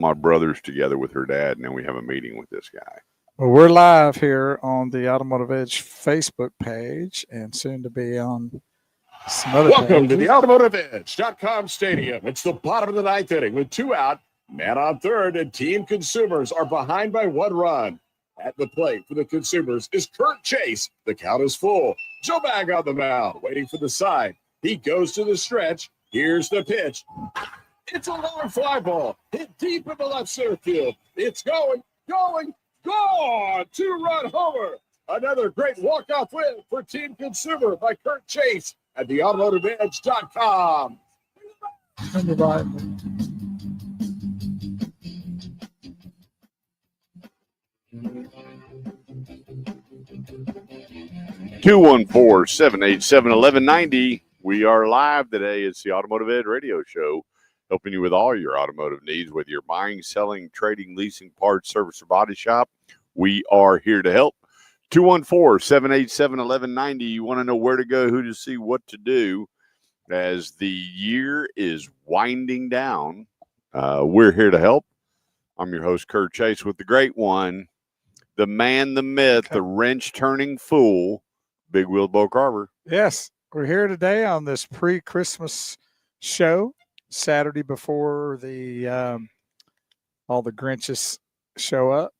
my brother's together with her dad, and then we have a meeting with this guy. Well, we're live here on the Automotive Edge Facebook page and soon to be on some other Welcome to pages. the AutomotiveEdge.com stadium. It's the bottom of the ninth inning with 2 out, man on third, and Team Consumers are behind by 1 run. At the plate for the Consumers is Kurt Chase. The count is full. Joe Bag on the mound, waiting for the side. He goes to the stretch. Here's the pitch. It's a long fly ball, hit deep in the left center field. It's going, gone! 2-run homer. Another great walk-off win for Team Consumer by Kurt Chase at the AutomotiveEdge.com. Goodbye. 214-787-1190. We are live today. It's the Automotive Ed Radio Show, helping you with all your automotive needs, whether you're buying, selling, trading, leasing, parts, service, or body shop. We are here to help. 214-787-1190. You want to know where to go, who to see, what to do as the year is winding down. We're here to help. I'm your host, Kurt Chase, with the great one, the man, the myth, the wrench-turning fool, Big Wheel Bo Carver. Yes, we're here today on this pre-Christmas show, Saturday before the all the Grinches show up.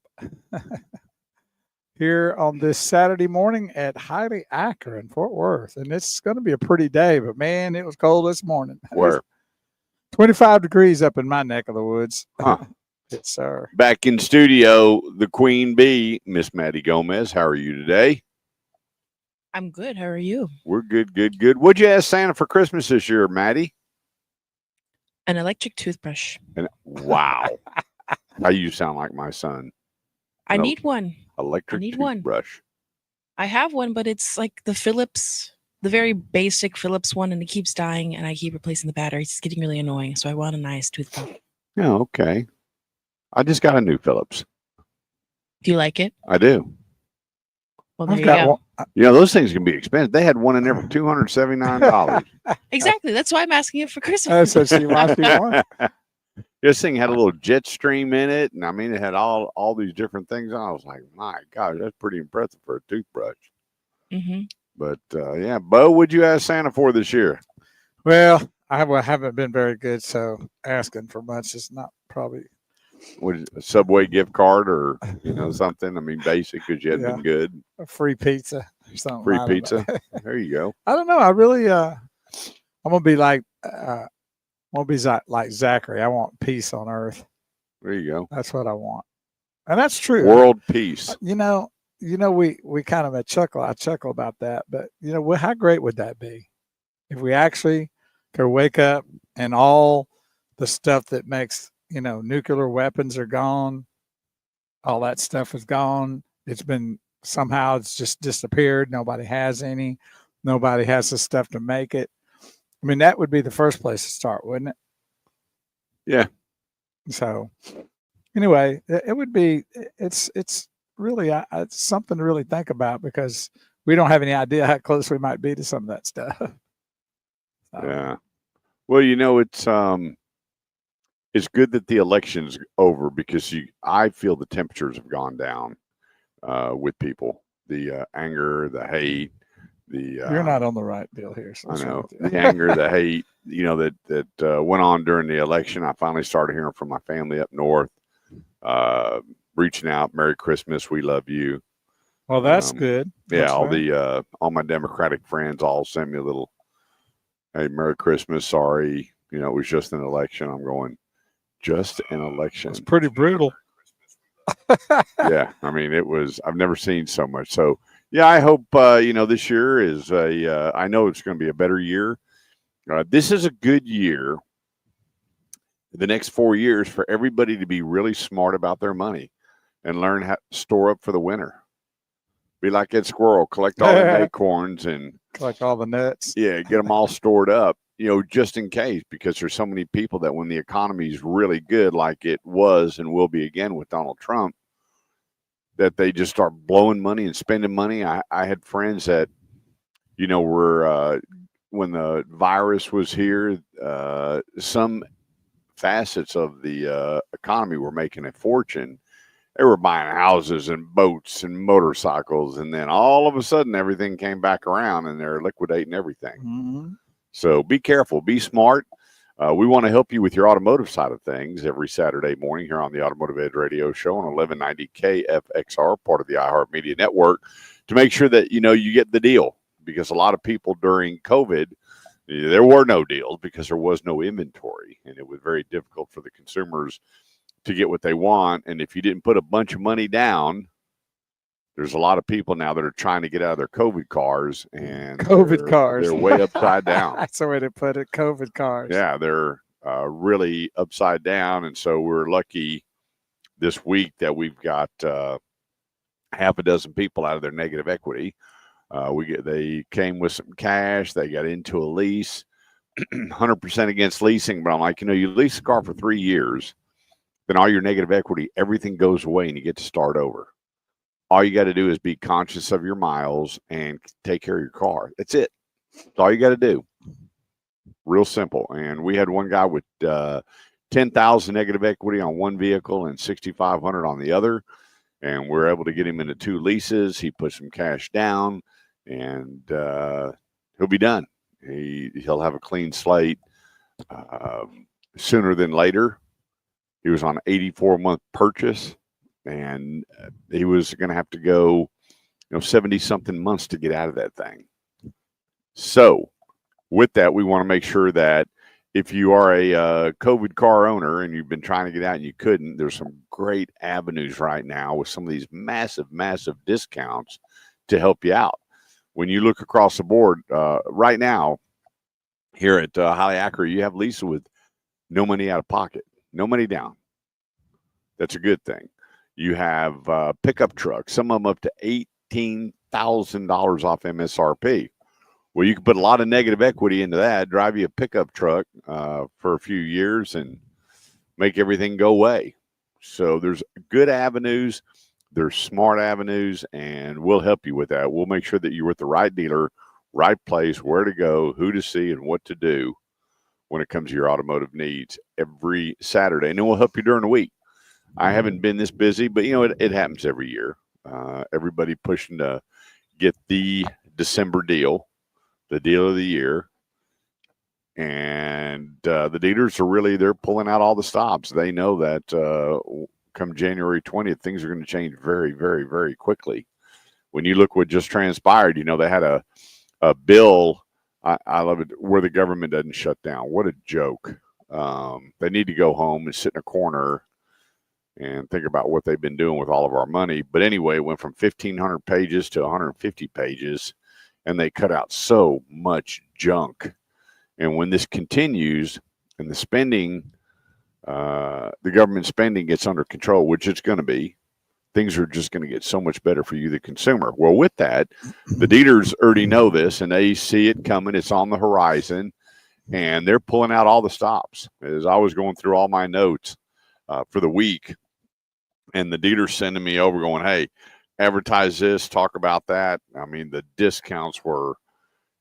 Here on this Saturday morning at Highly Akron, Fort Worth. And it's going to be a pretty day, but man, it was cold this morning. Where? 25 degrees up in my neck of the woods. Huh. Yes, sir. Back in studio, the Queen Bee, Miss Maddie Gomez. How are you today? I'm good. How are you? We're good, good, good. What'd you ask Santa for Christmas this year, Maddie? An electric toothbrush. And wow. How you sound like my son. I need one. Electric toothbrush. I have one, but it's like the Philips, the very basic Philips one, and it keeps dying, and I keep replacing the batteries. It's getting really annoying, so I want a nice toothbrush. Yeah, okay. I just got a new Philips. Do you like it? I do. Well, there you go. You know, those things can be expensive. They had one in there for $279. Exactly. That's why I'm asking it for Christmas. That's what she wants you want. This thing had a little jet stream in it, and I mean, it had all these different things. I was like, my gosh, that's pretty impressive for a toothbrush. Mm-hmm. But yeah, Bo, what'd you ask Santa for this year? Well, I haven't been very good, so asking for much is not probably. What is it, a Subway gift card or something? I mean, basic because you had been good. A free pizza or something. Free pizza. There you go. I don't know. I really I'm gonna be like like Zachary. I want peace on earth. There you go. That's what I want, and that's true. World peace. We kind of I chuckle about that, but how great would that be if we actually could wake up and all the stuff that makes nuclear weapons are gone, all that stuff is gone. It's just disappeared. Nobody has any. Nobody has the stuff to make it. I mean, that would be the first place to start, wouldn't it? Yeah. So anyway, it would be, it's really it's something to really think about because we don't have any idea how close we might be to some of that stuff. So. Yeah. Well, it's good that the election's over because I feel the temperatures have gone down with people. The anger, the hate, you're not on the right deal here. So I know the anger, the hate, that went on during the election. I finally started hearing from my family up north, reaching out, Merry Christmas, we love you. Well, that's good. Yeah, all my Democratic friends all sent me a little, hey, Merry Christmas, sorry, it was just an election. I'm going, just an election. It's pretty brutal. Yeah, I mean, I've never seen so much. So, yeah, I hope, this year is I know it's going to be a better year. This is a good year, the next 4 years, for everybody to be really smart about their money and learn how to store up for the winter. Be like that squirrel, collect all the acorns and collect all the nuts. Yeah, get them all stored up. Just in case, because there's so many people that when the economy is really good, like it was and will be again with Donald Trump, that they just start blowing money and spending money. I had friends that, were when the virus was here, some facets of the economy were making a fortune. They were buying houses and boats and motorcycles, and then all of a sudden everything came back around and they're liquidating everything. Mm-hmm. So be careful, be smart. We want to help you with your automotive side of things every Saturday morning here on the Automotive Edge Radio Show on 1190 KFXR, part of the iHeartMedia Network, to make sure that you get the deal. Because a lot of people during COVID, there were no deals because there was no inventory, and it was very difficult for the consumers to get what they want. And if you didn't put a bunch of money down, there's a lot of people now that are trying to get out of their COVID cars, and cars. They're way upside down. That's the way to put it. COVID cars. Yeah, they're really upside down. And so we're lucky this week that we've got half a dozen people out of their negative equity. They came with some cash. They got into a lease, 100% against leasing. But I'm like, you lease a car for 3 years, then all your negative equity, everything goes away and you get to start over. All you got to do is be conscious of your miles and take care of your car. That's it. That's all you got to do. Real simple. And we had one guy with 10,000 negative equity on one vehicle and 6,500 on the other. And we're able to get him into 2 leases. He put some cash down, and he'll be done. He'll have a clean slate sooner than later. He was on an 84-month purchase, and he was going to have to go 70-something months to get out of that thing. So with that, we want to make sure that if you are a COVID car owner and you've been trying to get out and you couldn't, there's some great avenues right now with some of these massive, massive discounts to help you out. When you look across the board right now here at Highly Accurate, you have leases with no money out of pocket, no money down. That's a good thing. You have pickup trucks, some of them up to $18,000 off MSRP. Well, you can put a lot of negative equity into that, drive you a pickup truck for a few years and make everything go away. So there's good avenues, there's smart avenues, and we'll help you with that. We'll make sure that you're with the right dealer, right place, where to go, who to see, and what to do when it comes to your automotive needs every Saturday. And then we'll help you during the week. I haven't been this busy, but, it happens every year. Everybody pushing to get the December deal. The deal of the year. And the dealers they're pulling out all the stops. They know that come January 20th, things are going to change very, very, very quickly. When you look what just transpired, they had a bill, I love it, where the government doesn't shut down. What a joke. They need to go home and sit in a corner and think about what they've been doing with all of our money. But anyway, it went from 1,500 pages to 150 pages. And they cut out so much junk. And when this continues and the spending, the government spending gets under control, which it's going to be, things are just going to get so much better for you, the consumer. Well, with that, the dealers already know this, and they see it coming. It's on the horizon, and they're pulling out all the stops. As I was going through all my notes for the week, and the dealers sending me over going, hey, advertise this, talk about that. I mean, the discounts were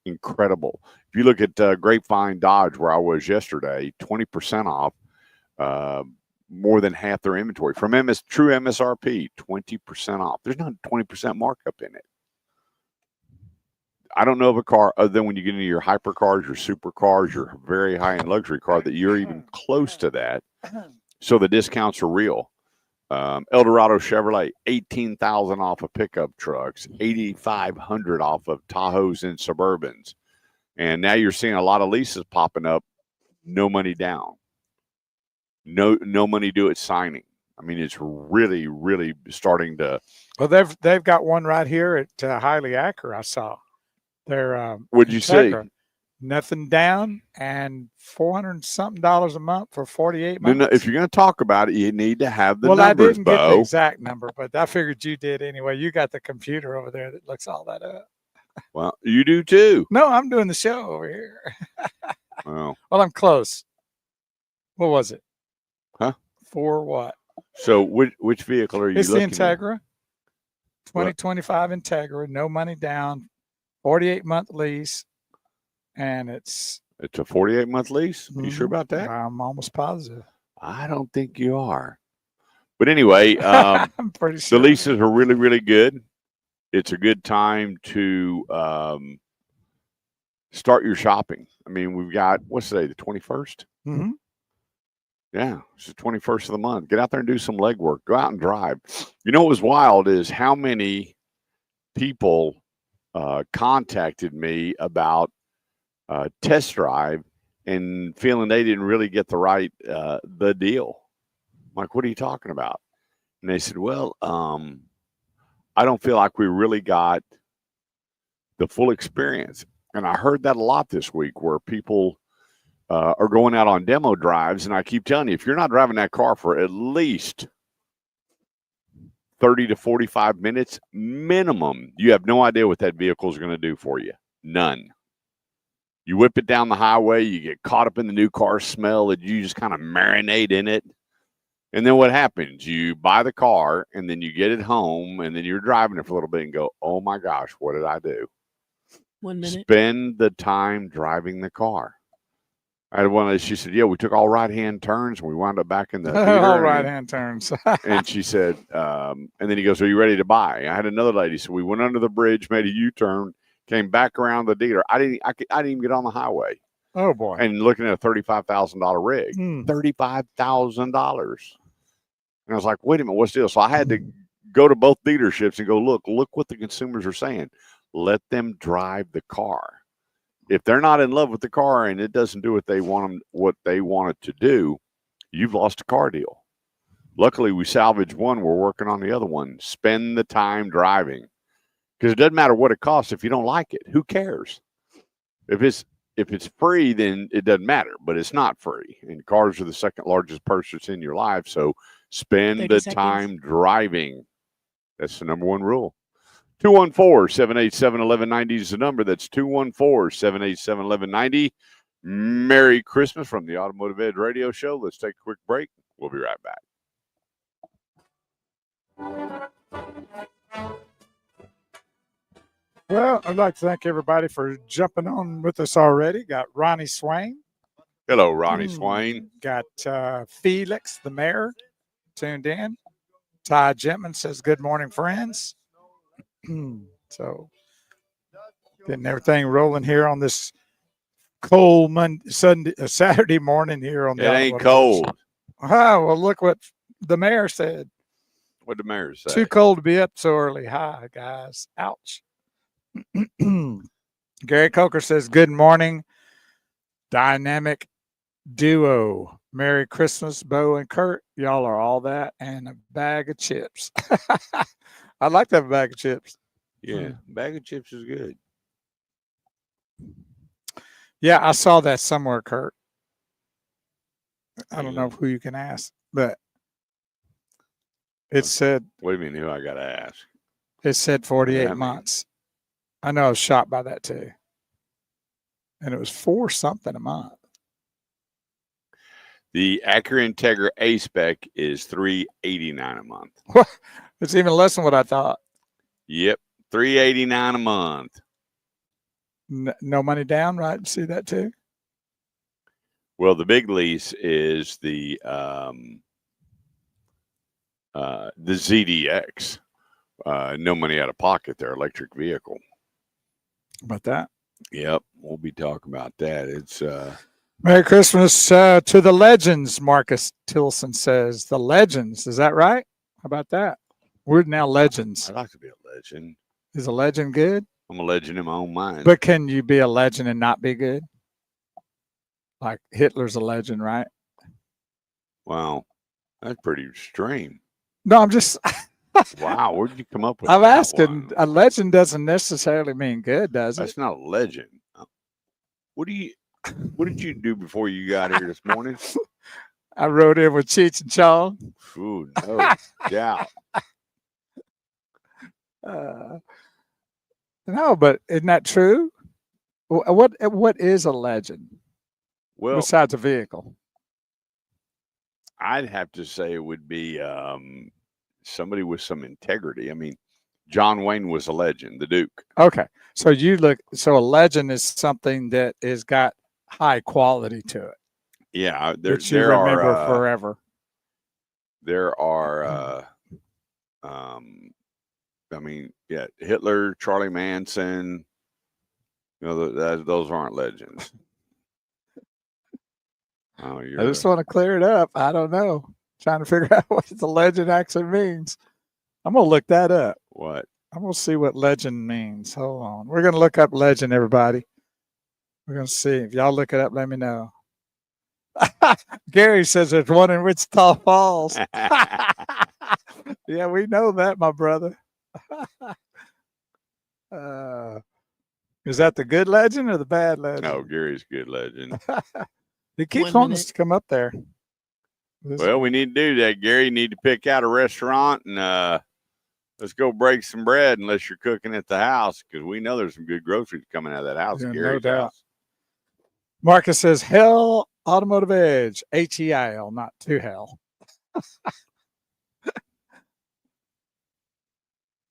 incredible. If you look at Grapevine Dodge, where I was yesterday, 20% off, more than half their inventory. From true MSRP, 20% off. There's not a 20% markup in it. I don't know of a car, other than when you get into your hypercars, your supercars, your very high-end luxury car, that you're even close to that. So the discounts are real. Eldorado Chevrolet, 18,000 off of pickup trucks, 8,500 off of Tahoes and Suburbans. And now you're seeing a lot of leases popping up, no money down. No money due at signing. I mean, it's really, really starting to. Well, they've got one right here at Highly Accurate. I saw. They're what'd you say? Nothing down and $400-something a month for 48 months. No, if you're going to talk about it, you need to have the numbers, I didn't Bo. get the exact number, but I figured you did anyway. You got the computer over there that looks all that up. Well, you do too. No, I'm doing the show over here. Well, I'm close. What was it? Huh? For what? So which vehicle are you looking at? It's the Integra. 2025 Integra, no money down, 48-month lease. And it's It's a 48-month lease. You sure Mhm. about that? I'm almost positive. I don't think you are. But anyway, I'm pretty the sure. leases are really, really good. It's a good time to start your shopping. I mean, we've got, what's today, the 21st? Mhm. Yeah, it's the 21st of the month. Get out there and do some legwork. Go out and drive. You know what was wild is how many people contacted me about test drive and feeling they didn't really get the deal. I'm like, what are you talking about? And they said, well, I don't feel like we really got the full experience. And I heard that a lot this week where people are going out on demo drives. And I keep telling you, if you're not driving that car for at least 30 to 45 minutes minimum, you have no idea what that vehicle is going to do for you. None. You whip it down the highway, you get caught up in the new car smell that you just kind of marinate in it. And then what happens? You buy the car and then you get it home and then you're driving it for a little bit and go, oh my gosh, what did I do? 1 minute. Spend the time driving the car. I had one that she said, yeah, we took all right-hand turns and we wound up back in the theater. All right-hand turns. And she said, and then he goes, are you ready to buy? I had another lady. So we went under the bridge, made a U-turn, came back around the dealer. I didn't even get on the highway. Oh boy. And looking at a $35,000 rig, Hmm. $35,000. And I was like, wait a minute, what's the deal? So I had to go to both dealerships and go, look what the consumers are saying. Let them drive the car. If they're not in love with the car and it doesn't do what they want it to do, you've lost a car deal. Luckily, we salvaged one. We're working on the other one. Spend the time driving, because it doesn't matter what it costs if you don't like it. Who cares? If it's free, then it doesn't matter. But it's not free, and cars are the second largest purchase in your life. So spend 30 the seconds. time driving. That's the number one rule. 214-787-1190 is the number. That's 214-787-1190. Merry Christmas from the Automotive Edge Radio Show. Let's take a quick break. We'll be right back. Well, I'd like to thank everybody for jumping on with us already. Got Ronnie Swain. Hello, Ronnie Swain. Got Felix, the mayor, tuned in. Ty Jetman says, good morning, friends. So getting everything rolling here on this cold Saturday morning here on the It ain't Automotive cold. Edge. Oh, well, look what the mayor said. What'd the mayor say? Too cold to be up so early. Hi, guys. Ouch. Gary Coker says, good morning, dynamic duo. Merry Christmas, Bo and Kurt. Y'all are all that and a bag of chips. I'd like to have a bag of chips. Yeah, bag of chips is good. Yeah, I saw that somewhere, Kurt. I don't know who you can ask, but it said. What do you mean who I got to ask? It said 48 months. I know I was shocked by that too. And it was $4 something a month. The Acura Integra A-Spec is $389 a month. It's even less than what I thought. Yep, $389 a month. No money down, right? See that too? Well, the big lease is the ZDX. No money out of pocket, their electric vehicle. About that? Yep, we'll be talking about that. It's Merry Christmas to the legends, Marcus Tilson says. The legends, is that right? How about that? We're now legends. I'd like to be a legend. Is a legend good? I'm a legend in my own mind. But can you be a legend and not be good? Like Hitler's a legend, right? Wow, that's pretty extreme. No, I'm just. Wow, where did you come up with I'm that asking. one? A legend doesn't necessarily mean good, does it? That's not a legend. What did you do before you got here this morning? I rode in with Cheech and Chong. Ooh, no doubt. No, but isn't that true? What is a legend? Well, Besides a vehicle. I'd have to say it would be somebody with some integrity. I mean, John Wayne was a legend, the Duke. Okay. So a legend is something that has got high quality to it. Yeah, That you remember forever. There are, I mean, yeah, Hitler, Charlie Manson. You know, those aren't legends. Oh, I just want to clear it up. I don't know. Trying to figure out what the legend actually means. I'm gonna look that up. What? I'm gonna see what legend means. Hold on. We're gonna look up legend, everybody. We're gonna see. If y'all look it up, let me know. Gary says there's one in Wichita Falls. Yeah, we know that, my brother. Is that the good legend or the bad legend? No, Gary's a good legend. He keeps wanting us to come up there. Well, we need to do that, Gary. You need to pick out a restaurant and let's go break some bread unless you're cooking at the house, because we know there's some good groceries coming out of that house. Yeah, Gary's no doubt. house. Marcus says, Hell Automotive Edge, HEIL, not to hell.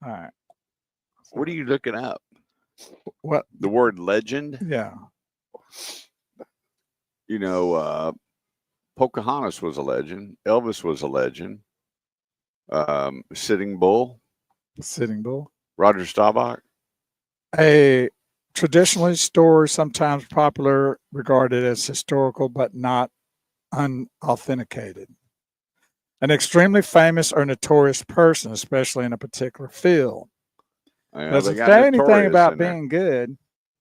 All right. What are you looking up? What? The word legend? Yeah. You know, Pocahontas was a legend. Elvis was a legend. Sitting Bull. Sitting Bull. Roger Staubach. A traditionally story sometimes popular, regarded as historical, but not unauthenticated. An extremely famous or notorious person, especially in a particular field. Yeah, doesn't say anything about being good.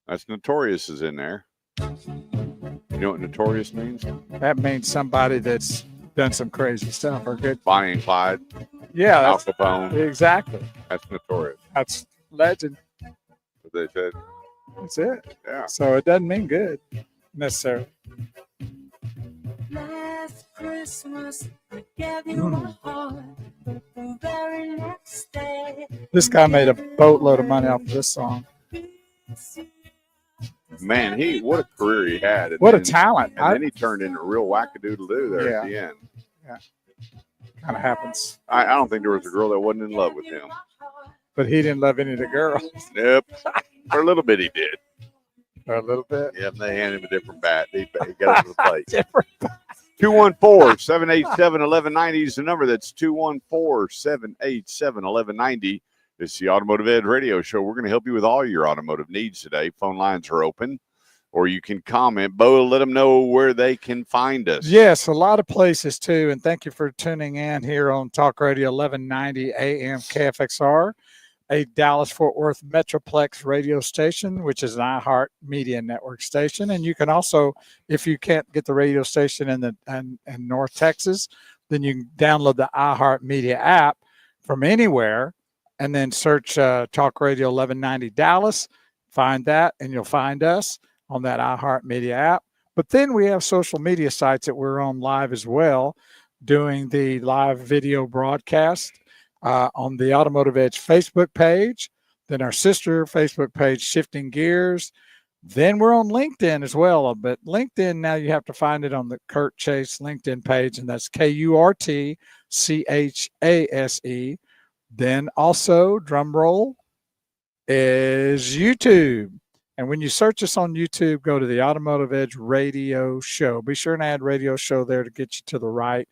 That's notorious is in there. You know what notorious means? That means somebody that's done some crazy stuff or good. Bonnie and Clyde. Yeah, Al Capone. Exactly. That's notorious. That's legend. What they said. That's it. Yeah. So it doesn't mean good necessarily. Last Christmas, I gave you my heart, but the very next day. This guy made a boatload of money off of this song. Man, what a career he had. What a talent. And then he turned into a real wackadoodle-doo there at the end. Yeah. Kind of happens. I don't think there was a girl that wasn't in love with him. But he didn't love any of the girls. Nope. For a little bit he did. For a little bit? Yep, they handed him a different bat. He got it to the plate. 214-787-1190 is the number. That's 214-787-1190. It's the Automotive Ed Radio Show. We're going to help you with all your automotive needs today. Phone lines are open, or you can comment. Bo, let them know where they can find us. Yes, a lot of places too. And thank you for tuning in here on Talk Radio 1190 AM KFXR, a Dallas-Fort Worth Metroplex radio station, which is an iHeart Media Network station. And you can also, if you can't get the radio station in North Texas, then you can download the iHeart Media app from anywhere and then search Talk Radio 1190 Dallas. Find that, and you'll find us on that iHeart Media app. But then we have social media sites that we're on live as well, doing the live video broadcast on the Automotive Edge Facebook page, then our sister Facebook page, Shifting Gears. Then we're on LinkedIn as well. But LinkedIn, now you have to find it on the Kurt Chase LinkedIn page, and that's KurtChase. Then also, drum roll, is YouTube. And when you search us on YouTube, go to the Automotive Edge Radio Show. Be sure and add Radio Show there to get you to the right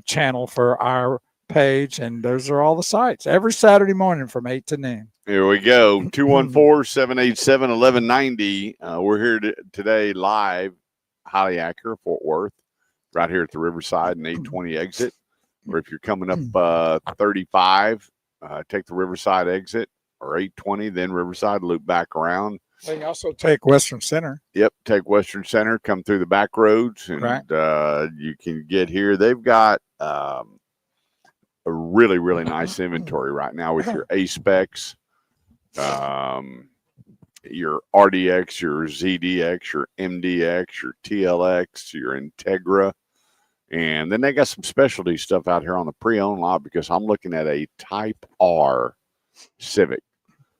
channel for our page. And those are all the sites every Saturday morning from 8 to noon. Here we go. 214-787-1190. We're here today live, highly accurate, Fort Worth, right here at the Riverside and 820 exit. Or if you're coming up 35, take the Riverside exit, or 820, then Riverside, loop back around. They can also take Western Center. Yep, take Western Center, come through the back roads, and you can get here. They've got a really, really nice inventory right now with your A-Specs, your RDX, your ZDX, your MDX, your TLX, your Integra. And then they got some specialty stuff out here on the pre-owned lot, because I'm looking at a Type R Civic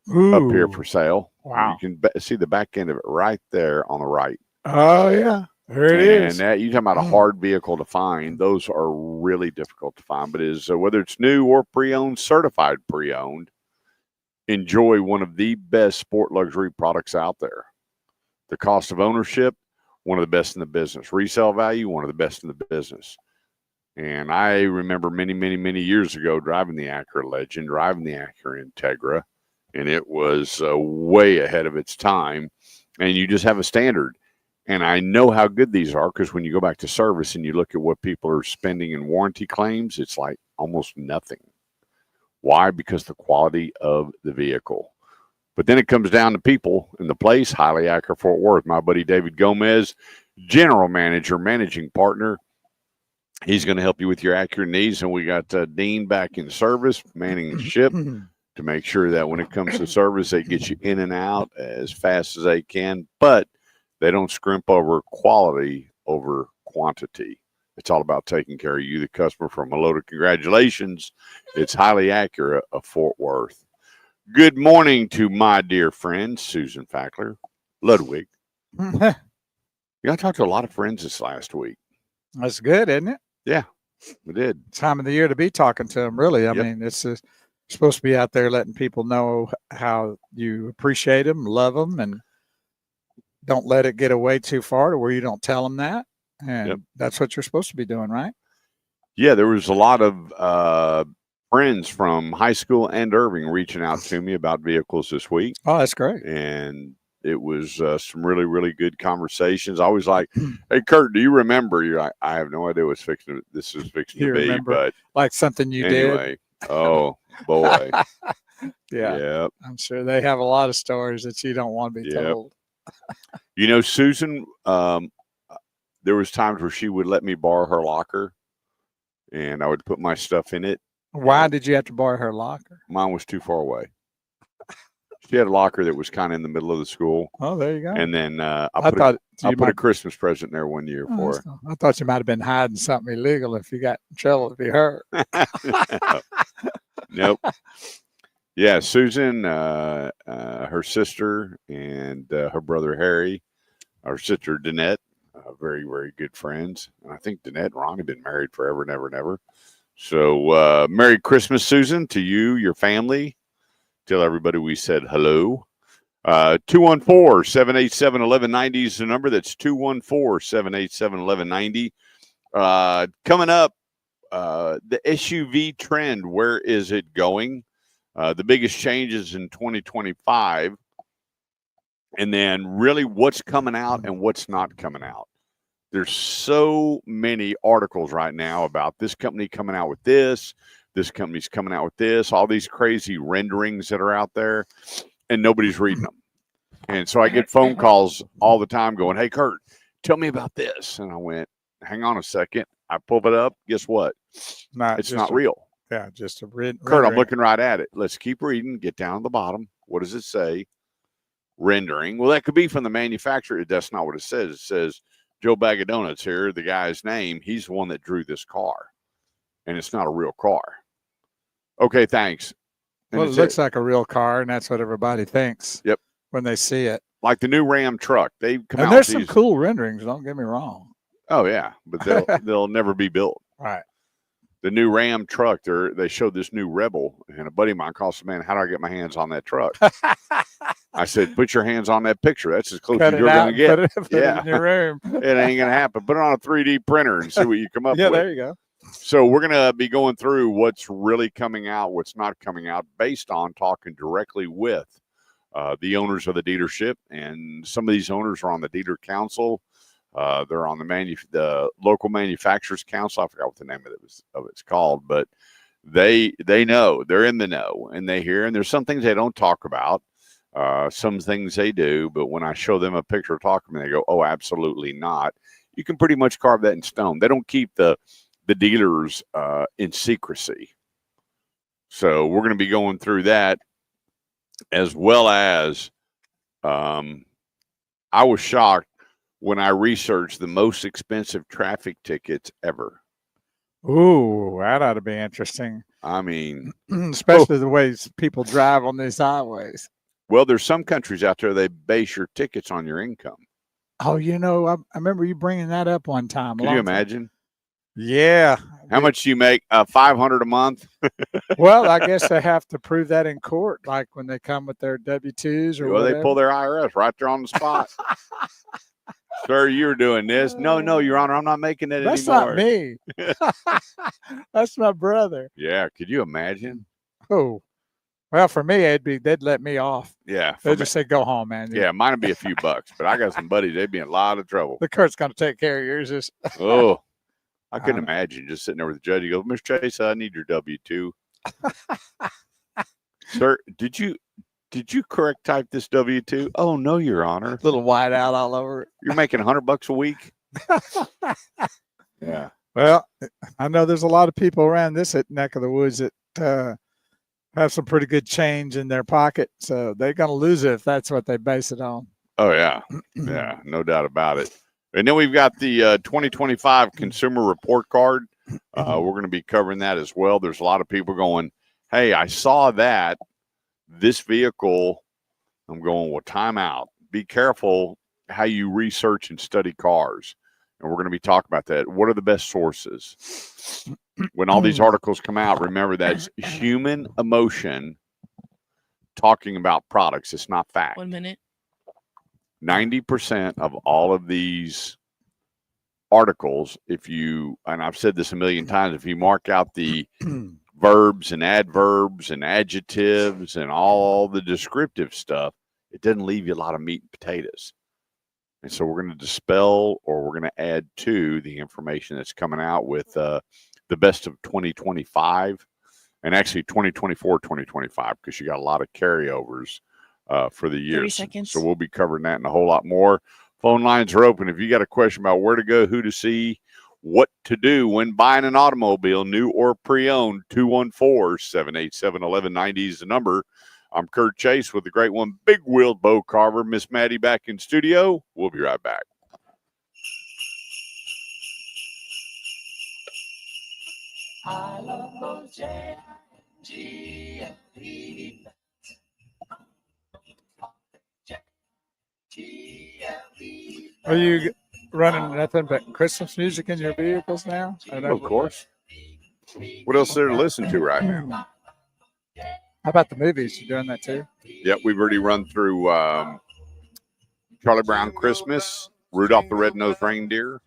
up here for sale. Wow. You can see the back end of it right there on the right. Oh, yeah. There it is. And that, you're talking about a hard vehicle to find. Those are really difficult to find. But whether it's new or pre-owned, certified pre-owned, enjoy one of the best sport luxury products out there. The cost of ownership, one of the best in the business. Resale value, one of the best in the business. And I remember many, many, many years ago driving the Acura Legend, driving the Acura Integra, and it was way ahead of its time. And you just have a standard. And I know how good these are because when you go back to service and you look at what people are spending in warranty claims, it's like almost nothing. Why? Because the quality of the vehicle. But then it comes down to people in the place, Highly Acura Fort Worth. My buddy David Gomez, general manager, managing partner. He's going to help you with your Acura needs. And we got Dean back in service, manning the ship to make sure that when it comes to service, they get you in and out as fast as they can. But they don't scrimp over quality over quantity. It's all about taking care of you, the customer. From a load of congratulations, it's Highly Acura of Fort Worth. Good morning to my dear friend, Susan Fackler, Ludwig. I talked to a lot of friends this last week. That's good, isn't it? Yeah, we did. Time of the year to be talking to them, really. I Yep. mean, it's supposed to be out there letting people know how you appreciate them, love them, and don't let it get away too far to where you don't tell them that. And Yep. that's what you're supposed to be doing, right? Yeah, there was a lot of friends from high school and Irving reaching out to me about vehicles this week. Oh, that's great. And it was some really, really good conversations. I was like, hey, Kurt, do you remember? You're like, I have no idea what's this is fixing You to be. remember But like something you did. anyway, oh, boy. Yeah, Yep. I'm sure they have a lot of stories that you don't want to be Yep. told. You know, Susan, there was times where she would let me borrow her locker, and I would put my stuff in it. Why did you have to borrow her locker? Mine was too far away. She had a locker that was kind of in the middle of the school. Oh, there you go. And then I I put you a might, Christmas present there one year oh, for that's cool. I thought you might have been hiding something illegal if you got in trouble if you hurt. her. Nope. Yeah, Susan, her sister, and her brother Harry, our sister Danette, very, very good friends. And I think Danette and Ron have been married forever and ever and ever. So Merry Christmas, Susan, to you, your family. Tell everybody we said hello. 214-787-1190 is the number. That's 214-787-1190. Coming up, the SUV trend, where is it going? The biggest changes in 2025. And then really what's coming out and what's not coming out. There's so many articles right now about this company coming out with this company's coming out with this, all these crazy renderings that are out there, and nobody's reading them. And so I get phone calls all the time going, hey, Kurt, tell me about this. And I went, hang on a second. I pulled it up. Guess what? It's not real. Yeah, just a Kurt, I'm looking right at it. Let's keep reading. Get down to the bottom. What does it say? Rendering. Well, that could be from the manufacturer. That's not what it says. It says Joe Bag of Donuts here, the guy's name. He's the one that drew this car. And it's not a real car. Okay, thanks. And Well, it looks like a real car, and that's what everybody thinks. Yep. When they see it. Like the new Ram truck. They come And out there's with some these. cool renderings, don't get me wrong. Oh, yeah. But they'll never be built. Right. The new Ram truck, they showed this new Rebel, and a buddy of mine calls, man, how do I get my hands on that truck? I said, put your hands on that picture. That's as close as you're going to get. Put it in your room. It ain't going to happen. Put it on a 3D printer and see what you come up Yeah, with. there you go. So we're going to be going through what's really coming out, what's not coming out, based on talking directly with the owners of the dealership. And some of these owners are on the dealer council. They're on the local manufacturers council. I forgot what the name of it's called, but they know, they're in the know, and they hear. And there's some things they don't talk about, some things they do. But when I show them a picture of talking, they go, "Oh, absolutely not." You can pretty much carve that in stone. They don't keep the dealers in secrecy. So we're going to be going through that, as well as I was shocked when I researched the most expensive traffic tickets ever. Ooh, that ought to be interesting. I mean, Especially the ways people drive on these highways. well, there's some countries out there, they base your tickets on your income. Oh, I remember you bringing that up one time. Could you imagine? Yeah. How much do you make? $500 a month? Well, I guess they have to prove that in court, like when they come with their W-2s or Well, whatever. they pull their IRS right there on the spot. Sir, you're doing this. No, Your Honor, I'm not making that That's anymore. not me. That's my brother. Yeah, could you imagine? Oh, well, for me, they'd let me off. Yeah, They'd just say, "Go home, man." yeah, mine would be a few bucks, but I got some buddies. They'd be in a lot of trouble. The court's going to take care of yours. Just Oh, I couldn't know. imagine just sitting there with the judge. He goes, Mr. Chase, I need your W-2. Sir, did you correct type this W-2? Oh, no, Your Honor. little white out all over it. You're making $100 a week? Yeah. Well, I know there's a lot of people around this neck of the woods that have some pretty good change in their pocket, so they're going to lose it if that's what they base it on. Oh, yeah. Yeah, no doubt about it. And then we've got the 2025 Consumer Report Card. We're going to be covering that as well. There's a lot of people going, hey, I saw that. This vehicle, I'm going, well, time out. Be careful how you research and study cars. And we're going to be talking about that. What are the best sources? When all these articles come out, remember that's human emotion talking about products. It's not fact. 1 minute. 90% of all of these articles, and I've said this a million times, if you mark out the verbs and adverbs and adjectives and all the descriptive stuff, it doesn't leave you a lot of meat and potatoes. And so we're going to dispel, or we're going to add to the information that's coming out with the best of 2025 and actually 2024, 2025, because you got a lot of carryovers for the year. 30 seconds. So we'll be covering that and a whole lot more. Phone lines are open. If you got a question about where to go, who to see, what to do when buying an automobile, new or pre-owned, 214-787-1190 is the number. I'm Kurt Chase with the great one, Big Wheeled Bow Carver. Miss Maddie back in studio. We'll be right back. I love those J-I-G-L-E. Are you running nothing but Christmas music in your vehicles now? Of course. What else is there to listen to right now? How about the movies? You doing that too? Yep, we've already run through Charlie Brown Christmas, Rudolph the Red-Nosed Reindeer.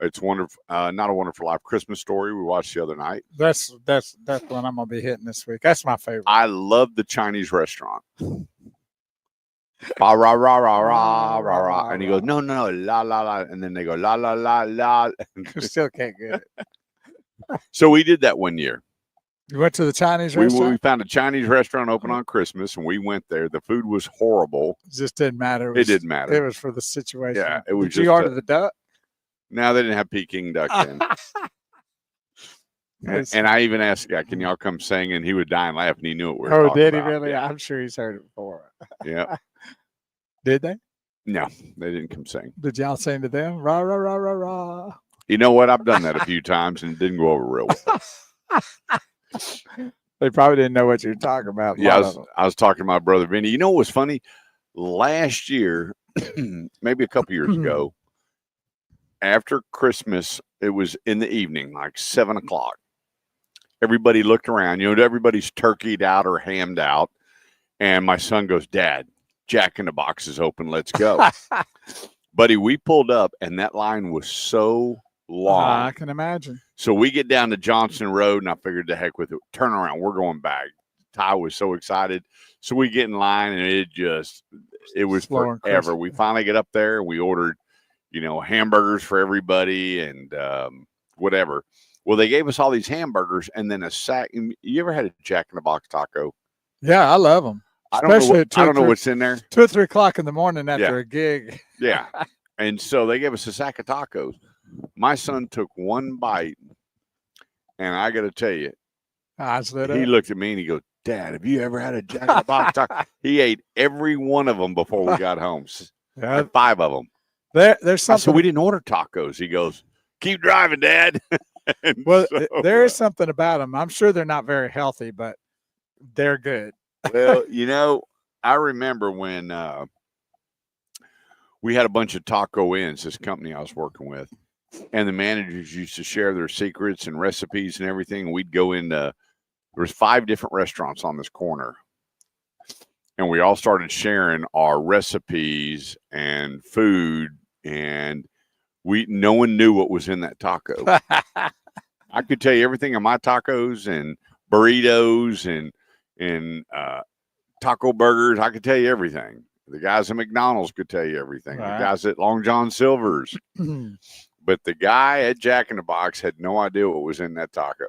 It's wonderful, not a Wonderful Life, Christmas Story we watched the other night. That's the one I'm gonna be hitting this week. That's my favorite. I love the Chinese restaurant. Rah, rah, rah, rah, rah, rah, rah. And he goes, no, la, la, la. And then they go, la, la, la, la. Still can't get it. So we did that one year. You went to the Chinese We restaurant? found a Chinese restaurant open on Christmas, and we went there. The food was horrible. It just didn't matter. It didn't matter. It was for the situation. Yeah, it was Did you just order the duck? No, they didn't have Peking duck then. And I even asked the guy, can y'all come sing? And he would die and laugh, and he knew what we were Oh, talking did he about. really? Yeah. I'm sure he's heard it before. Yeah. Did they? No, they didn't come sing. Did y'all sing to them? Rah, rah, rah, rah, rah. You know what? I've done that a few times, and it didn't go over real well. They probably didn't know what you're talking about. Yeah, I was talking to my brother Vinny. You know what was funny? Last year, maybe a couple years ago, after Christmas, it was in the evening, like 7 o'clock. Everybody looked around. You know, everybody's turkeyed out or hammed out. And my son goes, Dad, Jack in the Box is open. Let's go. Buddy, we pulled up, and that line was so long. I can imagine. So we get down to Johnson Road, and I figured the heck with it. Turn around. We're going back. Ty was so excited. So we get in line, and it was forever. We finally get up there, and we ordered, hamburgers for everybody and whatever. Well, they gave us all these hamburgers and then a sack. You ever had a Jack in the Box taco? Yeah, I love them. I don't know what's in there. 2 or 3 o'clock in the morning after a gig. Yeah. And so they gave us a sack of tacos. My son took one bite, and I got to tell you, he looked at me and he goes, Dad, have you ever had a Jack in the Box taco? He ate every one of them before we got home. Yeah. 5 of them. There's something. So we didn't order tacos. He goes, keep driving, Dad. Well, there is something about them. I'm sure they're not very healthy, but they're good. Well, I remember when we had a bunch of Taco Inns, this company I was working with, and the managers used to share their secrets and recipes and everything. And we'd go into, there was 5 different restaurants on this corner, and we all started sharing our recipes and food and no one knew what was in that taco. I could tell you everything on my tacos and burritos and taco burgers. I could tell you everything. The guys at McDonald's could tell you everything. Right. The guys at Long John Silver's. But the guy at Jack in the Box had no idea what was in that taco.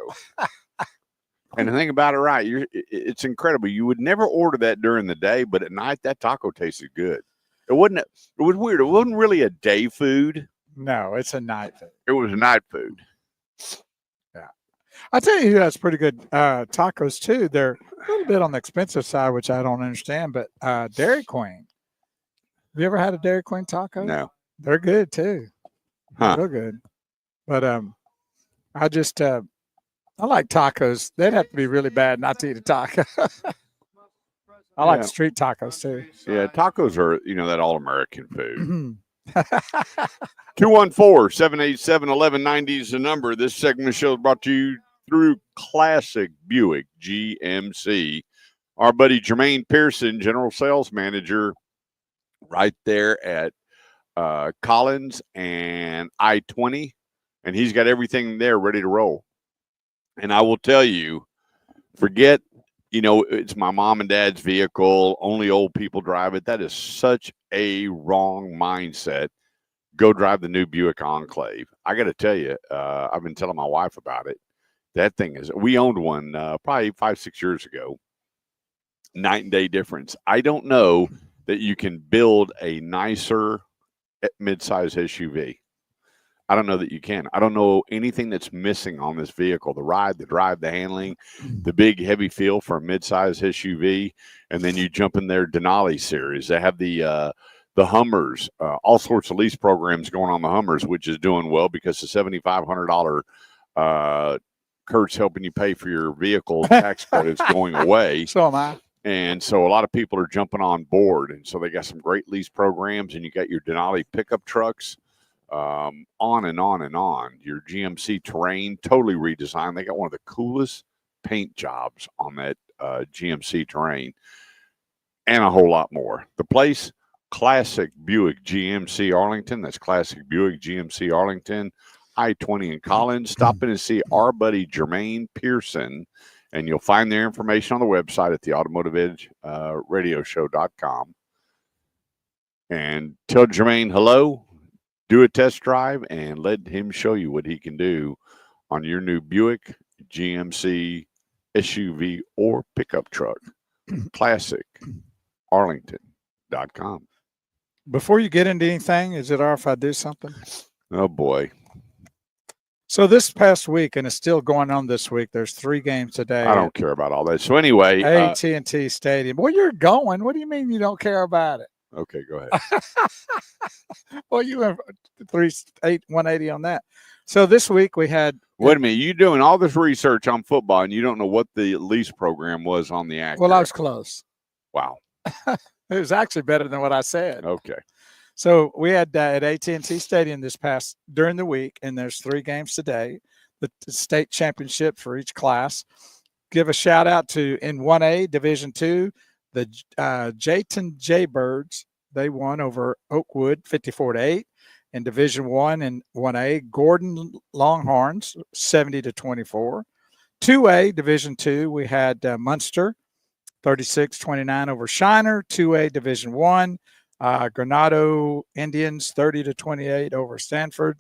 And the thing about it, right, it's incredible. You would never order that during the day, but at night that taco tasted good. It was weird. It wasn't really a day food. No, it's a night food. It was night food. Yeah. I tell you who has pretty good tacos too. They're a little bit on the expensive side, which I don't understand, but Dairy Queen. Have you ever had a Dairy Queen taco? No. They're good too. Huh. They're good. But I just I like tacos. They'd have to be really bad not to eat a taco. I like Yeah. street tacos too. Yeah, tacos are, that all-American food. 214-787-1190 is the number. This segment of the show is brought to you through Classic Buick GMC. Our buddy Jermaine Pearson, General Sales Manager, right there at Collins and I-20, and he's got everything there ready to roll. And I will tell you, forget, it's my mom and dad's vehicle, only old people drive it. That is such a wrong mindset. Go drive the new Buick Enclave. I got to tell you, I've been telling my wife about it. That thing we owned one probably 5-6 years ago. Night and day difference. I don't know that you can build a nicer mid-size SUV. I don't know that you can. I don't know anything that's missing on this vehicle. The ride, the drive, the handling, the big heavy feel for a mid-size SUV. And then you jump in their Denali series. They have the Hummers, all sorts of lease programs going on the Hummers, which is doing well because the $7,500 Kurt's helping you pay for your vehicle tax credits going away. So am I. And so a lot of people are jumping on board. And so they got some great lease programs, and you got your Denali pickup trucks, on and on and on. Your GMC Terrain, totally redesigned. They got one of the coolest paint jobs on that GMC Terrain, and a whole lot more. The place, Classic Buick GMC Arlington. That's Classic Buick GMC Arlington, I-20 in Collins. Stop in and see our buddy Jermaine Pearson, and you'll find their information on the website at the Automotive Edge radioshow.com. And tell Jermaine hello, do a test drive, and let him show you what he can do on your new Buick GMC SUV or pickup truck. Classic Arlington.com. Before you get into anything, is it all right if I do something? Oh, boy. So this past week, and it's still going on this week, there's 3 games today. I don't care about all that. So anyway. AT&T Stadium. Well, you're going. What do you mean you don't care about it? Okay, go ahead. Well, you went 180 on that. So this week we had. Wait a minute. You doing all this research on football, and you don't know what the lease program was on the Acura? Well, I was close. Wow. It was actually better than what I said. Okay. So we had at AT&T Stadium during the week, and there's 3 games today. The state championship for each class. Give a shout out to in 1A Division 2, the Jayton Jaybirds. They won over Oakwood 54-8. In Division 1 and 1A, Gordon Longhorns 70-24. 2A Division 2, we had Munster 36-29 over Shiner. 2A Division 1. Granado Indians 30-28 over Stanford.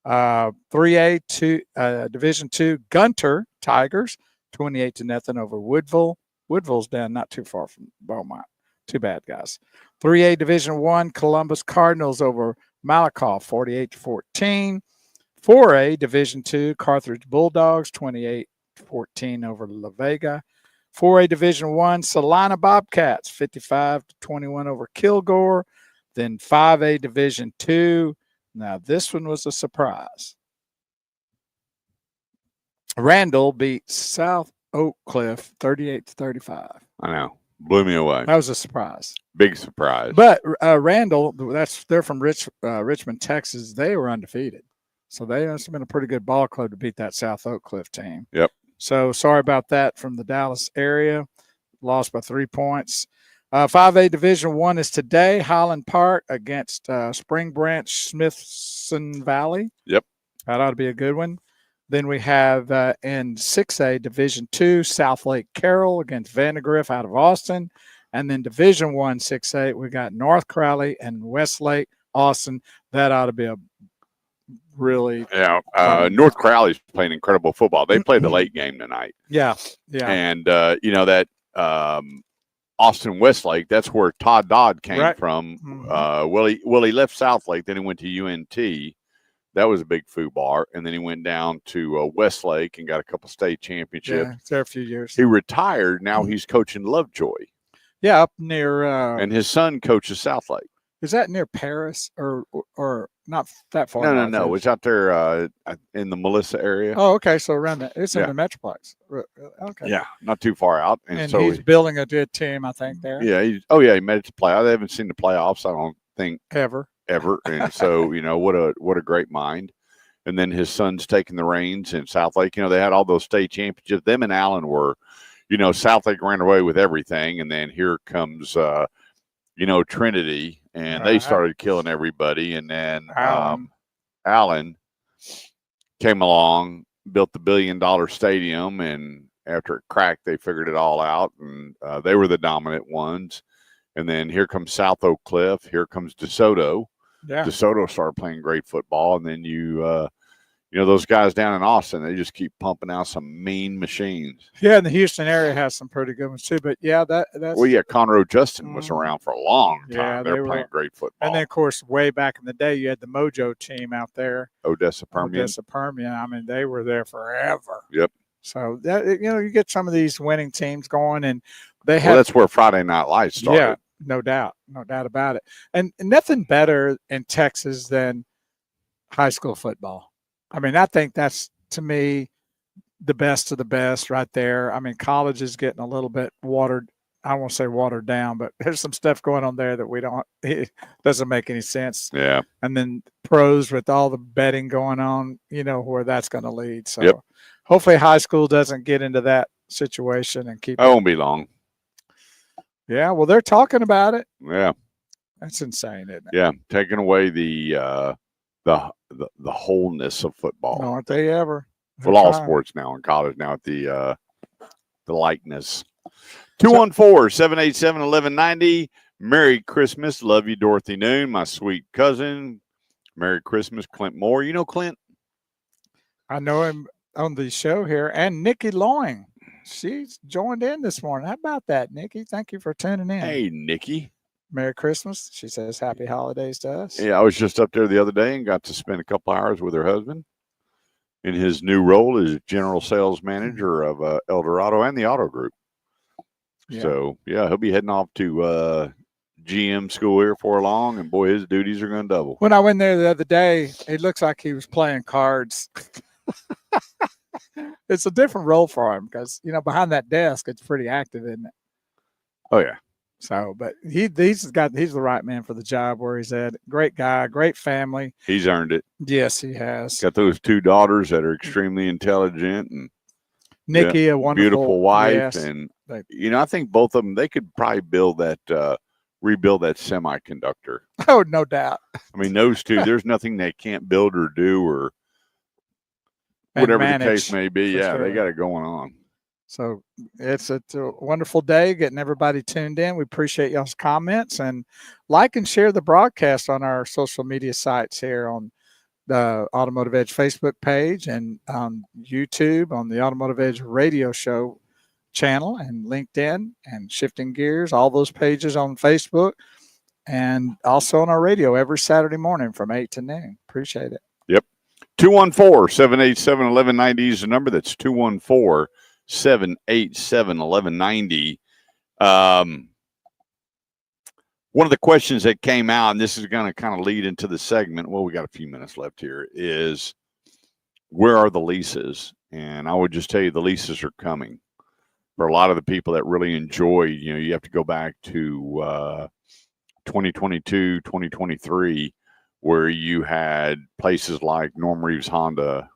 3A Division 2 Gunter Tigers 28-0 over Woodville. Woodville's down not too far from Beaumont. Too bad, guys. 3A Division 1 Columbus Cardinals over Malakoff 48-14. 4A Division 2 Carthage Bulldogs 28-14 over La Vega. 4A Division 1 Salina Bobcats 55-21 over Kilgore. Then 5A Division 2. Now this one was a surprise. Randall beat South Oak Cliff 38-35. I know. Blew me away. That was a surprise. Big surprise. But Randall, they're from Richmond, Texas. They were undefeated. So they must have been a pretty good ball club to beat that South Oak Cliff team. Yep. So sorry about that from the Dallas area. Lost by 3 points. 5A Division 1 is today. Highland Park against Spring Branch Smithson Valley. Yep. That ought to be a good one. Then we have in 6A Division 2, South Lake Carroll against Vandergrift out of Austin. And then Division 1, 6A, we got North Crowley and Westlake, Austin. That ought to be a really North Crowley's playing incredible football. They played the late game tonight. Yeah. And that Austin Westlake, that's where Todd Dodd came from. He left Southlake, then he went to UNT. That was a big FUBAR, and then he went down to Westlake and got a couple state championships. Yeah, there a few years. He retired. Now he's coaching Lovejoy. Yeah, up near. And his son coaches Southlake. Is that near Paris or not that far? No. It's out there in the Melissa area. Oh, okay. So around that, it's in the Metroplex. Okay. Yeah, not too far out. And so he's building a good team, I think. There. Yeah. He made it to playoffs. They haven't seen the playoffs, I don't think, ever. And so what a great mind. And then his son's taking the reins in Southlake. They had all those state championships. Them and Allen were, Southlake ran away with everything, and then here comes Trinity, and they started killing everybody. And then Allen came along, built the $1 billion stadium, and after it cracked, they figured it all out, and they were the dominant ones. And then here comes South Oak Cliff. Here comes DeSoto. Yeah. DeSoto started playing great football, and then those guys down in Austin, they just keep pumping out some mean machines. Yeah, and the Houston area has some pretty good ones too. But yeah, that's Conroe Justin was around for a long time. Yeah, They're playing great football. And then of course, way back in the day, you had the Mojo team out there. Odessa Permian. I mean, they were there forever. Yep. So that you get some of these winning teams going, and they have. Well, that's where Friday Night Lights started. Yeah, no doubt about it. And nothing better in Texas than high school football. I mean, I think that's, to me, the best of the best right there. I mean, college is getting a little bit watered. I won't say watered down, but there's some stuff going on there that it doesn't make any sense. Yeah. And then pros with all the betting going on, where that's going to lead. So hopefully high school doesn't get into that situation and keep. It won't be long. Yeah. Well, they're talking about it. Yeah. That's insane, isn't it? Yeah. Taking away the wholeness of football. Aren't they ever? For all sports now in college now at the likeness. 214-787-1190. Merry Christmas. Love you, Dorothy Noon, my sweet cousin. Merry Christmas, Clint Moore. You know Clint? I know him on the show here. And Nikki Loing. She's joined in this morning. How about that, Nikki? Thank you for tuning in. Hey, Nikki. Merry Christmas. She says happy holidays to us. Yeah, I was just up there the other day and got to spend a couple hours with her husband in his new role as general sales manager of El Dorado and the Auto Group. Yeah. So, he'll be heading off to GM school here for long, and boy, his duties are going to double. When I went there the other day, it looks like he was playing cards. It's a different role for him because, behind that desk, it's pretty active, isn't it? Oh, yeah. So, but he's the right man for the job where he's at. Great guy, great family. He's earned it. Yes, he has. Got those 2 daughters that are extremely intelligent, and Nikki, a wonderful, beautiful wife. Yes. And, I think both of them, they could probably rebuild that semiconductor. Oh, no doubt. I mean, those two, there's nothing they can't build or do or whatever the case may be. Yeah, sure. They got it going on. So it's a wonderful day getting everybody tuned in. We appreciate y'all's comments, and like and share the broadcast on our social media sites here on the Automotive Edge Facebook page and on YouTube on the Automotive Edge radio show channel and LinkedIn and Shifting Gears, all those pages on Facebook, and also on our radio every Saturday morning from 8 to noon. Appreciate it. Yep. 214-787-1190 is the number. That's 214-787-1190. One of the questions that came out, and this is going to kind of lead into the segment. Well, we got a few minutes left here. Is where are the leases? And I would just tell you the leases are coming. For a lot of the people that really enjoy, you have to go back to 2022, 2023, where you had places like Norm Reeves Honda,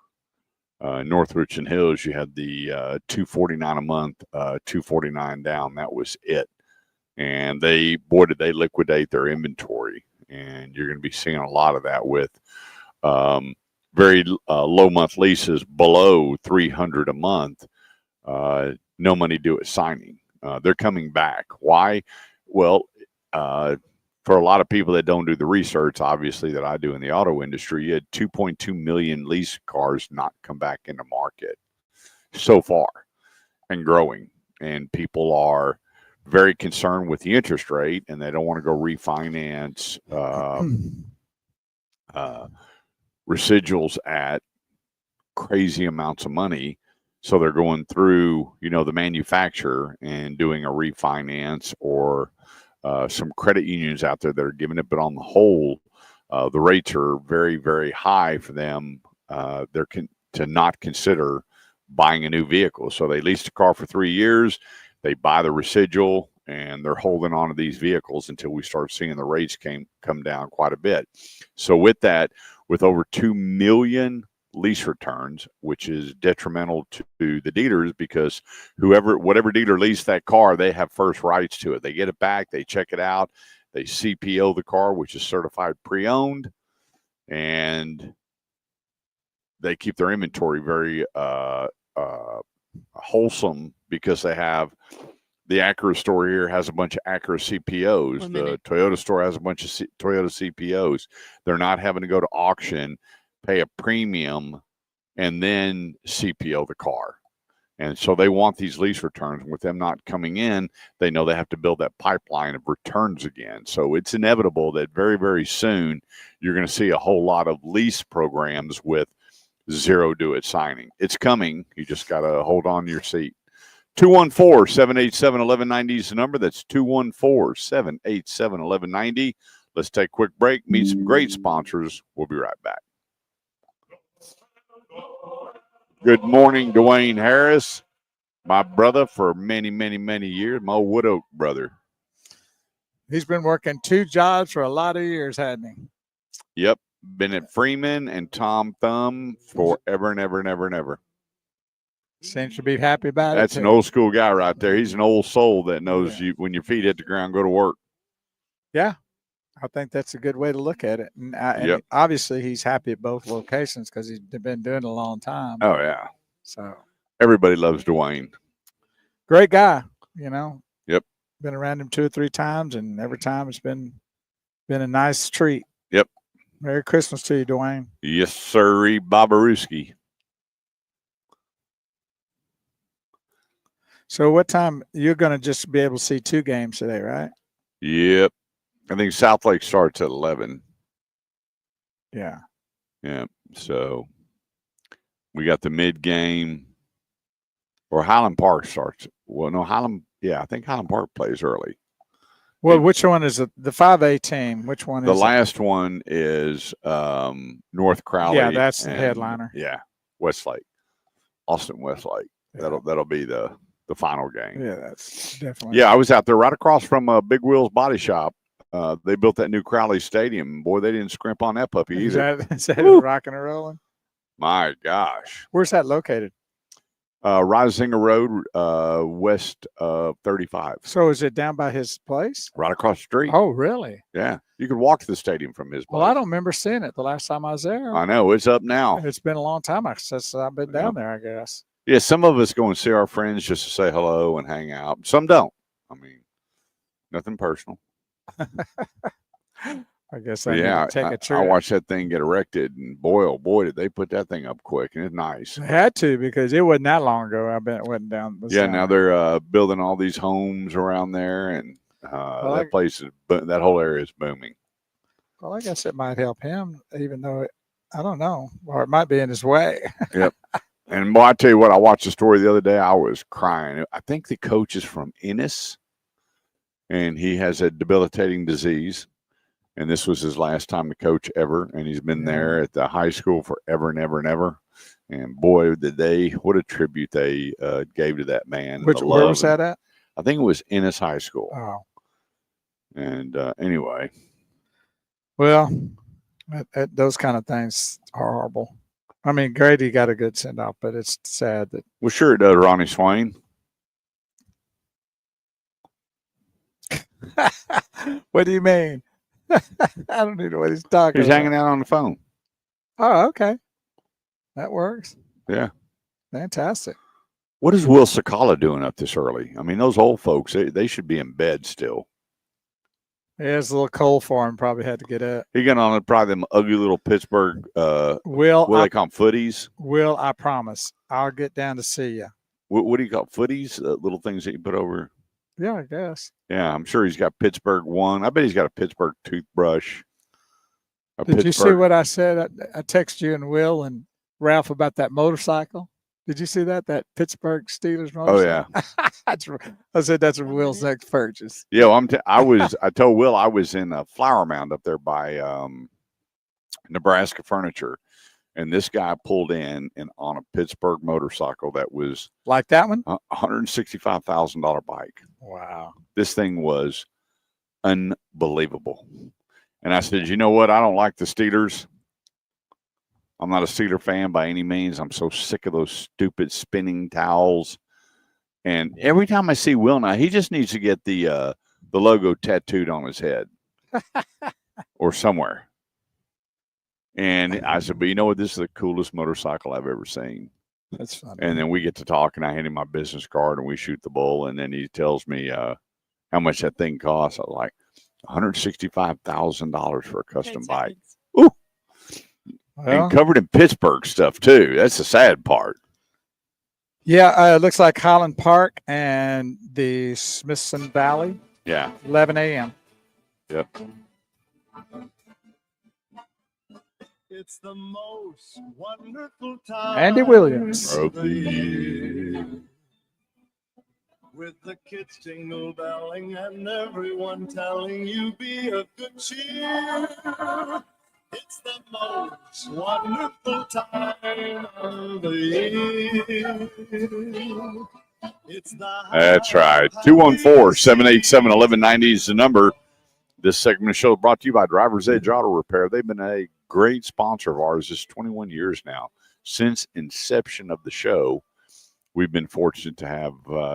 Northridge and Hills. You had the $249 a month, $249 down. That was it. and did they liquidate their inventory. And you're going to be seeing a lot of that with very low month leases below 300 a month. No money due at signing. They're coming back. Why? Well, for a lot of people that don't do the research, obviously, that I do in the auto industry, you had 2.2 million lease cars not come back in the market so far and growing. And people are very concerned with the interest rate, and they don't want to go refinance residuals at crazy amounts of money. So they're going through, the manufacturer and doing a refinance, or some credit unions out there that are giving it. But on the whole, the rates are very, very high for them. To not consider buying a new vehicle. So they leased a car for 3 years, they buy the residual, and they're holding on to these vehicles until we start seeing the rates come down quite a bit. So with that, with over 2 million lease returns, which is detrimental to the dealers, because whatever dealer leased that car, they have first rights to it. They get it back, they check it out, they CPO the car, which is certified pre-owned, and they keep their inventory very wholesome, because they have the Acura store here has a bunch of Acura CPOs. The Toyota store has a bunch of Toyota CPOs. They're not having to go to auction, pay a premium, and then CPO the car. And so they want these lease returns. With them not coming in, they know they have to build that pipeline of returns again. So it's inevitable that very, very soon you're going to see a whole lot of lease programs with zero due at signing. It's coming. You just got to hold on to your seat. 214-787-1190 is the number. That's 214-787-1190. Let's take a quick break, meet some great sponsors. We'll be right back. Good morning, Dwayne Harris, my brother for many, many, many years, my Wood Oak brother. He's been working 2 jobs for a lot of years, hasn't he? Yep. Been at Freeman and Tom Thumb forever and ever and ever and ever. Seems to be happy about it. That's an old school guy right there. He's an old soul that knows you when your feet hit the ground, go to work. Yeah, I think that's a good way to look at it. And obviously, he's happy at both locations because he's been doing it a long time. Oh, yeah. So everybody loves Dwayne. Great guy, Yep. Been around him 2 or 3 times, and every time it's been a nice treat. Yep. Merry Christmas to you, Dwayne. Yes, sirree, Babaruski. So what time you're going to just be able to see 2 games today, right? Yep. I think South Lake starts at 11. Yeah. Yeah. So we got the mid game, or Highland Park starts. Well, no, I think Highland Park plays early. Well, which one is it? The 5A team? Which one is the last one is North Crowley. Yeah, that's the headliner. Yeah, Westlake, Austin Westlake. Yeah. That'll be the final game. Yeah, that's definitely. Yeah, I was out there right across from Big Will's Body Shop. They built that new Crowley Stadium. Boy, they didn't scrimp on that puppy either. Is that rocking and rolling? My gosh. Where's that located? Risinger Road, west of 35. So is it down by his place? Right across the street. Oh, really? Yeah. You could walk to the stadium from his place. Well, I don't remember seeing it the last time I was there. I know. It's up now. It's been a long time since I've been down there, I guess. Yeah, some of us go and see our friends just to say hello and hang out. Some don't. I mean, nothing personal. I guess I need to take a trip. I watched that thing get erected, and boy, oh boy, did they put that thing up quick, and it's nice. They had to, because it wasn't that long ago. I bet it went down. Now they're building all these homes around there, and that whole area is booming. Well, I guess it might help him, even though I don't know, or it might be in his way. Yep. And boy, I tell you what, I watched the story the other day. I was crying. I think the coach is from Ennis, and he has a debilitating disease. And this was his last time to coach ever. And he's been there at the high school forever and ever and ever. And boy, what a tribute they gave to that man. Where was that at? I think it was Ennis High School. Oh. And anyway. Well, those kind of things are horrible. I mean, Grady got a good send off, but it's sad that. Well, sure it does, Ronnie Swain. What do you mean? I don't even know what he's talking He's about. hanging out on the phone. Oh, okay. That works. Yeah. Fantastic. What is Will Sakala doing up this early? I mean, those old folks, they should be in bed still. Yeah, it's a little cold for him. Probably had to get up. He got on probably them ugly little Pittsburgh, Will, what do they call them, footies? Will, I promise. I'll get down to see you. What do you call footies? Little things that you put over. Yeah, I guess. Yeah, I'm sure he's got Pittsburgh one. I bet he's got a Pittsburgh toothbrush. Did you see what I said? I texted you and Will and Ralph about that motorcycle. Did you see that? That Pittsburgh Steelers motorcycle? Oh yeah. I said that's Will's next purchase. Yeah, well, I told Will I was in a flower mound up there by Nebraska Furniture, and this guy pulled in and on a Pittsburgh motorcycle that was Like that one? $165,000 bike. Wow. This thing was unbelievable. And I said, you know what? I don't like the Steelers. I'm not a Steeler fan by any means. I'm so sick of those stupid spinning towels. And every time I see Will now, he just needs to get the logo tattooed on his head or somewhere. And I said, but you know what? This is the coolest motorcycle I've ever seen. That's funny. And then we get to talk, and I hand him my business card, and we shoot the bull. And then he tells me how much that thing costs. I was like, $165,000 for a custom bike. Ooh. Well, And covered in Pittsburgh stuff, too. That's the sad part. yeah, it looks like Highland Park and the Smithson Valley, Yeah. 11 a.m. Yep. It's the most wonderful time. Andy Williams. Of the year. With the kids jingle belling and everyone telling you be of good cheer. It's the most wonderful time of the year. It's the That's right. 214-787-1190 is the number. This segment of the show is brought to you by Driver's Edge Auto Repair. They've been a great sponsor of ours. This is 21 years now. Since inception of the show, we've been fortunate to have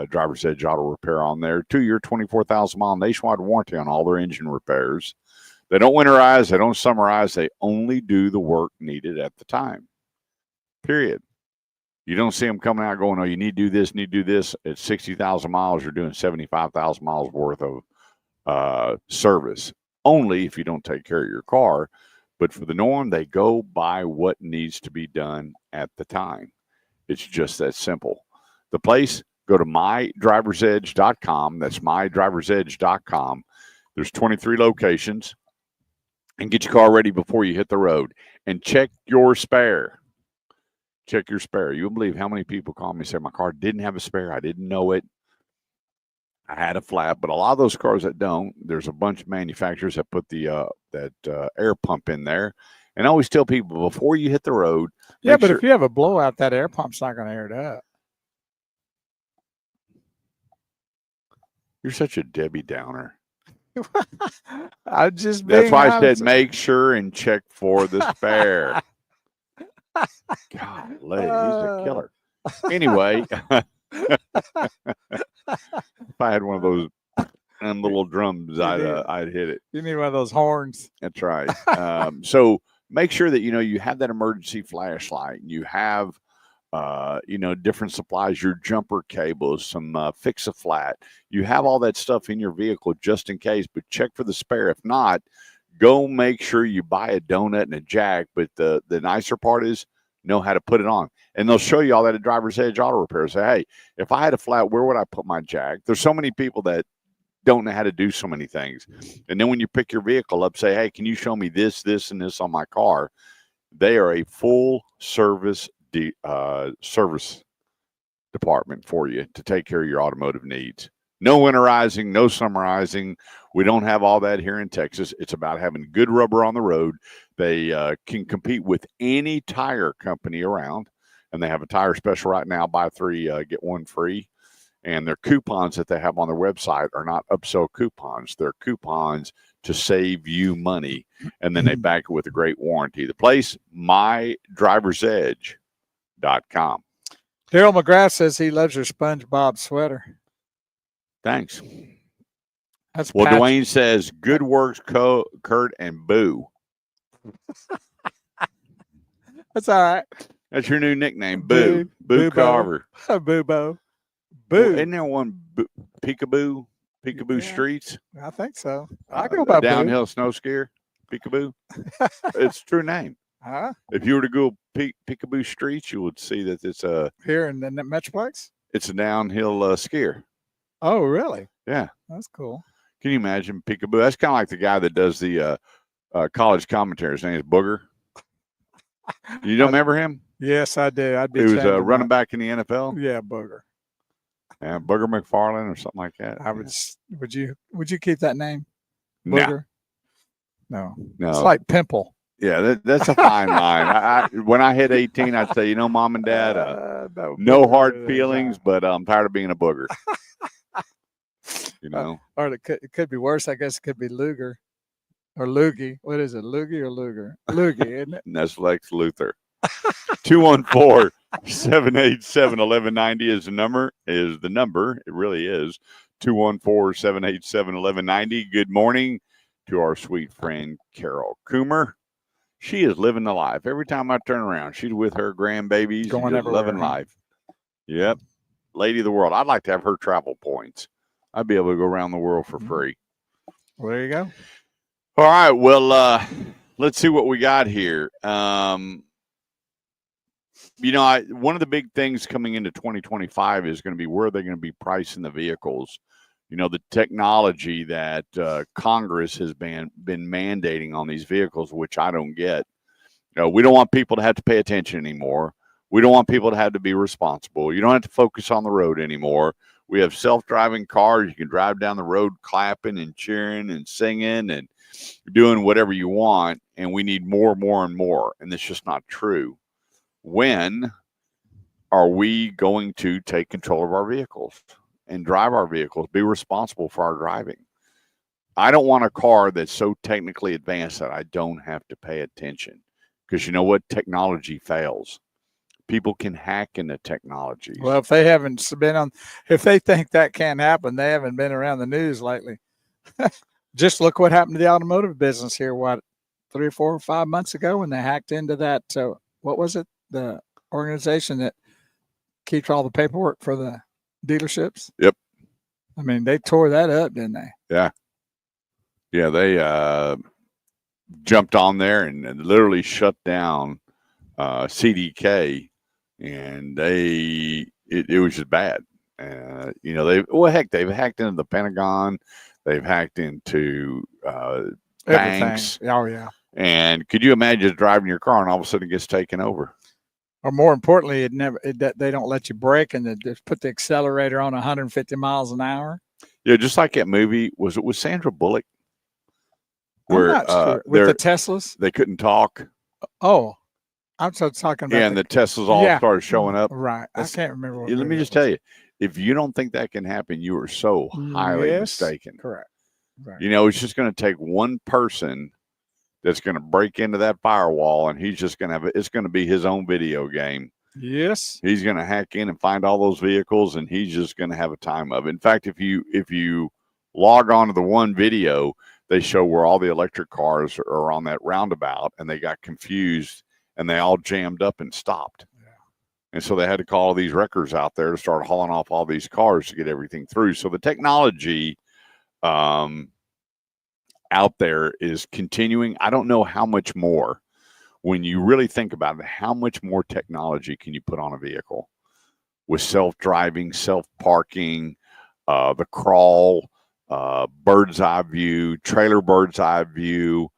Driver's Edge Auto Repair on there. 2-year, 24,000-mile nationwide warranty on all their engine repairs. They don't winterize. They don't summarize. They only do the work needed at the time. Period. You don't see them coming out going, oh, you need to do this, need to do this. At 60,000 miles, you're doing 75,000 miles worth of service. Only if you don't take care of your car. But for the norm, they go by what needs to be done at the time. It's just that simple. The place, go to mydriversedge.com. That's mydriversedge.com. There's 23 locations. And get your car ready before you hit the road. And check your spare. Check your spare. You won't believe how many people call me and say, my car didn't have a spare. I didn't know it. I had a flat. But a lot of those cars that don't, there's a bunch of manufacturers that put the air pump in there. And I always tell people, before you hit the road. Yeah, but if you have a blowout, that air pump's not going to air it up. You're such a Debbie Downer. I just That's why I honest. said make sure and check for the spare. Golly, he's a killer. Anyway, if I had one of those little drums, I'd hit it. You need one of those horns. That's right. So make sure that you have that emergency flashlight. You have different supplies, your jumper cables, some fix-a-flat. You have all that stuff in your vehicle just in case, but check for the spare. If not, go make sure you buy a donut and a jack. But the nicer part is know how to put it on. And they'll show you all that at Driver's Edge Auto Repair. Say, hey, if I had a flat, where would I put my jack? There's so many people that don't know how to do so many things. And then when you pick your vehicle up, say, hey, can you show me this, this, and this on my car? They are a full service service department for you to take care of your automotive needs. No winterizing, no summerizing. We don't have all that here in Texas. It's about having good rubber on the road. They can compete with any tire company around, and they have a tire special right now, buy 3, get 1 free. And their coupons that they have on their website are not upsell coupons. They're coupons to save you money, and then they back it with a great warranty. The place, mydriversedge.com. Daryl McGrath says he loves your SpongeBob sweater. Thanks. That's Well, Patrick. Dwayne says, "Good works, Kurt and Boo." That's all right. That's your new nickname, Boo. Boo. Boo Boo-bo. Carver. Boo-bo. Well, Boo. isn't there one Peekaboo? Peekaboo Yeah. Streets? I think so. I go by Boo. Downhill snow skier. Peekaboo. It's a true name. Huh? If you were to Google Peekaboo Streets, you would see that it's a Here in the Metroplex? downhill skier. Oh, really? Yeah. That's cool. Can you imagine Peekaboo? That's kind of like the guy that does the college commentary. His name is Booger. You don't remember him? Yes, I do. I'd be He was ashamed of running my- back in the NFL. Yeah, Booger. Yeah, Booger McFarlane or something like that. I would. Would you keep that name? No. Booger? No. No. It's like Pimple. Yeah, that's a fine line. When I hit 18, I'd say, Mom and Dad, no Booger hard is feelings, but I'm tired of being a booger. Or it could be worse. I guess it could be Luger or Loogie. What is it? Loogie or Luger? Loogie, isn't it? And that's Lex Luthor. 214-787-1190 is the number. It really is. 214-787-1190. Good morning to our sweet friend Carol Coomer. She is living the life. Every time I turn around, she's with her grandbabies, Going and just everywhere, loving huh? life. Yep. Lady of the world. I'd like to have her travel points. I'd be able to go around the world for free. Well, there you go. All right. Well, let's see what we got here. One of the big things coming into 2025 is going to be where they're going to be pricing the vehicles. The technology that Congress has been mandating on these vehicles, which I don't get. We don't want people to have to pay attention anymore. We don't want people to have to be responsible. You don't have to focus on the road anymore. We have self-driving cars. You can drive down the road clapping and cheering and singing and doing whatever you want. And we need more, more, and more. And that's just not true. When are we going to take control of our vehicles and drive our vehicles, be responsible for our driving? I don't want a car that's so technically advanced that I don't have to pay attention. Because you know what? Technology fails. People can hack into technologies. Well, if they haven't been if they think that can't happen, they haven't been around the news lately. Just look what happened to the automotive business here, 3 or 4 or 5 months ago when they hacked into that. What was it? The organization that keeps all the paperwork for the dealerships. Yep. I mean, they tore that up, didn't they? Yeah. Yeah, they jumped on there and literally shut down CDK, and it was just bad. They've hacked into the Pentagon, they've hacked into banks. Oh yeah. And could you imagine driving your car and all of a sudden it gets taken over? Or more importantly, they don't let you brake and they just put the accelerator on 150 miles an hour. Yeah, just like that movie. Was it with Sandra Bullock? I'm not sure. With the Teslas? They couldn't talk. Oh, I'm so talking about. Yeah, and the Teslas all started showing up. Right. I can't remember. Let me just tell you, if you don't think that can happen, you are so highly mistaken. Correct. Right. It's just going to take one person that's going to break into that firewall, and he's just going to it's going to be his own video game. Yes. He's going to hack in and find all those vehicles, and he's just going to have a time of it. In fact, if you log on to the one video, they show where all the electric cars are on that roundabout, and they got confused, and they all jammed up and stopped. Yeah. And so they had to call these wreckers out there to start hauling off all these cars to get everything through. So the technology out there is continuing. I don't know how much more. When you really think about it, how much more technology can you put on a vehicle with self-driving, self-parking, the crawl, bird's eye view, trailer bird's eye view,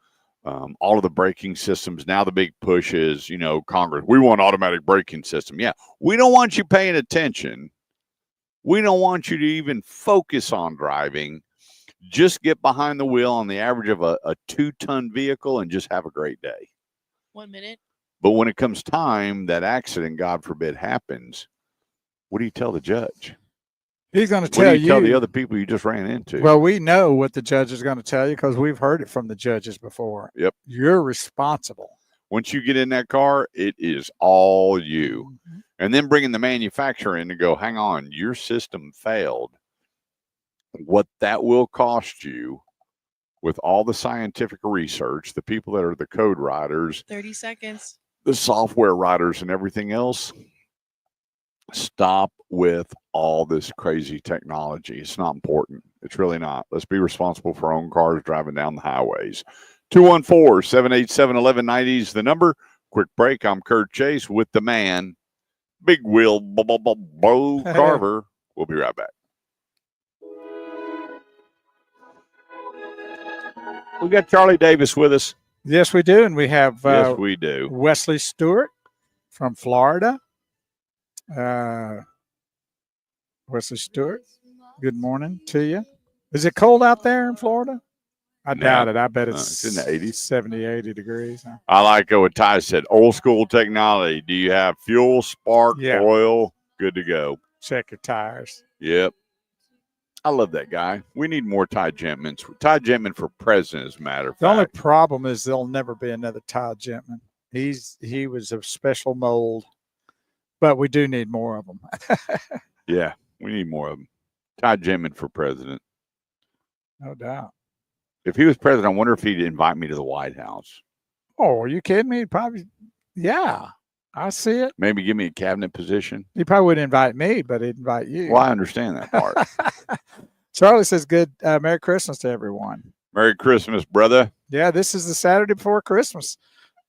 all of the braking systems. Now the big push is, Congress, we want automatic braking system. Yeah, we don't want you paying attention. We don't want you to even focus on driving. Just get behind the wheel on the average of a 2-ton vehicle and just have a great day. 1 minute. But when it comes time that accident, God forbid, happens, what do you tell the judge? He's going to tell what do you tell the other people you just ran into? Well, we know what the judge is going to tell you because we've heard it from the judges before. Yep. You're responsible. Once you get in that car, it is all you. Mm-hmm. And then bringing the manufacturer in to go, hang on, your system failed. what that will cost you with all the scientific research, the people that are the code writers, 30 seconds. the software writers, and everything else. Stop with all this crazy technology. It's not important. It's really not. Let's be responsible for our own cars driving down the highways. 214-787-1190 is the number. Quick break. I'm Kurt Chase with the man, Big Wheel Bo Carver. We'll be right back. We got Charlie Davis with us. Yes, we do. And we have Yes, we do. Wesley Stewart from Florida. Wesley Stewart, good morning to you. Is it cold out there in Florida? I No. doubt it. I bet It's in the 80s. 70, 80 degrees. Huh? I like what Ty said. Old school technology. Do you have fuel, spark, Yeah. oil? Good to go. Check your tires. Yep. I love that guy. We need more Ty Gentmans. Ty Gentman for president, as a matter of The only fact. problem is there'll never be another Todd Gentman. He was a special mold, but we do need more of them. Yeah, we need more of them. Ty Gentman for president. No doubt. If he was president, I wonder if he'd invite me to the White House. Oh, are you kidding me? Probably. Yeah, I see it. Maybe give me a cabinet position. He probably wouldn't invite me, but he'd invite you. Well, I understand that part. Charlie says, "Good Merry Christmas to everyone." Merry Christmas, brother. Yeah, this is the Saturday before Christmas.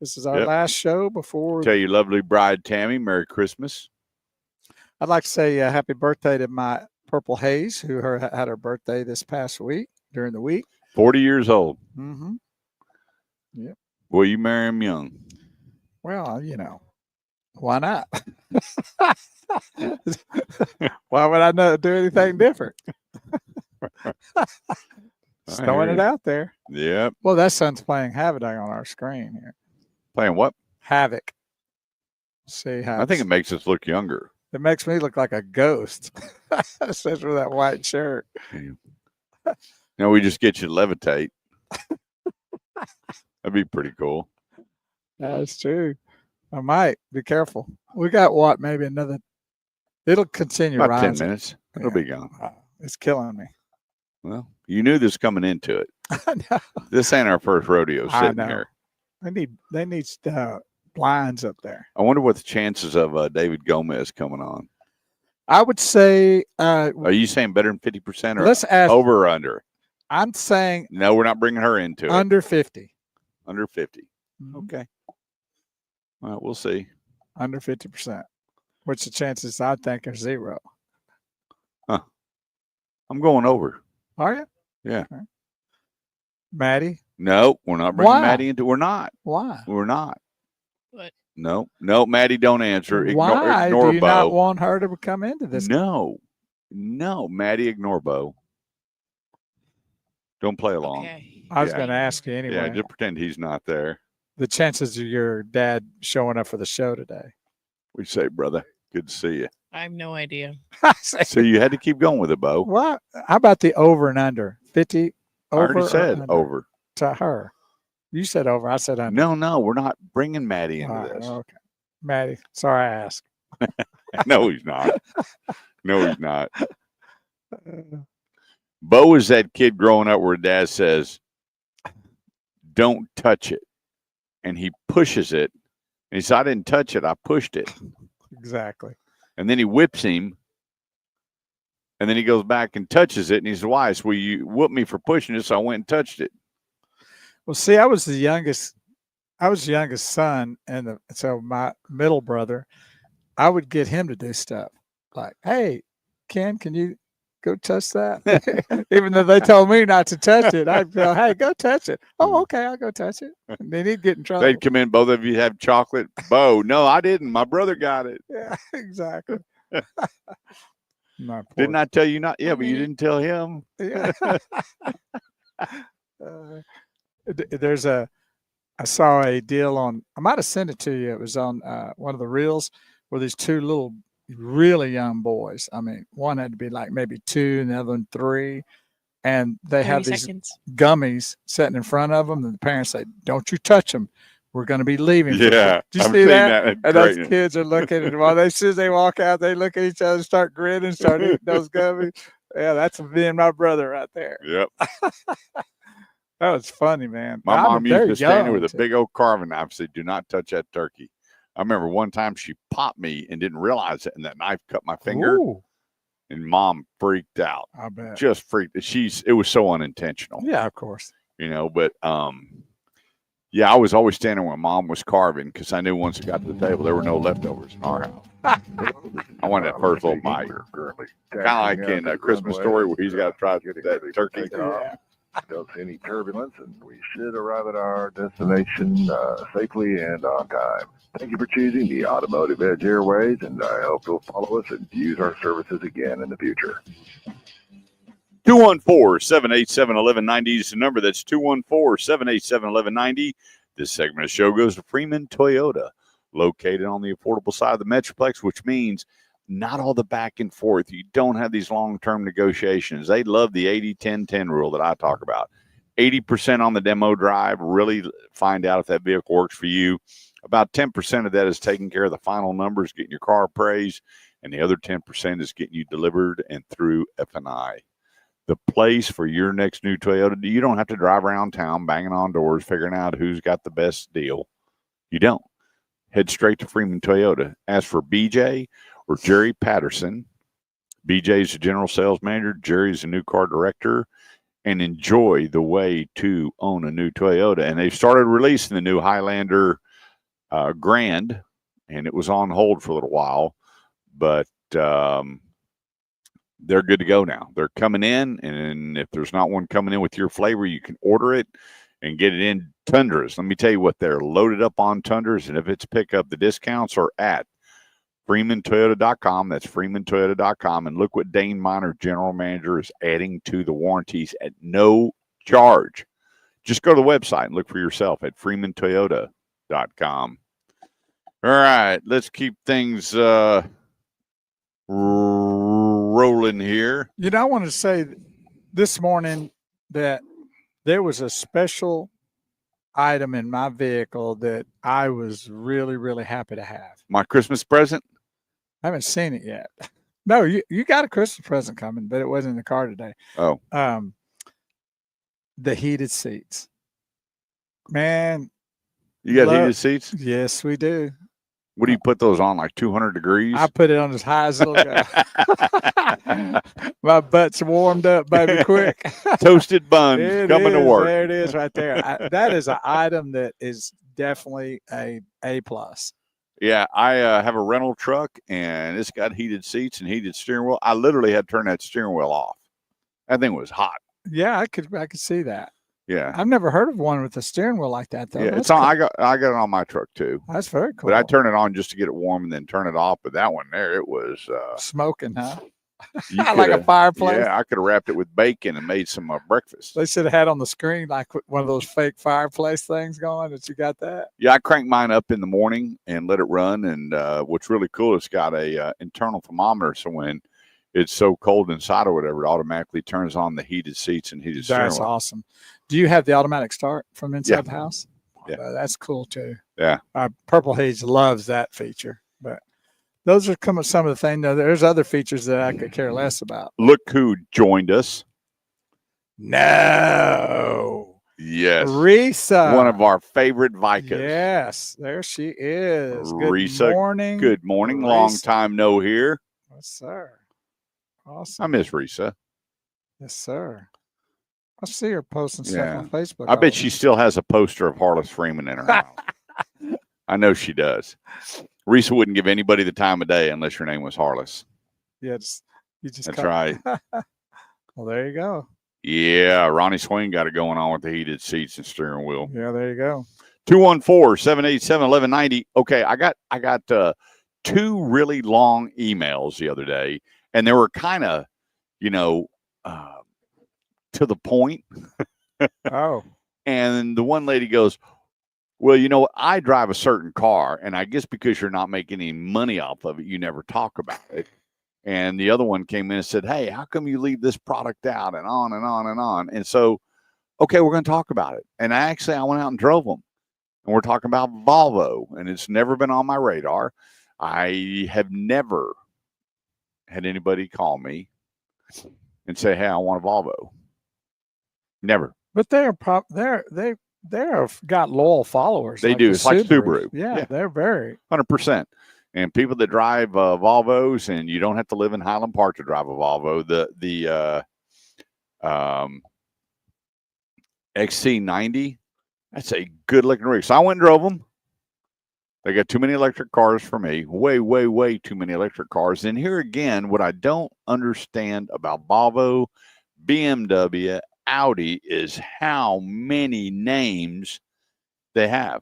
This is our Yep. last show before. Tell your lovely bride, Tammy, Merry Christmas. I'd like to say happy birthday to my Purple Haze, who had her birthday this past week during the week. 40 years old. Mm-hmm. Will you marry him young? Well, why not? Why would I not do anything different? Just throwing it out there. Yep. Well, that son's playing Havoc on our screen here. Playing what? Havoc. See how I think it makes us look younger. it makes me look like a ghost, especially with that white shirt. Now we just get you to levitate. That'd be pretty cool. That's true. I might be careful. We got what? Maybe another. It'll continue About rising. 10 minutes. It'll be gone. It's killing me. Well, you knew this coming into it. I know. This ain't our first rodeo I sitting know. here. They need blinds up there. I wonder what the chances of David Gomez coming on. I would say. Are you saying better than 50% or Let's ask. over or under? I'm saying No, we're not bringing her into it. under 50. Under 50. Mhm. Okay. Well, we'll see. Under 50%. Which the chances I think are zero. I'm going over. Are you? Yeah. Okay. Maddie, No, we're not bringing Why? Maddie into. We're not. why? We're not. What? No, Maddie, don't answer. Why Ignore do you Bo. not want her to come into this? No, Maddie, ignore Bo. Don't play along. Okay. I was Yeah. going to ask you anyway. Yeah, just pretend he's not there. The chances of your dad showing up for the show today. We say, brother, good to see you. I have no idea. So you had to keep going with it, Bo. What? How about the over and under? 50 I over already or said under? over. To her. You said over. I said under. No, we're not bringing Maddie into All right, this. okay. Maddie, sorry I asked. No, he's not. No, he's not. Bo is that kid growing up where dad says, don't touch it. And he pushes it. And he said, I didn't touch it. I pushed it. Exactly. And then he whips him. And then he goes back and touches it. And he says, why? So, well, you whooped me for pushing it. So I went and touched it. Well, see, I was the youngest son, and so my middle brother, I would get him to do stuff like, "Hey, Ken, can you go touch that?" Even though they told me not to touch it, I'd go, "Hey, go touch it." Oh, okay, I'll go touch it. And then he'd get in trouble. They'd come in, both of you have chocolate. Bo, no, I didn't. My brother got it. Yeah, exactly. My poor- Didn't I tell you not? Yeah, but you didn't tell him. Yeah. I saw a deal on, I might have sent it to you. It was on one of the reels where these two little really young boys. I mean, one had to be like maybe 2 and the other one 3. And they 30 have these seconds. gummies sitting in front of them. And the parents say, "Don't you touch them. We're going to be leaving." Yeah. Did you I've see seen that? that. And Great. those kids are looking at while as soon as they walk out, they look at each other, start grinning, start eating those gummies. Yeah, that's me and my brother right there. Yep. That was funny, man. My mom used to stand there with a too. big old carving knife and say, "Do not touch that turkey." I remember one time she popped me and didn't realize it, and that knife cut my finger. Ooh, And Mom freaked out. I bet. Just freaked. It was so unintentional. Yeah, of course. But yeah, I was always standing when Mom was carving because I knew once it got to the table there were no leftovers in our house. I wanted that first little bite. Kind of like in a Christmas Story where he's got to try that turkey. Yeah. Don't see any turbulence, and we should arrive at our destination safely and on time. Thank you for choosing the Automotive Edge Airways, and I hope you'll follow us and use our services again in the future. 214-787-1190 is the number. That's 214-787-1190. This segment of the show goes to Freeman Toyota, located on the affordable side of the Metroplex, which means not all the back and forth. You don't have these long-term negotiations. They love the 80-10-10 rule that I talk about. 80% on the demo drive, really find out if that vehicle works for you. About 10% of that is taking care of the final numbers, getting your car appraised, and the other 10% is getting you delivered and through F&I. The place for your next new Toyota. You don't have to drive around town banging on doors, figuring out who's got the best deal. You don't. Head straight to Freeman Toyota. Ask for BJ or Jerry Patterson. BJ is the general sales manager. Jerry's the new car director. And enjoy the way to own a new Toyota. And they've started releasing the new Highlander Grand, and it was on hold for a little while, but they're good to go now. They're coming in, and if there's not one coming in with your flavor, you can order it and get it in Tundras. Let me tell you what, they're loaded up on Tundras, and if it's pickup, the discounts are at FreemanToyota.com. That's FreemanToyota.com. And look what Dane Miner, general manager, is adding to the warranties at no charge. Just go to the website and look for yourself at FreemanToyota.com. All right, let's keep things rolling here. I wanted to say this morning that there was a special item in my vehicle that I was really, really happy to have. My Christmas present? I haven't seen it yet. No, you got a Christmas present coming, but it wasn't in the car today. Oh. The heated seats. Man. You got heated seats? Yes, we do. What do you put those on, like 200 degrees? I put it on as high as it'll go. My butt's warmed up, baby, quick. Toasted buns coming to work. There it is right there. That is an item that is definitely a plus. Yeah, I have a rental truck, and it's got heated seats and heated steering wheel. I literally had to turn that steering wheel off. That thing was hot. Yeah, I could see that. Yeah, I've never heard of one with a steering wheel like that though. Yeah, That's it's on. cool. I got it on my truck too. That's very cool. But I turn it on just to get it warm and then turn it off. But that one there, it was smoking, huh? like Like a fireplace. Yeah, I could have wrapped it with bacon and made some breakfast. They should have had on the screen like one of those fake fireplace things going. That you got that? Yeah, I crank mine up in the morning and let it run. And what's really cool, it's got a internal thermometer, so when it's so cold inside or whatever, it automatically turns on the heated seats and heated steering wheel. That's awesome. Do you have the automatic start from inside the house? Yeah. That's cool too. Yeah. Purple Haze loves that feature. But those are some of the things. There's other features that I could care less about. Look who joined us. No. Yes. Risa. One of our favorite Vicas. Yes. There she is. Good Risa, morning. Good morning. Risa. Long time no here. Yes, sir. Awesome. I miss Risa. Yes, sir. I see her posting stuff on Facebook. I bet she still has a poster of Harless Freeman in her house. I know she does. Risa wouldn't give anybody the time of day unless your name was Harless. Yes, That's right. Well, there you go. Yeah, Ronnie Swain got it going on with the heated seats and steering wheel. Yeah, there you go. 214-787-1190. Okay, I got two really long emails the other day, and they were kind of, to the point. Oh. And the one lady goes, well, I drive a certain car, and I guess because you're not making any money off of it, you never talk about it. And the other one came in and said, hey, how come you leave this product out, and on and on and on. And so, okay, we're going to talk about it. And I went out and drove them. And we're talking about Volvo, and it's never been on my radar. I have never had anybody call me and say, "Hey, I want a Volvo." Never. But they're got loyal followers. They like do. the It's like Subaru. Yeah, Yeah. they're very 100%. And people that drive Volvos, and you don't have to live in Highland Park to drive a Volvo. The XC90, that's a good looking rig. So I went and drove them. They got too many electric cars for me. Way, way, way too many electric cars. And here again, what I don't understand about Volvo, BMW, Audi is how many names they have.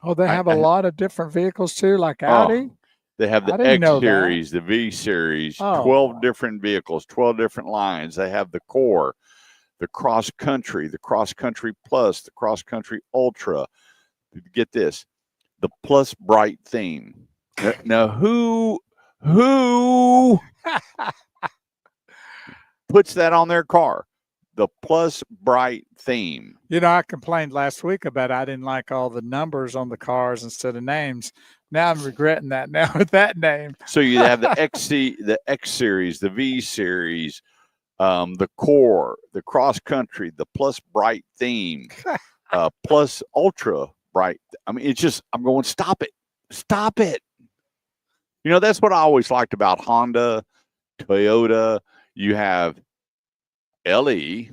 Oh, they have a lot of different vehicles too, like Audi. They have the I didn't X know that. series, the V series, Oh. 12 different vehicles, 12 different lines. They have the Core, the Cross Country, the Cross Country Plus, the Cross Country Ultra. Get this, the Plus Bright theme. Now, who puts that on their car? The Plus Bright theme. You know, I complained last week about I didn't like all the numbers on the cars instead of names. Now I'm regretting that now with that name. So you have the the X series, the V series, the Core, the Cross Country, the Plus Bright theme, Plus Ultra Bright. I mean, it's just, I'm going, stop it. Stop it. You know, that's what I always liked about Honda, Toyota. You have LE,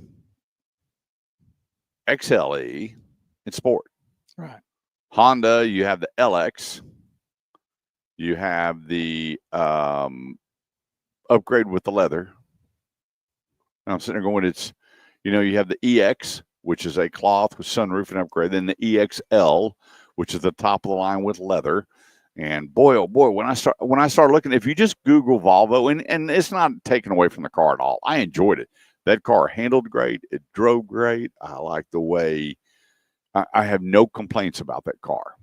XLE, and Sport. Right. Honda, you have the LX. You have the upgrade with the leather. And I'm sitting there going, it's, you know, you have the EX, which is a cloth with sunroof and upgrade. Then the EXL, which is the top of the line with leather. And boy, oh boy, when I start looking, if you just Google Volvo, and it's not taken away from the car at all. I enjoyed it. That car handled great. It drove great. I like the way, I have no complaints about that car.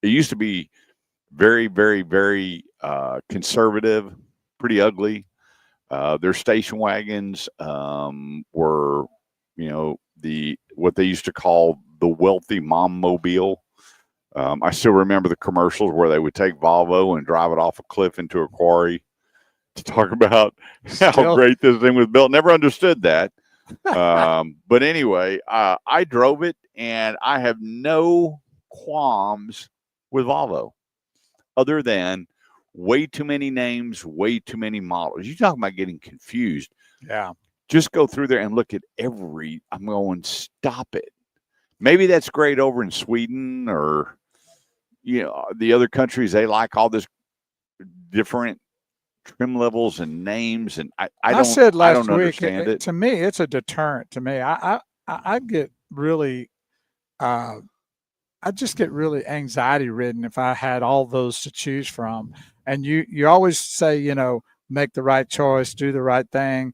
It used to be very, very, very conservative, pretty ugly. Their station wagons were, you know, what they used to call the wealthy mom mobile. I still remember the commercials where they would take Volvo and drive it off a cliff into a quarry to talk about how great this thing was built. Never understood that. But anyway, I drove it, and I have no qualms with Volvo other than way too many names, way too many models. You talking about getting confused. Yeah. Just go through there and look at I'm going, stop it. Maybe that's great over in Sweden or, you know, the other countries. They like all this different trim levels and names. And I said last don't week, understand it. To me, it's a deterrent to me. I get really, I just get really anxiety ridden if I had all those to choose from. And you always say, you know, make the right choice, do the right thing,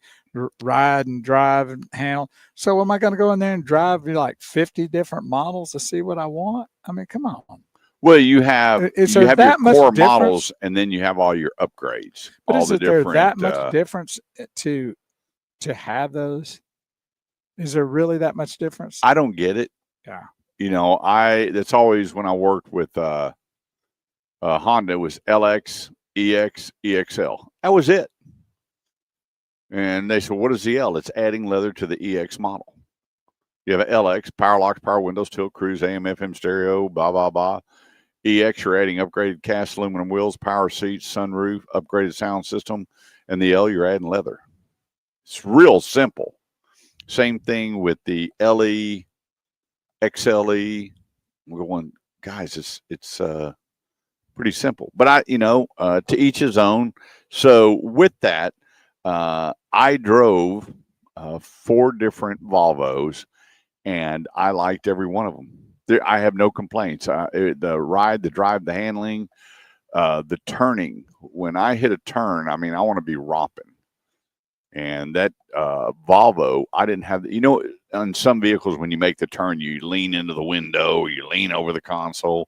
ride and drive and handle. So am I going to go in there and drive like 50 different models to see what I want? I mean, come on. Well, you have your core models, and then you have all your upgrades. But all is there that much difference to have those? Is there really that much difference? I don't get it. Yeah. You know, that's always when I worked with Honda, it was LX, EX, EXL. That was it. And they said, what is the L? It's adding leather to the EX model. You have an LX, power locks, power windows, tilt, cruise, AM, FM stereo, blah, blah, blah. EX, you're adding upgraded cast aluminum wheels, power seats, sunroof, upgraded sound system. And the L, you're adding leather. It's real simple. Same thing with the LE, XLE. We're going, guys, it's pretty simple. But to each his own. So with that, I drove 4 different Volvos, and I liked every one of them. I have no complaints. The ride, the drive, the handling, the turning. When I hit a turn, I mean, I want to be romping. And that Volvo, I didn't have, on some vehicles, when you make the turn, you lean into the window, you lean over the console.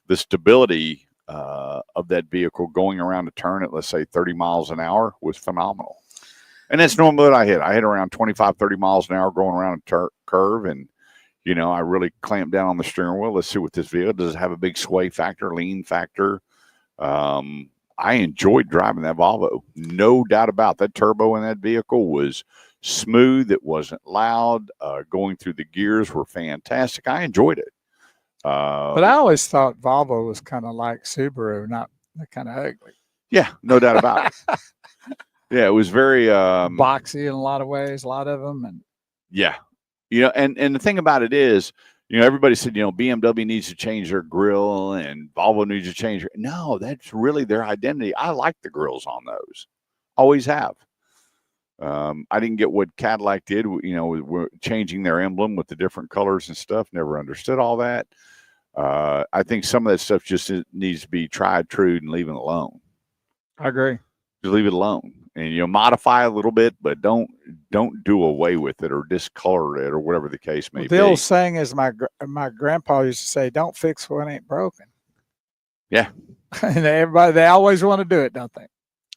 The stability of that vehicle going around a turn at, let's say, 30 miles an hour was phenomenal. And that's normally what I hit. I hit around 25, 30 miles an hour going around a curve. And, I really clamped down on the steering wheel. Let's see what this vehicle does. It have a big sway factor, lean factor, I enjoyed driving that Volvo. No doubt about that. Turbo in that vehicle was smooth. It wasn't loud. Going through the gears were fantastic. I enjoyed it. But I always thought Volvo was kind of like Subaru, not kind of ugly. Yeah, no doubt about it. Yeah, it was very boxy in a lot of ways, a lot of them. And yeah, and the thing about it is, everybody said, BMW needs to change their grill and Volvo needs to change. No, that's really their identity. I like the grills on those. Always have. I didn't get what Cadillac did. We're changing their emblem with the different colors and stuff. Never understood all that. I think some of that stuff just needs to be tried, true, and leave it alone. I agree. Just leave it alone, and modify a little bit, but don't do away with it or discolor it or whatever the case may be. The old saying is my grandpa used to say, "Don't fix what ain't broken." Yeah, and they always want to do it, don't they?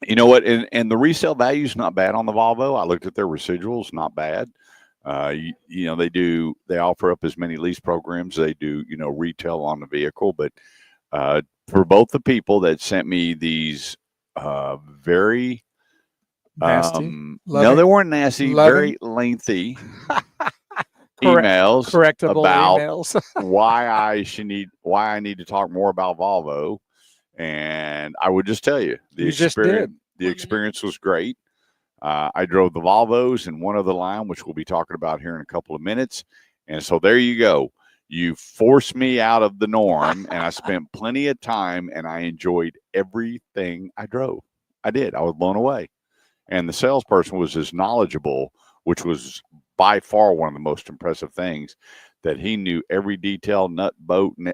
You know what? And the resale value is not bad on the Volvo. I looked at their residuals, not bad. They offer up as many lease programs. They do, retail on the vehicle. But for both the people that sent me these very nasty, no, they weren't nasty, very lengthy emails, correctable about emails. why I need to talk more about Volvo. And I would just tell you, the experience was great. I drove the Volvos and one other line, which we'll be talking about here in a couple of minutes. And so there you go. You forced me out of the norm, and I spent plenty of time, and I enjoyed everything I drove. I did. I was blown away. And the salesperson was as knowledgeable, which was by far one of the most impressive things, that he knew every detail, nut, bolt, and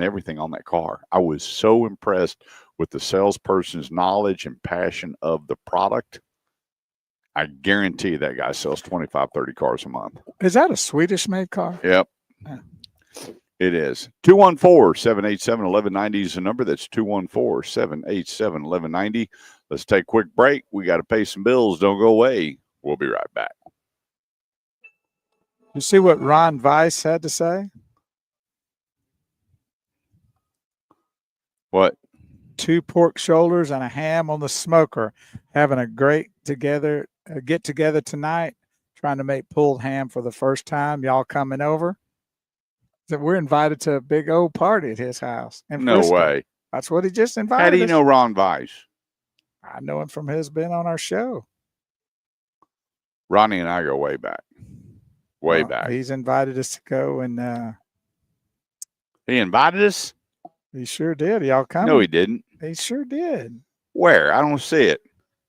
everything on that car. I was so impressed with the salesperson's knowledge and passion of the product. I guarantee that guy sells 25, 30 cars a month. Is that a Swedish-made car? Yep. Yeah. It is. 214-787-1190 is the number. That's 214-787-1190. Let's take a quick break. We got to pay some bills. Don't go away. We'll be right back. You see what Ron Weiss had to say? What? 2 pork shoulders and a ham on the smoker. Having a great get together tonight. Trying to make pulled ham for the first time. Y'all coming over? So we're invited to a big old party at his house. No way. That's what he just invited. How do you know Ron Weiss? I know him from his being on our show. Ronnie and I go way back. Way back. He's invited us to go and he invited us? He sure did. Y'all coming? No, he didn't. He sure did. Where? I don't see it.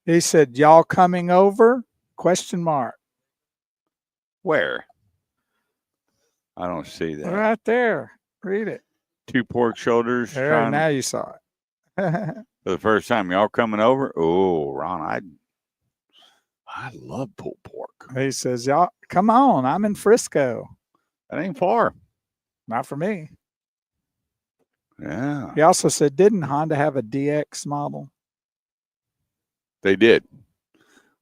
He said, "Y'all coming over?" ? Where? I don't see that. Right there. Read it. 2 pork shoulders. There, now you saw it. For the first time, y'all coming over? Oh, Ron, I love pulled pork. He says, "Y'all come on. I'm in Frisco." That ain't far. Not for me. Yeah. He also said, "Didn't Honda have a DX model?" They did,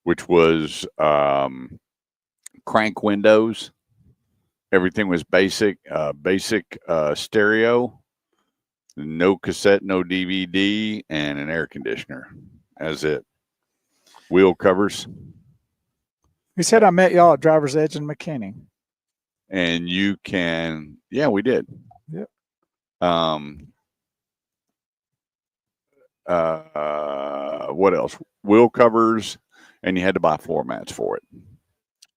which was crank windows. Everything was basic stereo, no cassette, no DVD, and an air conditioner. That's it. Wheel covers. He said, "I met y'all at Driver's Edge in McKinney." And you can, yeah, we did. Yep. What else? Wheel covers, and you had to buy floor mats for it.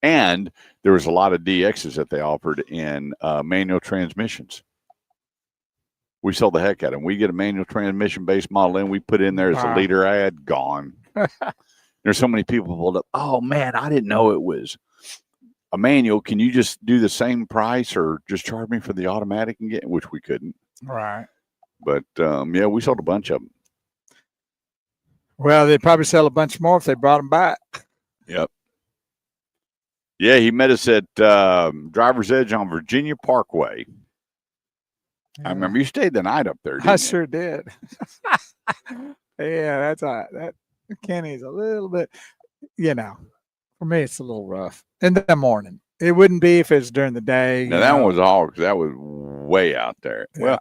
And there was a lot of DXs that they offered in manual transmissions. We sold the heck out of them. We get a manual transmission based model in, we put in there as a leader ad, gone. There's so many people pulled up. Oh man, I didn't know it was a manual. Can you just do the same price or just charge me for the automatic and get, which we couldn't. Right. But yeah, we sold a bunch of them. Well, they'd probably sell a bunch more if they brought them back. Yep. Yeah, he met us at Driver's Edge on Virginia Parkway. Yeah. I remember you stayed the night up there. I sure did. Yeah, that's all right. That Kenny's a little bit, for me, it's a little rough in the morning. It wouldn't be if it's during the day. Now, that one was all, because that was way out there. Yeah. Well,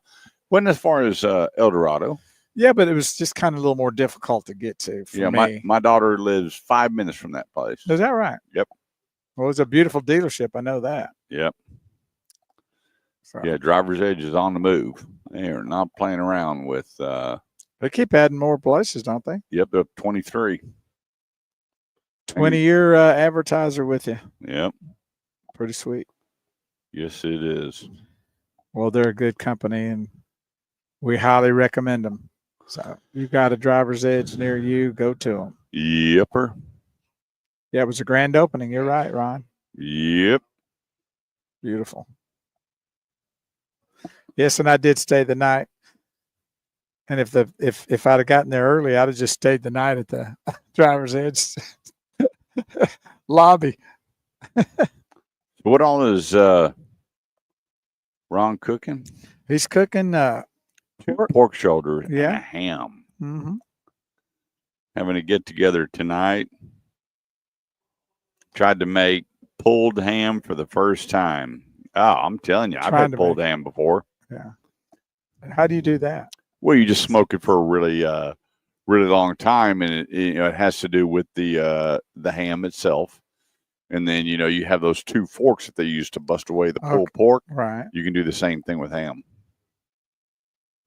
wasn't as far as El Dorado. Yeah, but it was just kind of a little more difficult to get to for Yeah, me. my daughter lives 5 minutes from that place. Is that right? Yep. Well, it was a beautiful dealership. I know that. Yep. So Yeah, Driver's Edge is on the move. They are not playing around with. they keep adding more places, don't they? Yep, they're 23. 20-year advertiser with you. Yep. Pretty sweet. Yes, it is. Well, they're a good company, and we highly recommend them. So you got a Driver's Edge near you, go to them. Yepper. Yeah, it was a grand opening. You're right, Ron. Yep. Beautiful. Yes, and I did stay the night. And if I'd have gotten there early, I'd have just stayed the night at the Driver's Edge lobby. What all is Ron cooking? He's cooking Pork shoulder and Yeah. a ham. mm-hmm. Having a get together tonight. Tried to make pulled ham for the first time. Oh, I'm telling you, I've Trying had to pulled make- ham before. Yeah. How do you do that? Well, you just smoke it for a really long time, and it has to do with the ham itself. And then you have those two forks that they use to bust away the pulled pork. Right. You can do the same thing with ham.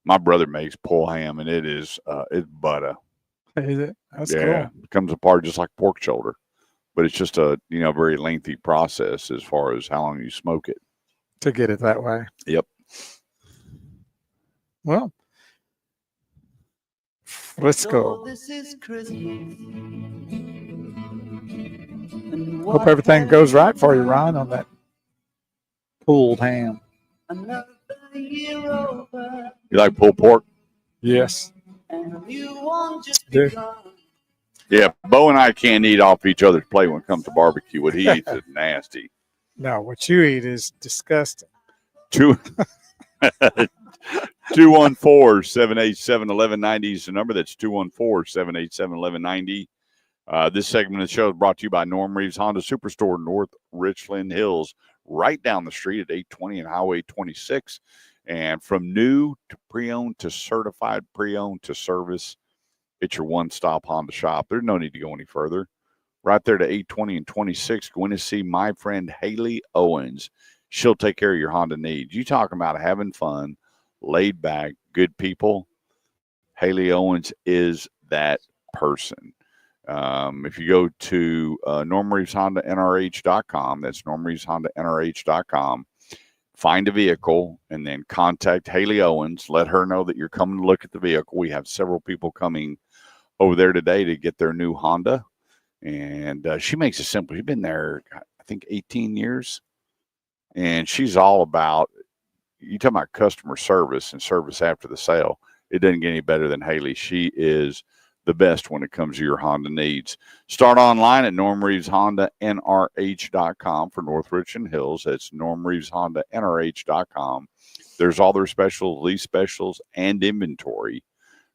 My brother makes pulled ham, and it's butter. Is it? That's Yeah, cool. it comes apart just like pork shoulder, but it's just a very lengthy process as far as how long you smoke it. To get it that way. Yep. Well, let's go. This is Christmas. Hope everything goes right for you, Ron, on that pulled ham. Another year over, You like pulled pork? Yes. and a new one just Dude. begun. Yeah, Bo and I can't eat off each other's plate when it comes to barbecue. What he eats is nasty. No, what you eat is disgusting. 214-787-1190 is the number. That's 214-787-1190. This segment of the show is brought to you by Norm Reeves Honda Superstore, North Richland Hills, right down the street at 820 and Highway 26. And from new to pre-owned to certified pre-owned to service, it's your one-stop Honda shop. There's no need to go any further. Right there to 820 and 26, going to see my friend Haley Owens. She'll take care of your Honda needs. You talking about having fun, laid back, good people. Haley Owens is that person. If you go to NormReevesHondaNRH.com, that's NormReevesHondaNRH.com, find a vehicle and then contact Haley Owens. Let her know that you're coming to look at the vehicle. We have several people coming over there today to get their new Honda. And she makes it simple. She's been there, I think, 18 years. And she's all about, you talk about customer service and service after the sale. It doesn't get any better than Haley. She is the best when it comes to your Honda needs. Start online at NormReevesHondaNRH.com for North Richland Hills. That's NormReevesHondaNRH.com. There's all their specials, lease specials, and inventory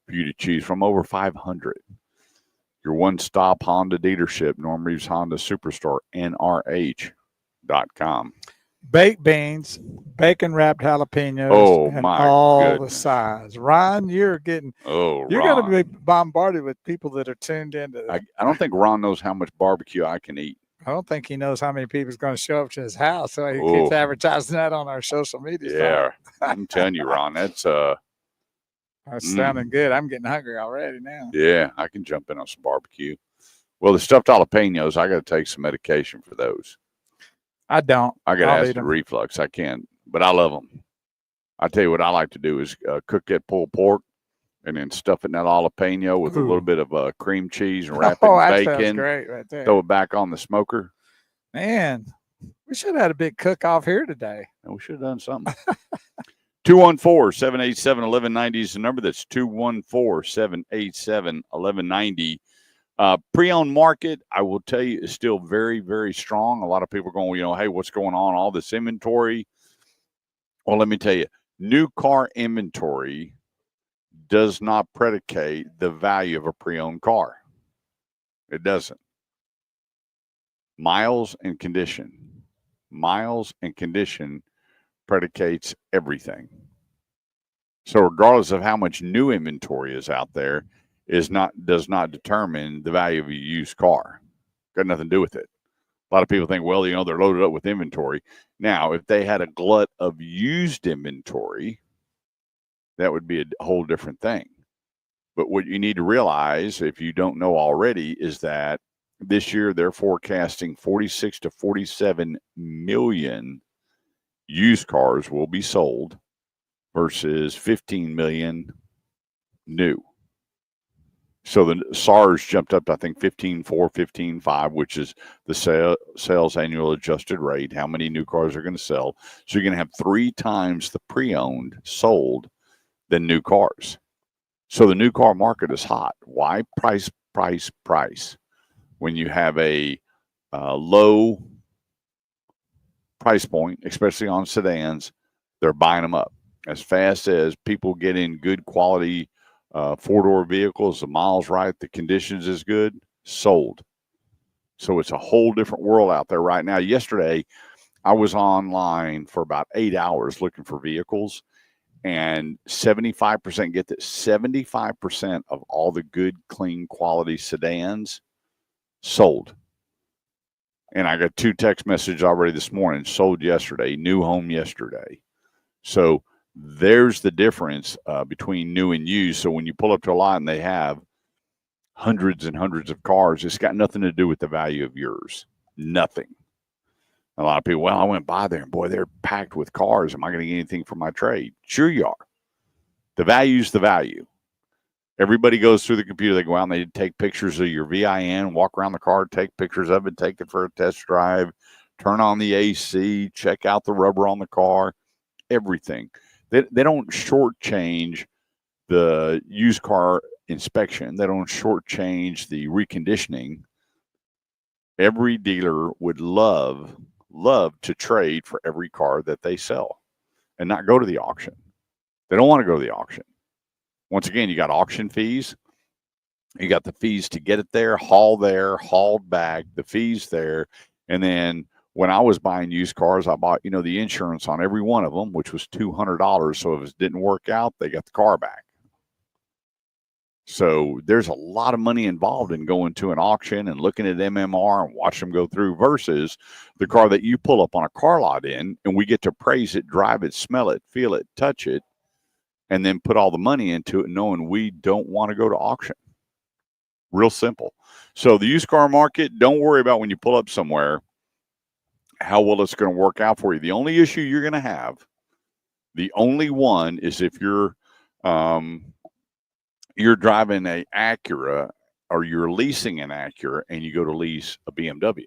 for you to choose from. Over 500. Your one-stop Honda dealership, Norm Reeves Honda Superstore, NRH.com. Baked beans, bacon wrapped jalapenos, Oh, and my all goodness. the size. Ron, you're going Ron. to be bombarded with people that are tuned into that. I don't think Ron knows how much barbecue I can eat. I don't think he knows how many people's going to show up to his house, so he Oh. keeps advertising that on our social media. Yeah, I'm telling you, Ron, that's That's sounding good. I'm getting hungry already now. yeah, I can jump in on some barbecue. Well, the stuffed jalapenos, I got to take some medication for those. I don't. I got I'll eat acid 'em. reflux. I can't, but I love them. I tell you what I like to do is cook that pulled pork and then stuff it in that jalapeno with a little Ooh. bit of cream cheese and wrap it Oh, in that sounds bacon. great right there. Throw it back on the smoker. Man, we should have had a big cook off here today. And we should have done something. 214-787-1190 is the number. That's 214-787-1190. Pre-owned market, I will tell you, is still very, very strong. A lot of people are going, hey, what's going on? All this inventory. Well, let me tell you, new car inventory does not predicate the value of a pre-owned car. It doesn't. Miles and condition predicates everything. So regardless of how much new inventory is out there, does not determine the value of a used car. Got nothing to do with it. A lot of people think, well, they're loaded up with inventory. Now, if they had a glut of used inventory, that would be a whole different thing. But what you need to realize, if you don't know already, is that this year they're forecasting 46 to 47 million used cars will be sold versus 15 million new. So the SARS jumped up to, I think, 15.4, 15.5, which is the sales annual adjusted rate, how many new cars are going to sell. So you're going to have 3 times the pre-owned sold than new cars. So the new car market is hot. Why? Price. When you have a low price point, especially on sedans, they're buying them up. As fast as people get in good quality 4-door vehicles, the miles right, the conditions is good, sold. So it's a whole different world out there right now. Yesterday, I was online for about 8 hours looking for vehicles, and 75%, get that, 75% of all the good, clean, quality sedans sold. And I got 2 text messages already this morning, sold yesterday, new home yesterday. So there's the difference between new and used. So when you pull up to a lot and they have hundreds and hundreds of cars, it's got nothing to do with the value of yours. Nothing. A lot of people, well, I went by there and boy, they're packed with cars. Am I going to get anything for my trade? Sure you are. The value's the value. Everybody goes through the computer. They go out and they take pictures of your VIN, walk around the car, take pictures of it, take it for a test drive, turn on the AC, check out the rubber on the car, everything. They don't shortchange the used car inspection. They don't shortchange the reconditioning. Every dealer would love to trade for every car that they sell and not go to the auction. They don't want to go to the auction. Once again, you got auction fees. You got the fees to get it there, hauled back, the fees there. And then when I was buying used cars, I bought, the insurance on every one of them, which was $200. So if it didn't work out, they got the car back. So there's a lot of money involved in going to an auction and looking at MMR and watch them go through versus the car that you pull up on a car lot in, and we get to praise it, drive it, smell it, feel it, touch it, and then put all the money into it knowing we don't want to go to auction. Real simple. So the used car market, don't worry about when you pull up somewhere how well it's going to work out for you. The only issue you're going to have, the only one, is if you're driving a Acura or you're leasing an Acura and you go to lease a BMW.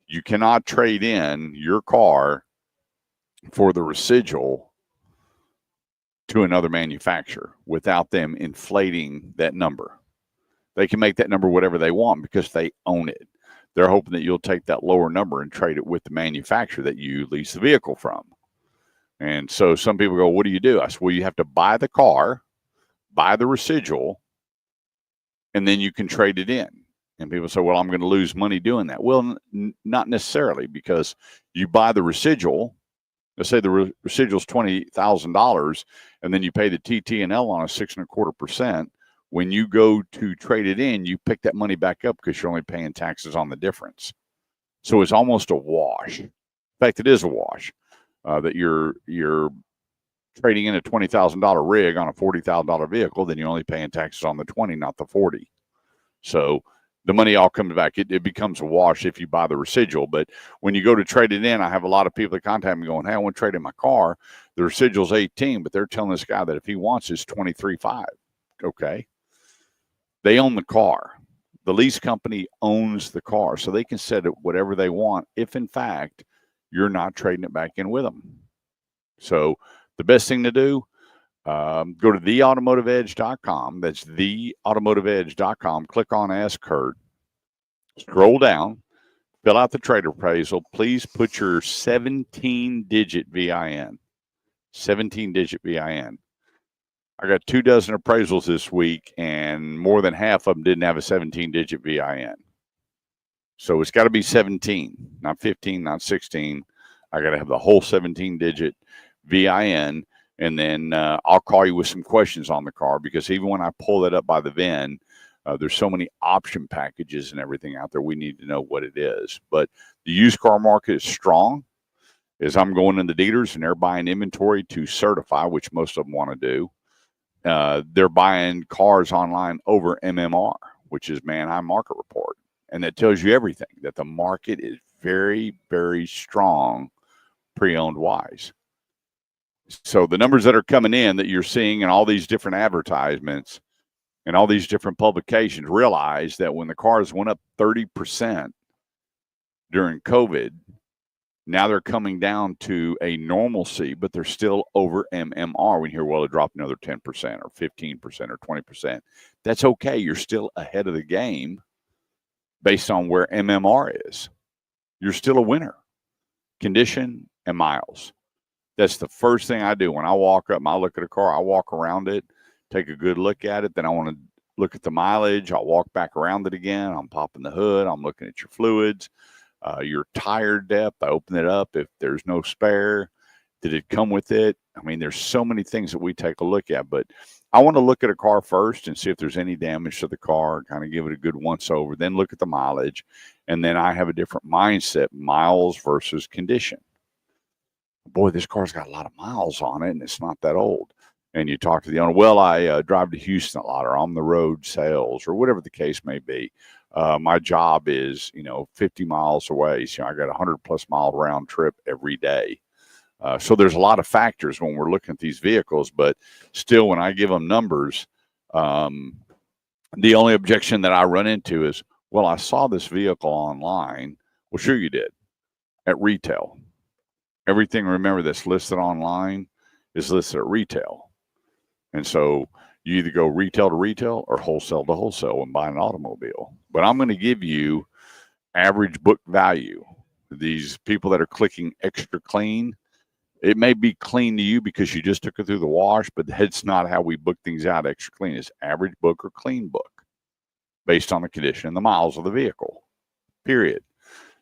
You cannot trade in your car for the residual to another manufacturer without them inflating that number. They can make that number whatever they want because they own it. They're hoping that you'll take that lower number and trade it with the manufacturer that you lease the vehicle from. And so some people go, what do you do? I said, well, you have to buy the car, buy the residual, and then you can trade it in. And people say, well, I'm going to lose money doing that. Well, not necessarily, because you buy the residual. Let's say the residual is $20,000, and then you pay the TT&L on a 6.25%. When you go to trade it in, you pick that money back up because you're only paying taxes on the difference. So it's almost a wash. In fact, it is a wash that you're trading in a $20,000 rig on a $40,000 vehicle, then you're only paying taxes on the 20, not the 40. So the money all comes back. It becomes a wash if you buy the residual. But when you go to trade it in, I have a lot of people that contact me going, hey, I want to trade in my car. The residual's 18, but they're telling this guy that if he wants it's 23.5. Okay. They own the car. The lease company owns the car, so they can set it whatever they want if, in fact, you're not trading it back in with them. So the best thing to do, go to theautomotiveedge.com. That's theautomotiveedge.com. Click on Ask Kurt. Scroll down. Fill out the trade appraisal. Please put your 17-digit VIN. 17-digit VIN. I got 24 appraisals this week, and more than half of them didn't have a 17-digit VIN. So it's got to be 17, not 15, not 16. I got to have the whole 17-digit VIN, And then I'll call you with some questions on the car, because even when I pull it up by the VIN, there's so many option packages and everything out there. We need to know what it is. But the used car market is strong. As I'm going in the dealers and they're buying inventory to certify, which most of them want to do, they're buying cars online over MMR, which is Manheim Market Report. And that tells you everything, that the market is very, very strong pre-owned wise. So the numbers that are coming in that you're seeing in all these different advertisements and all these different publications, realize that when the cars went up 30% during COVID, now they're coming down to a normalcy, but they're still over MMR. When you hear, well, it dropped another 10% or 15% or 20%. That's okay. You're still ahead of the game based on where MMR is. You're still a winner. Condition and miles. That's the first thing I do. When I walk up and I look at a car, I walk around it, take a good look at it. Then I want to look at the mileage. I'll walk back around it again. I'm popping the hood. I'm looking at your fluids. Your tire depth, I open it up. If there's no spare, did it come with it? I mean, there's so many things that we take a look at, but I want to look at a car first and see if there's any damage to the car, kind of give it a good once over, then look at the mileage. And then I have a different mindset, miles versus condition. Boy, this car's got a lot of miles on it and it's not that old. And you talk to the owner, well, I drive to Houston a lot, or on the road sales, or whatever the case may be. My job is, 50 miles away. So I got a 100+ mile round trip every day. So there's a lot of factors when we're looking at these vehicles, but still, when I give them numbers, the only objection that I run into is, well, I saw this vehicle online. Well, sure you did, at retail. Everything, remember, that's listed online is listed at retail. And so you either go retail to retail or wholesale to wholesale when buying an automobile. But I'm going to give you average book value. These people that are clicking extra clean, it may be clean to you because you just took it through the wash, but that's not how we book things out. Extra clean is average book or clean book based on the condition and the miles of the vehicle, period.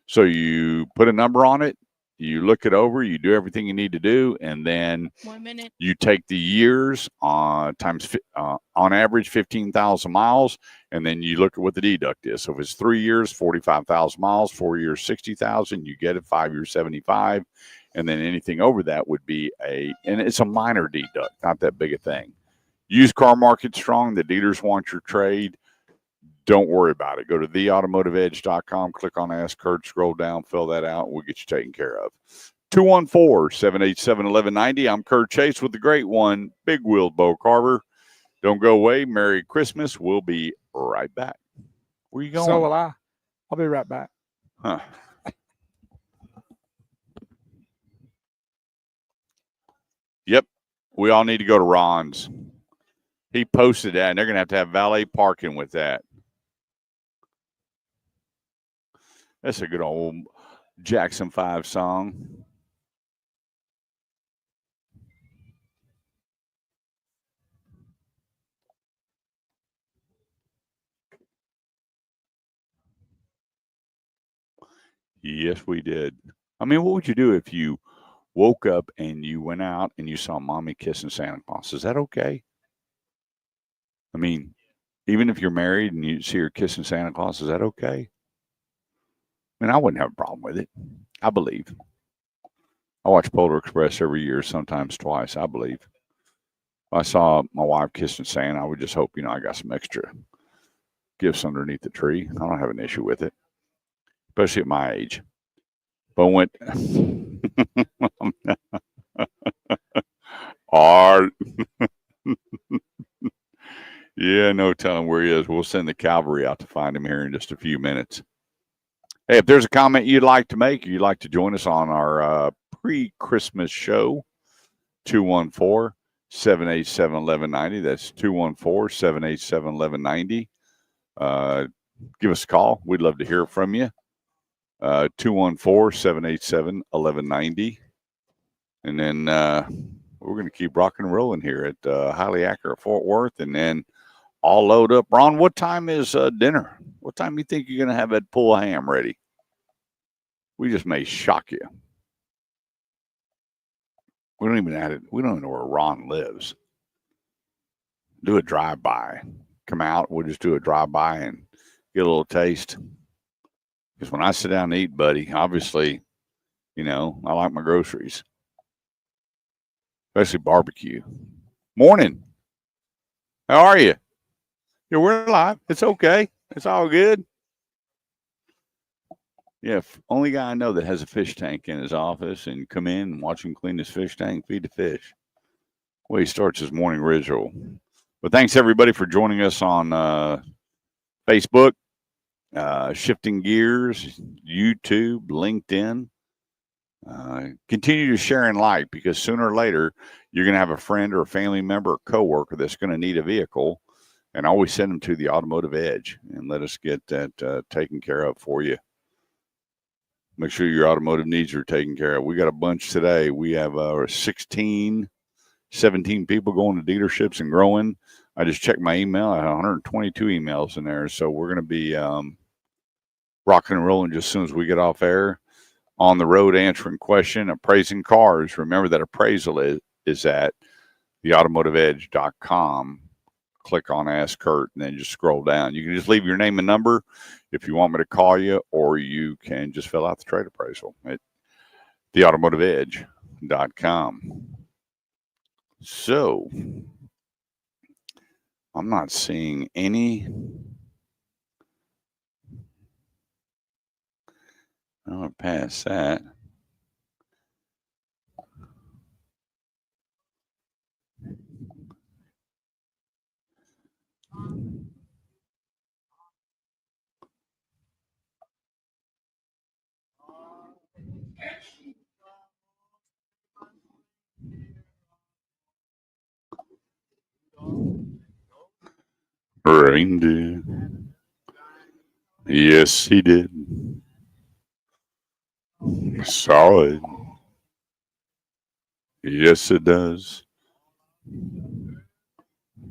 So you put a number on it, you look it over, you do everything you need to do, and then 1 minute. you take the years times on average 15,000 miles, and then you look at what the deduct is. So if it's 3 years, 45,000 miles, 4 years, 60,000, you get it. 5 years, 75, and then anything over that would be and it's a minor deduct, not that big a thing. Used car market strong. The dealers want your trade. Don't worry about it. Go to theautomotiveedge.com, click on Ask Kurt, scroll down, fill that out, and we'll get you taken care of. 214-787-1190. I'm Kurt Chase with the great one, Big Wheeled Bo Carver. Don't go away. Merry Christmas. We'll be right back. Where you going? So will I. I'll be right back. Huh. Yep. We all need to go to Ron's. He posted that, and they're going to have valet parking with that. That's a good old Jackson 5 song. Yes, we did. I mean, what would you do if you woke up and you went out and you saw mommy kissing Santa Claus? Is that okay? I mean, even if you're married and you see her kissing Santa Claus, is that okay? I mean, I wouldn't have a problem with it. I believe. I watch Polar Express every year, sometimes twice, I believe. If I saw my wife kissing Santa, I would just hope, I got some extra gifts underneath the tree. I don't have an issue with it, especially at my age. But when Art. Yeah, no telling where he is. We'll send the cavalry out to find him here in just a few minutes. Hey, if there's a comment you'd like to make, or you'd like to join us on our pre-Christmas show, 214-787-1190. That's 214-787-1190. Give us a call. We'd love to hear from you. 214-787-1190. And then we're going to keep rocking and rolling here at Highly Accurate Fort Worth, and then all load up. Ron, what time is dinner? What time do you think you're going to have that pull of ham ready? We just may shock you. We don't even know where Ron lives. Do a drive-by. Come out, we'll just do a drive-by and get a little taste. Because when I sit down and eat, buddy, obviously, I like my groceries. Especially barbecue. Morning. How are you? Yeah, we're live. It's okay. It's all good. Yeah, only guy I know that has a fish tank in his office and come in and watch him clean his fish tank, feed the fish. Well, he starts his morning ritual. But thanks everybody for joining us on Facebook, Shifting Gears, YouTube, LinkedIn. Continue to share and like, because sooner or later you're going to have a friend or a family member or coworker that's going to need a vehicle, and always send them to the Automotive Edge and let us get that taken care of for you. Make sure your automotive needs are taken care of. We got a bunch today. We have 17 people going to dealerships and growing. I just checked my email. I had 122 emails in there. So we're going to be rocking and rolling just as soon as we get off air. On the road, answering question, appraising cars. Remember that appraisal is at theautomotiveedge.com. Click on Ask Kurt and then just scroll down. You can just leave your name and number if you want me to call you, or you can just fill out the trade appraisal at theautomotiveedge.com. So I'm not seeing any. I'll pass that. Reindeer. Yes, he did. Saw it. Yes, it does.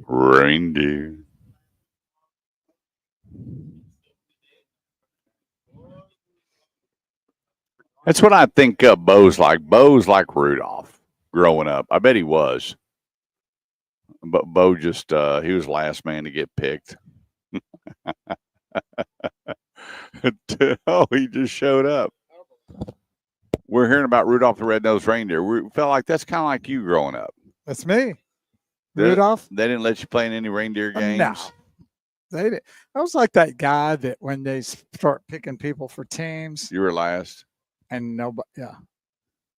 Reindeer. That's what I think Bo's like. Bo's like Rudolph growing up. I bet he was. But Bo just, he was the last man to get picked. Oh, he just showed up. We're hearing about Rudolph the Red-Nosed Reindeer. We felt like that's kind of like you growing up. That's me. Rudolph? They didn't let you play in any reindeer games? No. They did. I was like that guy that when they start picking people for teams. You were last. And nobody, yeah.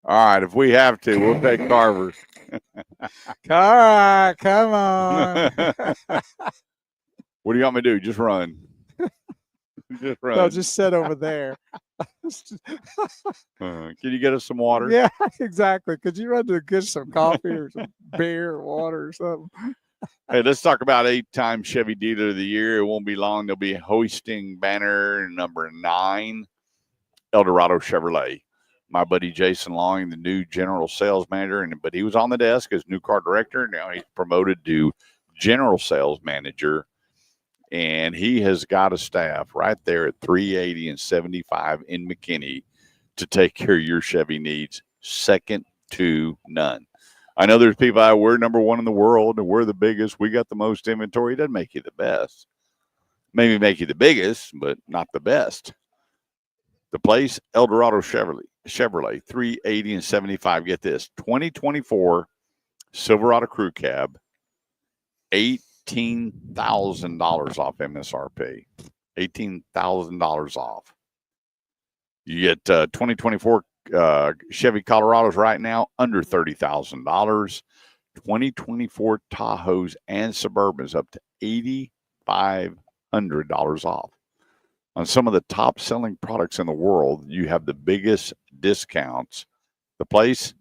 All right, if we have to, we'll take Carver. All right, come on. What do you want me to do? Just run. Just run. No, just sit over there. Can you get us some water? Yeah, exactly. Could you run to get some coffee or some beer or water or something? Hey, let's talk about 8-time Chevy Dealer of the Year. It won't be long. They'll be hoisting banner number 9, Eldorado Chevrolet. My buddy Jason Long, the new general sales manager, but he was on the desk as new car director. Now he's promoted to general sales manager, and he has got a staff right there at 380 and 75 in McKinney to take care of your Chevy needs, second to none. I know there's people out, we're number one in the world and we're the biggest. We got the most inventory. It doesn't make you the best. Maybe make you the biggest, but not the best. The place, Eldorado Chevrolet, 380 and 75. Get this, 2024 Silverado Crew Cab, $18,000 off MSRP. $18,000 off. You get 2024 Chevy Colorados right now under $30,000. 2024 Tahoes and Suburbans up to $8,500 off. On some of the top selling products in the world, you have the biggest discounts. The place,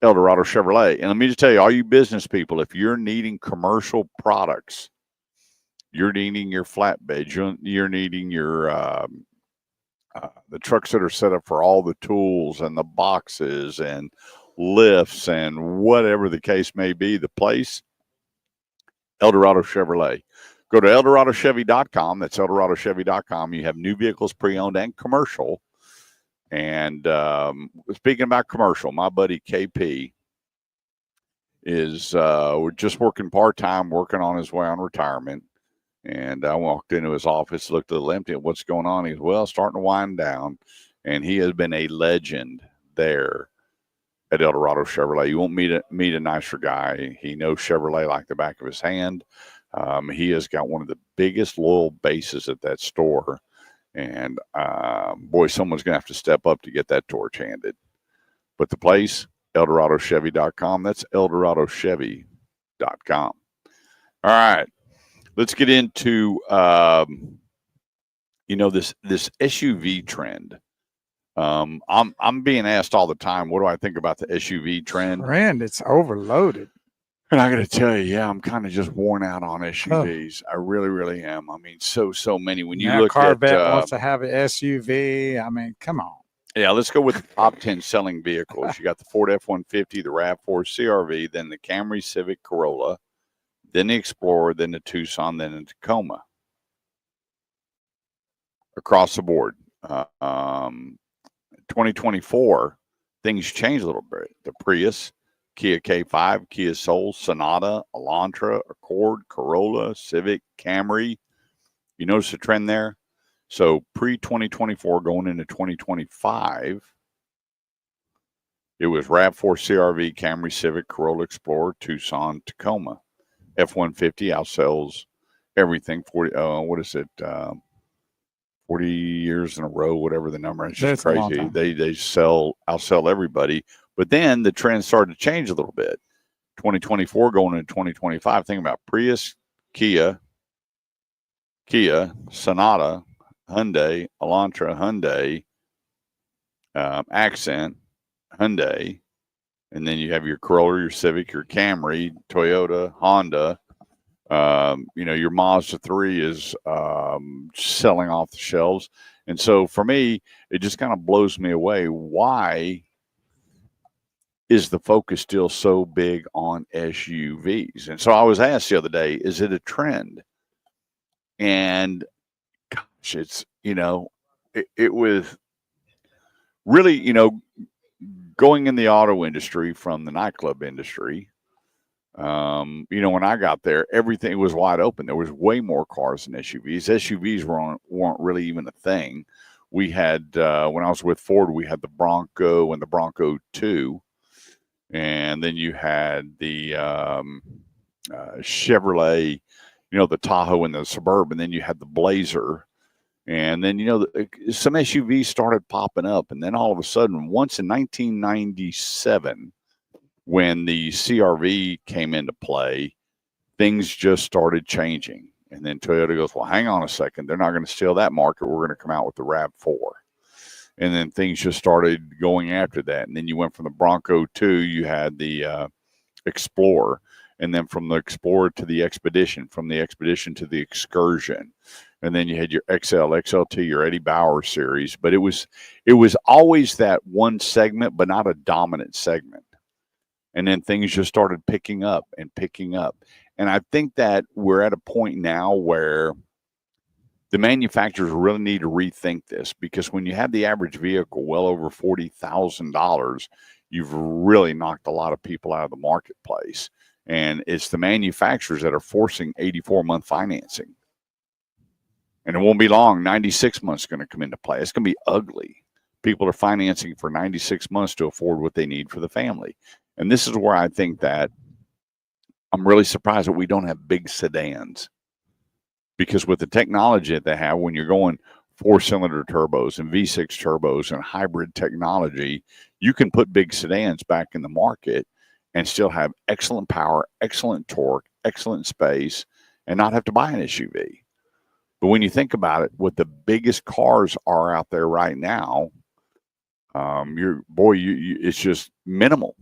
Eldorado Chevrolet. And let me just tell you, all you business people, if you're needing commercial products, you're needing your flatbeds, you're needing your the trucks that are set up for all the tools and the boxes and lifts and whatever the case may be, the place, Eldorado Chevrolet. Go to EldoradoChevy.com. That's EldoradoChevy.com. You have new vehicles, pre-owned and commercial. And speaking about commercial, my buddy KP is just working part-time, working on his way on retirement. And I walked into his office, looked a little empty. What's going on? He's, well, starting to wind down. And he has been a legend there at El Dorado Chevrolet. You won't meet a nicer guy. He knows Chevrolet like the back of his hand. He has got one of the biggest loyal bases at that store. And boy, someone's going to have to step up to get that torch handed. But the place, ElDoradoChevy.com. That's ElDoradoChevy.com. All right. Let's get into, this SUV trend. I'm being asked all the time, what do I think about the SUV trend? Friend, it's overloaded. And I got to tell you, yeah, I'm kind of just worn out on SUVs. I really, really am. I mean, so many. When you Now look Corvette at, wants to have an SUV. I mean, come on. yeah, let's go with the top 10 selling vehicles. You got the Ford F-150, the RAV4 CRV, then the Camry, Civic, Corolla, then the Explorer, then the Tucson, then the Tacoma. Across the board. 2024, things change a little bit. The Prius, Kia K5, Kia Soul, Sonata, Elantra, Accord, Corolla, Civic, Camry. You notice the trend there? So pre-2024 going into 2025, it was RAV4, CRV, Camry, Civic, Corolla, Explorer, Tucson, Tacoma. F-150 outsells everything. 40 years in a row, whatever the number is. Just crazy. They outsell everybody. But then the trend started to change a little bit. 2024 going into 2025. Think about Prius, Kia, Sonata, Hyundai, Elantra, Hyundai, Accent, Hyundai, and then you have your Corolla, your Civic, your Camry, Toyota, Honda. Your Mazda 3 is selling off the shelves. And so for me, it just kind of blows me away. Why is the focus still so big on SUVs? And so I was asked the other day, is it a trend? And gosh, it's, it was really, going in the auto industry from the nightclub industry. When I got there, everything was wide open. There was way more cars than SUVs. SUVs weren't really even a thing. We had, when I was with Ford, we had the Bronco and the Bronco 2. And then you had the Chevrolet, the Tahoe and the Suburban. Then you had the Blazer. And then, some SUVs started popping up. And then all of a sudden, once in 1997, when the CRV came into play, things just started changing. And then Toyota goes, well, hang on a second. They're not going to steal that market. We're going to come out with the RAV4. And then things just started going after that. And then you went from the Bronco 2, you had the Explorer. And then from the Explorer to the Expedition, from the Expedition to the Excursion. And then you had your XL, XLT, your Eddie Bauer series. But it was always that one segment, but not a dominant segment. And then things just started picking up. And I think that we're at a point now where the manufacturers really need to rethink this, because when you have the average vehicle well over $40,000, you've really knocked a lot of people out of the marketplace. And it's the manufacturers that are forcing 84-month financing. And it won't be long. 96 months is going to come into play. It's going to be ugly. People are financing for 96 months to afford what they need for the family. And this is where I think that I'm really surprised that we don't have big sedans, because with the technology that they have, when you're going 4-cylinder turbos and V6 turbos and hybrid technology, you can put big sedans back in the market and still have excellent power, excellent torque, excellent space, and not have to buy an SUV. But when you think about it, what the biggest cars are out there right now, it's just minimal.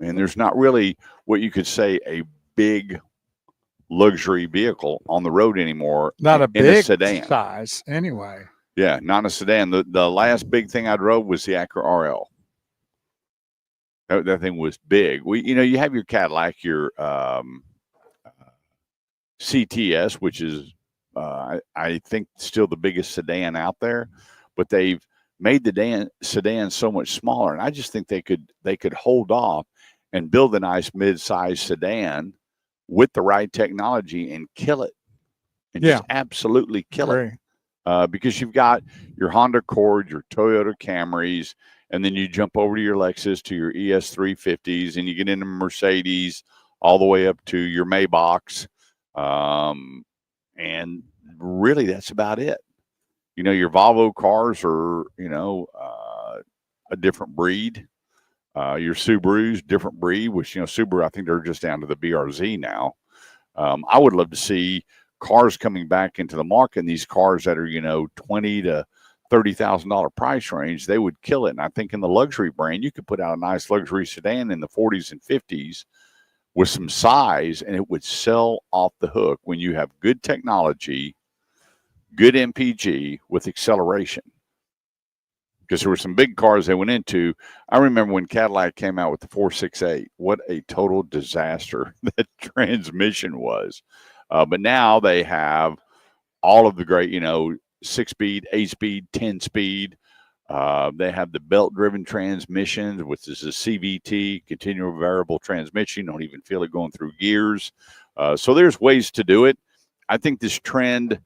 And there's not really what you could say a big luxury vehicle on the road anymore. Not a in big a sedan size anyway. Yeah, not a sedan. The last big thing I drove was the Acura RL. That thing was big. You have your Cadillac, your CTS, which is I think still the biggest sedan out there, but they've made the sedan so much smaller, and I just think they could hold off and build a nice mid-size sedan with the right technology and kill it, and just absolutely kill it. Because you've got your Honda Accord, your Toyota Camrys, and then you jump over to your Lexus, to your ES350s, and you get into Mercedes all the way up to your Maybachs. And really, that's about it. You know, your Volvo cars are, a different breed. Your Subarus, different breed, which, Subaru, I think they're just down to the BRZ now. I would love to see cars coming back into the market, and these cars that are, $20,000 to $30,000 price range, they would kill it. And I think in the luxury brand, you could put out a nice luxury sedan in the 40s and 50s with some size, and it would sell off the hook when you have good technology, good MPG with acceleration. Because there were some big cars they went into. I remember when Cadillac came out with the 468, what a total disaster that transmission was. But now they have all of the great, 6-speed, 8-speed, 10-speed. They have the belt-driven transmissions, which is a CVT, continual variable transmission. You don't even feel it going through gears. So there's ways to do it. I think this trend,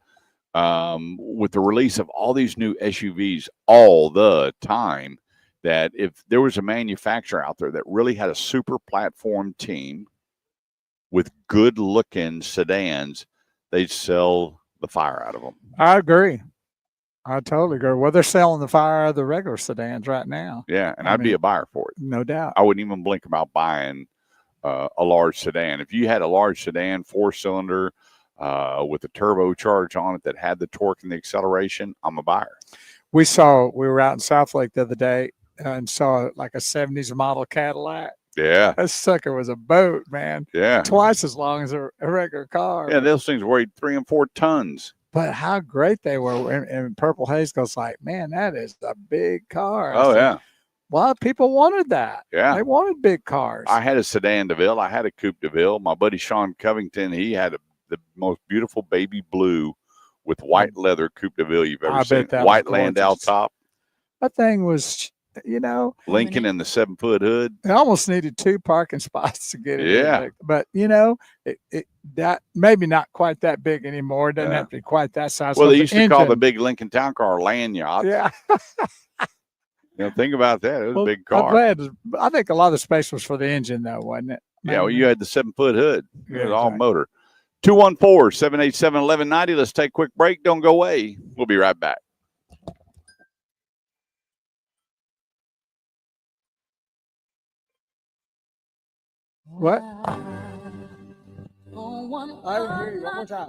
with the release of all these new SUVs all the time, that if there was a manufacturer out there that really had a super platform team with good looking sedans, they'd sell the fire out of them. I agree. I totally agree. Well, they're selling the fire out of the regular sedans right now. Yeah, and I'd be a buyer for it. No doubt. I wouldn't even blink about buying a large sedan. If you had a large sedan, 4-cylinder, with a turbocharge on it that had the torque and the acceleration, I'm a buyer. We were out in South Lake the other day and saw like a 70s model Cadillac. Yeah. That sucker was a boat, man. Yeah. Twice as long as a regular car. Yeah, those things weighed 3 and 4 tons. But how great they were. And Purple Haze goes like, man, that is a big car. Oh, yeah. Well, people wanted that. Yeah. They wanted big cars. I had a sedan DeVille. I had a Coupe DeVille. My buddy Sean Covington, he had the most beautiful baby blue with white leather Coupe DeVille you've ever seen. White Landau top. That thing was, Lincoln in the 7-foot hood. It almost needed 2 parking spots to get it. Yeah. But, that maybe not quite that big anymore. It doesn't have to be quite that size. Well, they used to call the big Lincoln Town Car land yacht. Yeah. Think about that. It was a big car. I'm glad. I think a lot of the space was for the engine, though, wasn't it? Yeah, well, you had the 7-foot hood. It was all motor. 214-787-1190. Let's take a quick break. Don't go away. We'll be right back. What? I didn't hear you. One more time.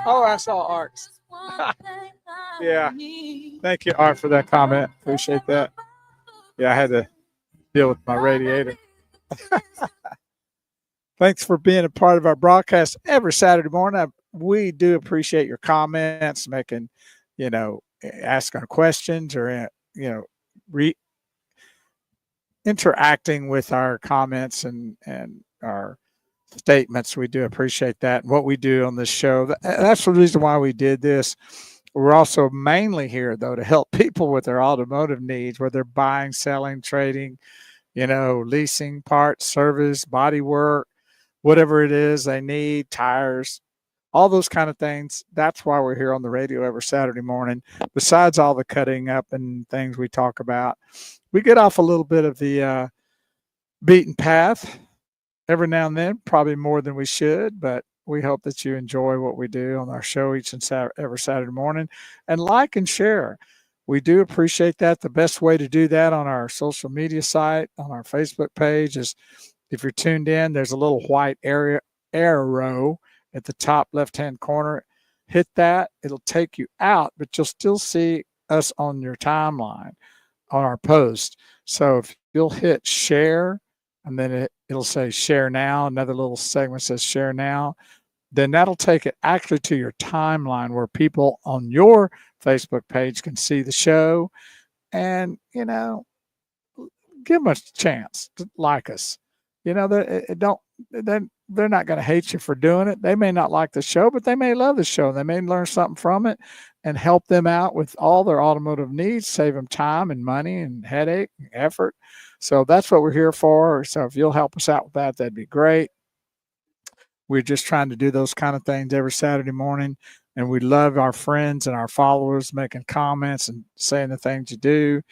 Oh, I saw Arts. Yeah. Thank you, Art, for that comment. Appreciate that. Yeah, I had to deal with my radiator. Thanks for being a part of our broadcast every Saturday morning. We do appreciate your comments, making, asking questions or, interacting with our comments and our statements. We do appreciate that. And what we do on this show, that's the reason why we did this. We're also mainly here, though, to help people with their automotive needs, whether they're buying, selling, trading, leasing, parts, service, body work, whatever it is they need, tires, all those kind of things. That's why we're here on the radio every Saturday morning. Besides all the cutting up and things we talk about, we get off a little bit of the beaten path every now and then, probably more than we should, but we hope that you enjoy what we do on our show each and every Saturday morning, and like and share. We do appreciate that. The best way to do that on our social media site, on our Facebook page, is if you're tuned in, there's a little white arrow at the top left-hand corner. Hit that. It'll take you out, but you'll still see us on your timeline on our post. So if you'll hit share, and then it'll say share now, another little segment says share now, then that'll take it actually to your timeline where people on your Facebook page can see the show and, give them a chance to like us. They're not going to hate you for doing it. They may not like the show, but they may love the show. They may learn something from it and help them out with all their automotive needs, save them time and money and headache and effort. So that's what we're here for. So if you'll help us out with that, that'd be great. We're just trying to do those kind of things every Saturday morning. And we love our friends and our followers making comments and saying the things you do.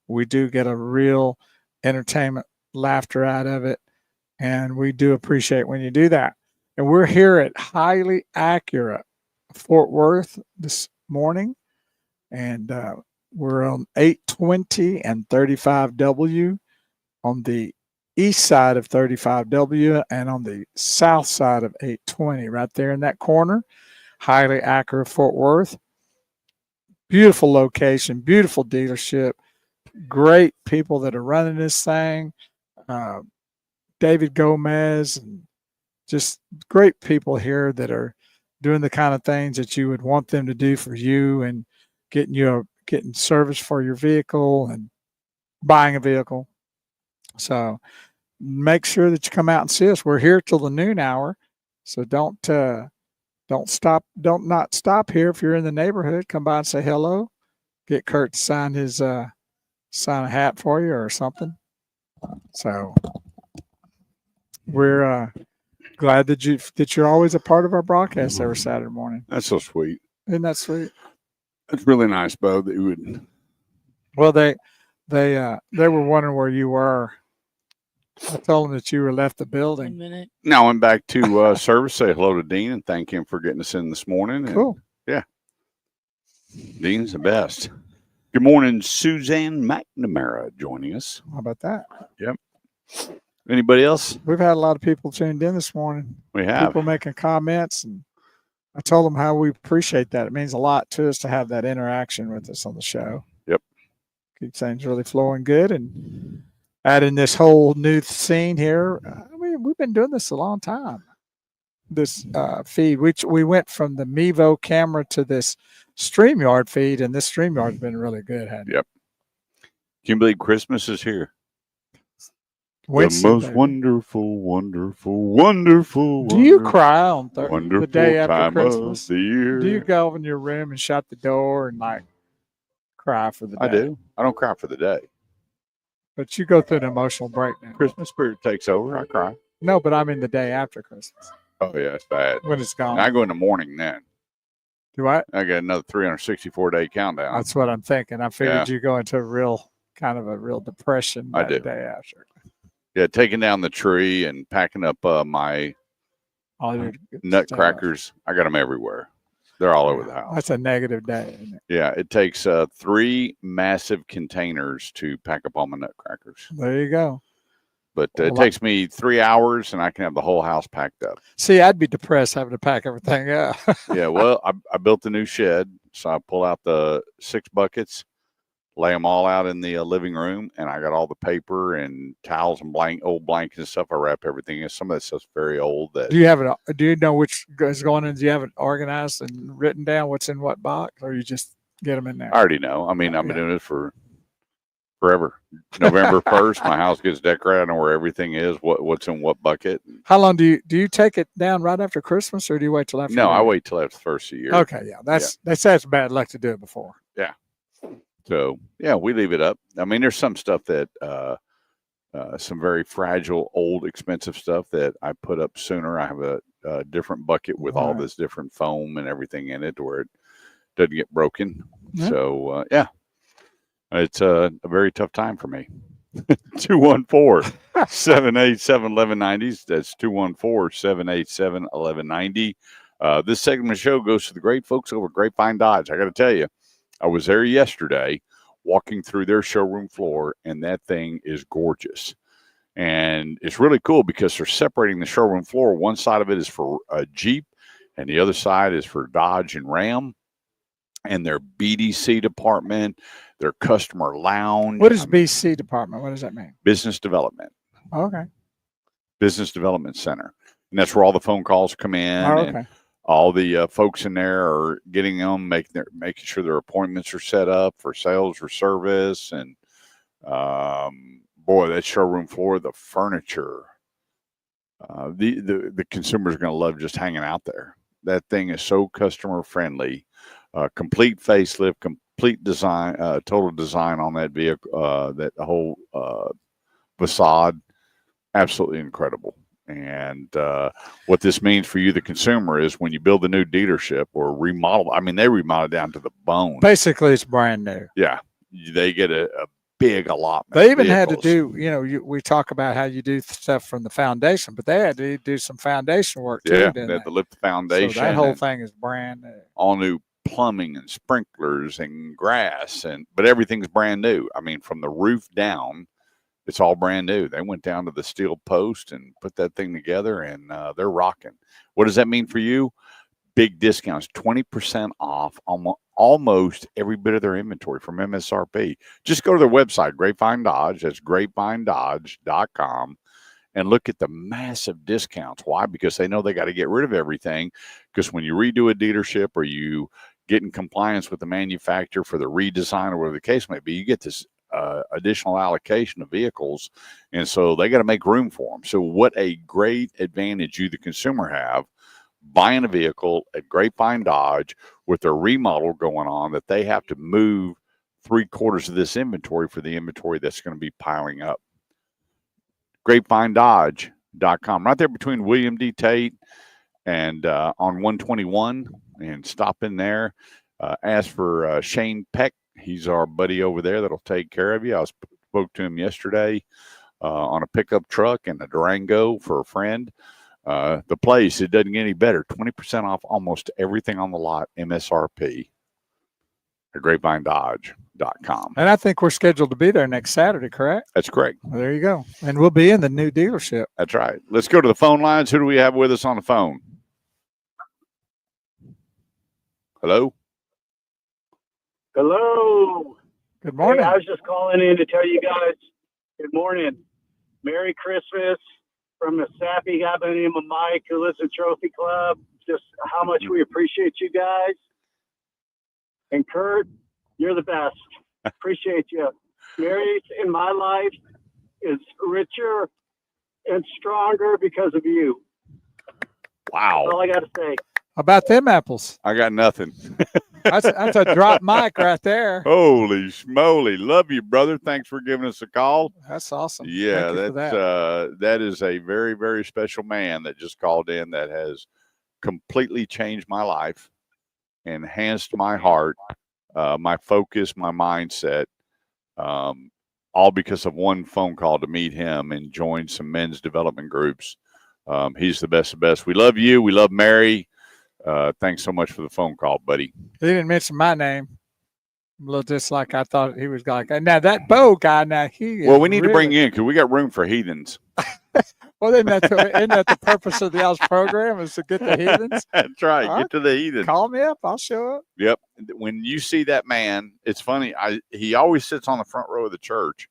We do get a real entertainment, laughter out of it. And we do appreciate when you do that. And we're here at Highly Accurate Fort Worth this morning. And we're on 820 and 35W on the east side of 35W and on the south side of 820, right there in that corner. Highly Accurate Fort Worth. Beautiful location, beautiful dealership, great people that are running this thing. David Gomez, and just great people here that are doing the kind of things that you would want them to do for you, and getting service for your vehicle and buying a vehicle. So make sure that you come out and see us. We're here till the noon hour, so don't stop. Don't not stop here. If you're in the neighborhood, come by and say hello. Get Kurt to sign a hat for you or something. So we're glad that you're always a part of our broadcast every Saturday morning. That's so sweet. Isn't that sweet? That's really nice, Bo, that you would. Well, they were wondering where you were. I told them that you were left the 1 building. minute. Now I'm back to service. Say hello to Dean and thank him for getting us in this morning. And Cool. Dean's the best. Good morning, Suzanne McNamara joining us. How about that? Anybody else? We've had a lot of people tuned in this morning. We have. People making comments, and I told them how we appreciate that. It means a lot to us to have that interaction with us on the show. Yep. Keep things really flowing good, and adding this whole new scene here. I mean, we've been doing this a long time. This feed, which we went from the Mevo camera to this StreamYard feed, and this StreamYard's been really good. Hadn't it? Yep. Can you believe Christmas is here? Wednesday, the most baby. wonderful, wonderful, wonderful. Do you cry on the wonderful day after time Christmas? of the year? Do you go in your room and shut the door and like cry for the day? I do. I don't cry for the day. But you go through an emotional breakdown. Christmas spirit takes over. I cry. No, but I mean the day after Christmas Oh yeah, it's bad. when it's gone. And I go in the morning then. Do I? I got another 364-day countdown. That's what I'm thinking. I figured Yeah. you go into a real depression I that do. day after. Yeah, taking down the tree and packing up my All your good nutcrackers. I got them everywhere. They're all over the stuff. house. That's a negative day, isn't it? Yeah, it takes 3 massive containers to pack up all my nutcrackers. There you go. But it Well, takes me 3 hours, and I can have the whole house packed up. See, I'd be depressed having to pack everything up. Yeah, well, I built a new shed, so I pull out the 6 buckets, lay them all out in the living room, and I got all the paper and towels and old blankets and stuff. I wrap everything in. Some of that stuff's very old. That Do you have it? Do you know which is going in? Do you have it organized and written down what's in what box, or you just get them in there? I already know. I mean, I've been Yeah. doing it for forever. November 1st, my house gets decorated. I know where everything is, what's in what bucket. How long do you take it down right after Christmas, or do you wait till after? No, New I Year? wait till after the first of the year. Okay, yeah, they say it's bad luck to do it before. So yeah, we leave it up. I mean, there's some stuff that some very fragile, old, expensive stuff that I put up sooner. I have a different bucket with all Right. this different foam and everything in it, where it doesn't get broken. Yeah. So yeah, it's a very tough time for me. 214-787-1190. That's 214-787-1190. This segment of the show goes to the great folks over at Grapevine Dodge. I got to tell you, I was there yesterday walking through their showroom floor, and that thing is gorgeous. And it's really cool because they're separating the showroom floor. One side of it is for a Jeep, and the other side is for Dodge and Ram. And their BDC department, their customer lounge. What is BC department? What does that mean? Business development, Okay. business development center. And that's where all the phone calls come in. Oh, And okay. all the folks in there are getting them, making sure their appointments are set up for sales or service. And boy, that showroom floor, the furniture, the consumer's going to love just hanging out there. That thing is so customer friendly. Complete facelift, complete design, total design on that vehicle, that whole facade, absolutely incredible. And what this means for you, the consumer, is when you build a new dealership or remodel. I mean, they remodel down to the bone. Basically, it's brand new. Yeah, they get a big allotment. They of even had to vehicles. do, we talk about how you do stuff from the foundation, but they had to do some foundation work too, Yeah, didn't they have they? to lift the So foundation. that whole and thing is brand new. all new plumbing and sprinklers and grass, but everything's brand new. I mean, from the roof down, it's all brand new. They went down to the steel post and put that thing together, and they're rocking. What does that mean for you? Big discounts, 20% off almost every bit of their inventory from MSRP. Just go to their website, Grapevine Dodge. That's grapevinedodge.com. And look at the massive discounts. Why? Because they know they got to get rid of everything. Because when you redo a dealership or you get in compliance with the manufacturer for the redesign or whatever the case may be, you get this additional allocation of vehicles. And so they got to make room for them. So what a great advantage you, the consumer, have buying a vehicle at Grapevine Dodge with their remodel going on, that they have to move 3/4 of this inventory for the inventory that's going to be piling up. GrapevineDodge.com, right there between William D. Tate and on 121, and stop in there. Ask for Shane Peck. He's our buddy over there that'll take care of you. I spoke to him yesterday on a pickup truck and a Durango for a friend. The place, it doesn't get any better. 20% off almost everything on the lot, MSRP at GrapevineDodge.com. And I think we're scheduled to be there next Saturday, correct? That's correct. Well, there you go. And we'll be in the new dealership. That's right. Let's go to the phone lines. Who do we have with us on the phone? Hello? Hello. Good morning. Hey, I was just calling in to tell you guys good morning. Merry Christmas from the sappy guy by the name of Mike who lives in Trophy Club. Just how much we appreciate you guys. And Kurt, you're the best. Appreciate you. Mary in my life is richer and stronger because of you. Wow. That's all I got to say. How about them apples? I got nothing. That's a drop mic right there. Holy schmoly. Love you, brother. Thanks for giving us a call. That's awesome. Yeah, Thank you for that's that is a very, very special man that just called in that has completely changed my life, enhanced my heart, my focus, my mindset, all because of one phone call to meet him and join some men's development groups. He's the best of best. We love you. We love Mary. Thanks so much for the phone call, buddy. He didn't mention my name. A little just like I thought he was like. Now that Bo guy, now he. Well, we need to bring you in because we got room for heathens. Well, isn't that the purpose of y'all's program is to get the heathens? That's right. All right. Get to the heathens. Call me up. I'll show up. Yep. When you see that man, it's funny. He always sits on the front row of the church,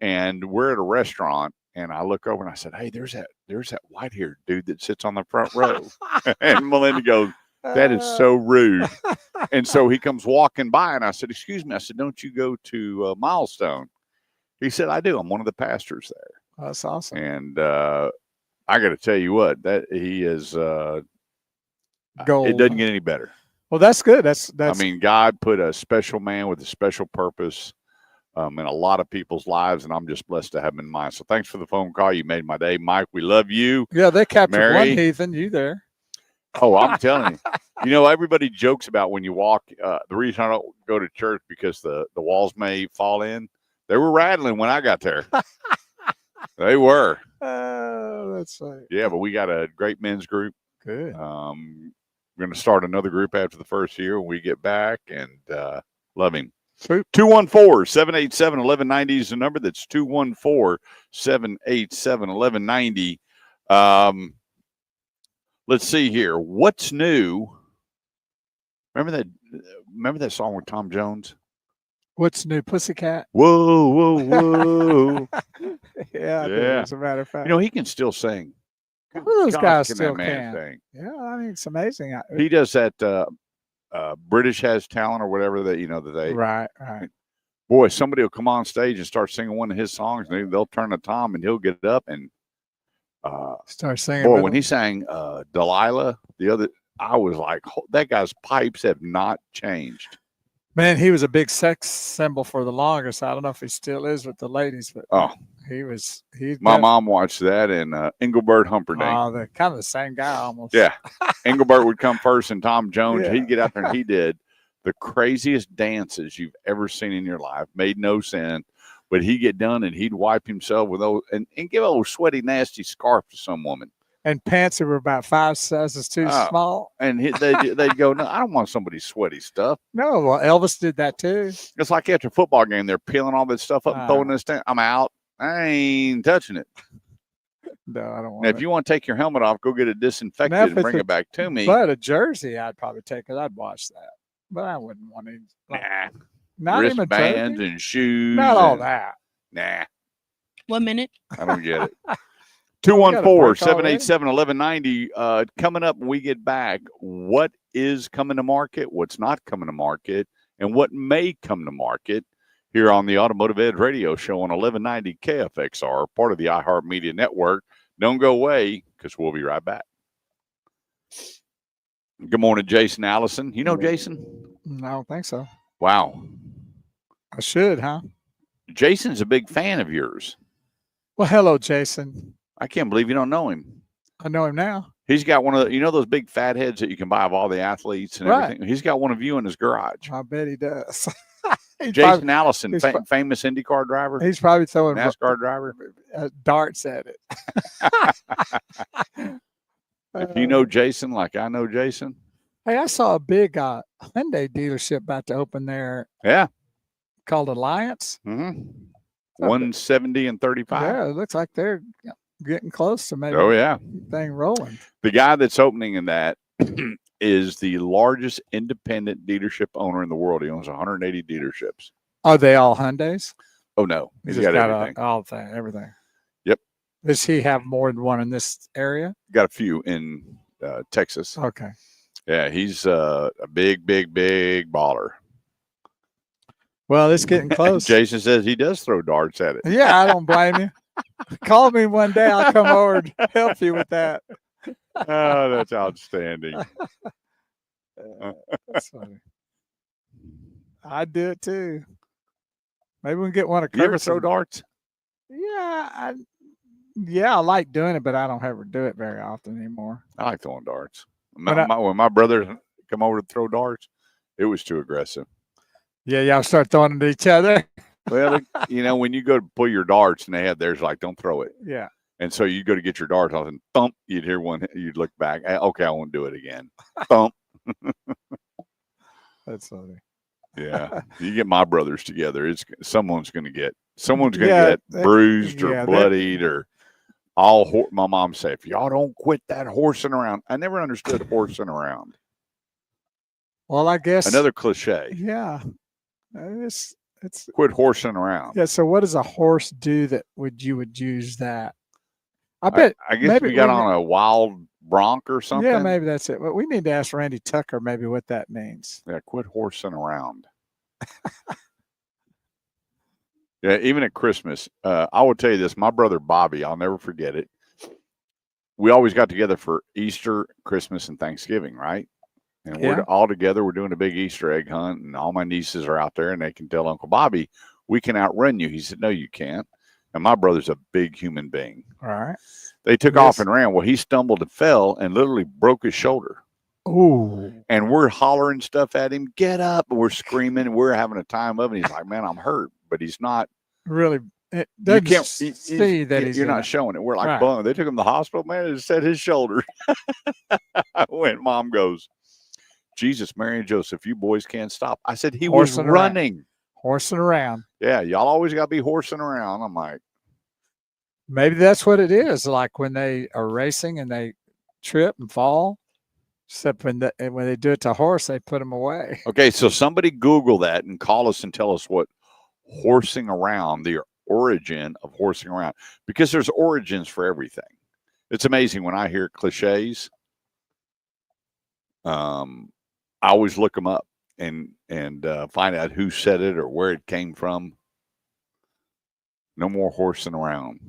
and we're at a restaurant, and I look over and I said, "Hey, there's that white-haired dude that sits on the front row." And Melinda goes, "That is so rude." And so he comes walking by, and I said, "Excuse me." I said, "Don't you go to Milestone?" He said, "I do. I'm one of the pastors there." That's awesome. And I got to tell you what, that he is. Gold. It doesn't get any better. Well, that's good. That's. I mean, God put a special man with a special purpose in a lot of people's lives, and I'm just blessed to have him in mine. So thanks for the phone call. You made my day, Mike. We love you. Yeah, they captured Mary. one heathen. You there? Oh, I'm telling you. You know, everybody jokes about when you walk. The reason I don't go to church because the walls may fall in. They were rattling when I got there. They were. Oh, that's right. Yeah, but we got a great men's group. Good. We're going to start another group after the first year when we get back, and love him. 214-787-1190 is the number. That's 214-787-1190. Let's see here. What's new? Remember that song with Tom Jones? What's new, Pussycat? Whoa, whoa, whoa. Yeah, I do, Yeah. as a matter of fact. You know, he can still sing. Well, those God, guys can still that man can. sing. Yeah, I mean, it's amazing. He does that British Has Talent or whatever that they Right. boy, somebody will come on stage and start singing one of his songs, and they'll turn to Tom, and he'll get up and Start singing. boy, with when them. he sang Delilah, I was like, that guy's pipes have not changed. Man, he was a big sex symbol for the longest. I don't know if he still is with the ladies, but Oh, He's My mom watched that, and Engelbert Humperdinck. Oh, they're kind of the same guy almost. Yeah. Engelbert would come first, and Tom Jones, Yeah. he'd get out there, and he did the craziest dances you've ever seen in your life. Made no sense. But he'd get done, and he'd wipe himself with those and give a little sweaty, nasty scarf to some woman. And pants that were about 5 sizes too Oh. small. And they'd go, no, I don't want somebody's sweaty stuff. No, well, Elvis did that too. It's like after a football game, they're peeling all that stuff up and throwing this thing. I'm out. I ain't touching it. No, I don't want Now, it. if you want to take your helmet off, go get it disinfected Now, if and it's bring a- it back to me. But a jersey, I'd probably take it. I'd watch that. But I wouldn't want to. Nah. Not even a Wristbands jersey. and shoes. Not all and- that. Nah, 1 minute. I don't get it. got a 214-787-1190. Coming up when we get back, what is coming to market, what's not coming to market, and what may come to market here on the Automotive Edge Radio Show on 1190 KFXR, part of the iHeartMedia Network. Don't go away because we'll be right back. Good morning, Jason Allison. You know Jason? No, I don't think so. Wow. I should, huh? Jason's a big fan of yours. Well, hello, Jason. I can't believe you don't know him. I know him now. He's got one of the, those big fat heads that you can buy of all the athletes and Right. everything. He's got one of you in his garage. I bet he does. Jason Allison, he's famous IndyCar driver, He's probably throwing NASCAR driver. darts at it. If you know Jason like I know Jason, Hey, I saw a big Hyundai dealership about to open there yeah, called Alliance. 170 and 35. Yeah, it looks like they're getting close to maybe Oh yeah, thing rolling. the guy that's opening in that is the largest independent dealership owner in the world. He owns 180 dealerships. Are they all Hyundais? Oh no, he's just got everything. all thing, everything. Yep. Does he have more than one in this area? Got a few in Texas. Okay. Yeah, he's a big baller. Well, it's getting close. Jason says he does throw darts at it. Yeah, I don't blame you. Call me one day. I'll come over and help you with that. Oh, that's outstanding. That's funny. I'd do it too. Maybe we can get one of You ever Kurt's. throw darts? Yeah, I like doing it, but I don't ever do it very often anymore. I like throwing darts. When When my brother come over to throw darts, it was too aggressive. Yeah, y'all start throwing it at each other. Well, when you go to pull your darts and they have theirs, like, don't throw it. Yeah. And so you go to get your darts off and thump, you'd hear one, you'd look back. Okay, I won't do it again. Thump. That's funny. Yeah. You get my brothers together, someone's going to get Yeah, bruised or yeah, that- bloodied or my mom said, if y'all don't quit that horsing around. I never understood horsing around. Well, I guess Another cliche. Yeah. It's Quit horsing around. yeah. So what does a horse do that you would use that? I bet. I guess maybe we got we- on a wild bronc or something. Yeah, maybe that's it. But we need to ask Randy Tucker maybe what that means. Yeah, quit horsing around. Yeah, even at Christmas, I will tell you this. My brother Bobby, I'll never forget it. We always got together for Easter, Christmas, and Thanksgiving, right? And Yeah. we're all together. We're doing a big Easter egg hunt, and all my nieces are out there, and they can tell Uncle Bobby, we can outrun you. He said, no, you can't. And my brother's a big human being. All right. They took Yes. off and ran. Well, he stumbled and fell and literally broke his shoulder. Ooh. And we're hollering stuff at him, get up. We're screaming. We're having a time of it. He's like, man, I'm hurt. But he's not. Really, it You doesn't can't see that he's you're in not it. showing it. We're like Right. blown. They took him to the hospital, man. It said his shoulder. When mom goes, Jesus, Mary and Joseph, you boys can't stop. I said, he was Horsing around. running. Horsing around. Yeah, y'all always got to be horsing around. I'm like, Maybe that's what it is. Like when they are racing and they trip and fall. Except when they do it to a horse, they put them away. okay, so somebody Google that and call us and tell us what horsing around, the origin of horsing around, because there's origins for everything. It's amazing when I hear cliches. I always look them up and find out who said it or where it came from. No more horsing around.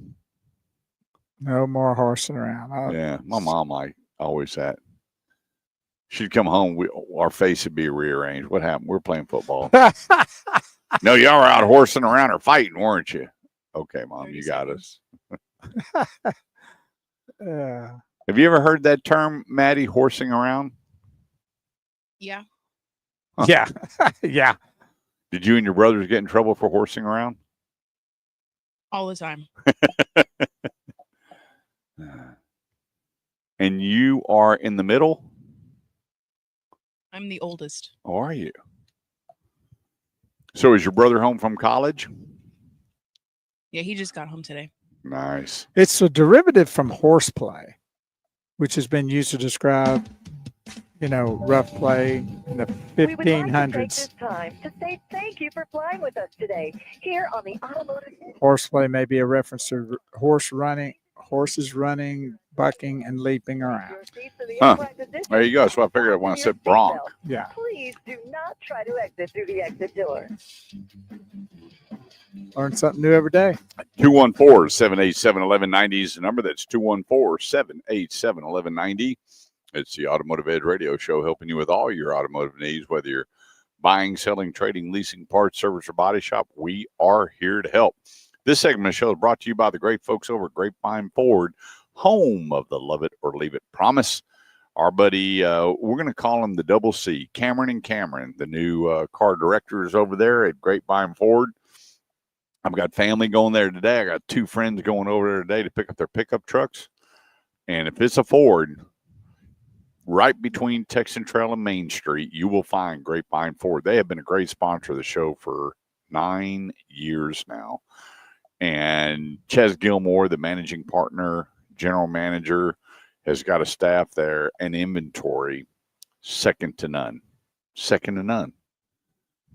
No more horsing around. Oh, Yeah, my mom like always that. She'd come home, our face would be rearranged. What happened? We're playing football. No, y'all were out horsing around or fighting, weren't you? Okay, Mom, 30 you got seconds. us. Yeah. Have you ever heard that term, Maddie, horsing around? Yeah. Huh. Yeah. Yeah. Did you and your brothers get in trouble for horsing around? All the time. And you are in the middle? I'm the oldest. Or are you? So is your brother home from college? Yeah, he just got home today. Nice. It's a derivative from horseplay, which has been used to describe, rough play in the We would like to take 1500s. this time to say thank you for flying with us today here on the Automotive. Horseplay may be a reference to horses running, bucking, and leaping around. Your seats in the Huh. upright position. There you go. That's what I figured when I said bronc. Yeah. Please do not try to exit through the exit door. Learn something new every day. 214-787-1190 is the number. That's 214-787-1190. It's the Automotive Edge Radio Show, helping you with all your automotive needs, whether you're buying, selling, trading, leasing, parts, service, or body shop. We are here to help. This segment of the show is brought to you by the great folks over at Grapevine Ford, home of the love it or leave it promise. Our buddy, we're going to call him the Double C, Cameron and Cameron, the new car directors over there at Grapevine Ford. I've got family going there today. I got 2 friends going over there today to pick up their pickup trucks. And if it's a Ford, right between Texan Trail and Main Street, you will find Grapevine Ford. They have been a great sponsor of the show for 9 years now. And Ches Gilmore, the managing partner, general manager, has got a staff there and inventory second to none. Second to none.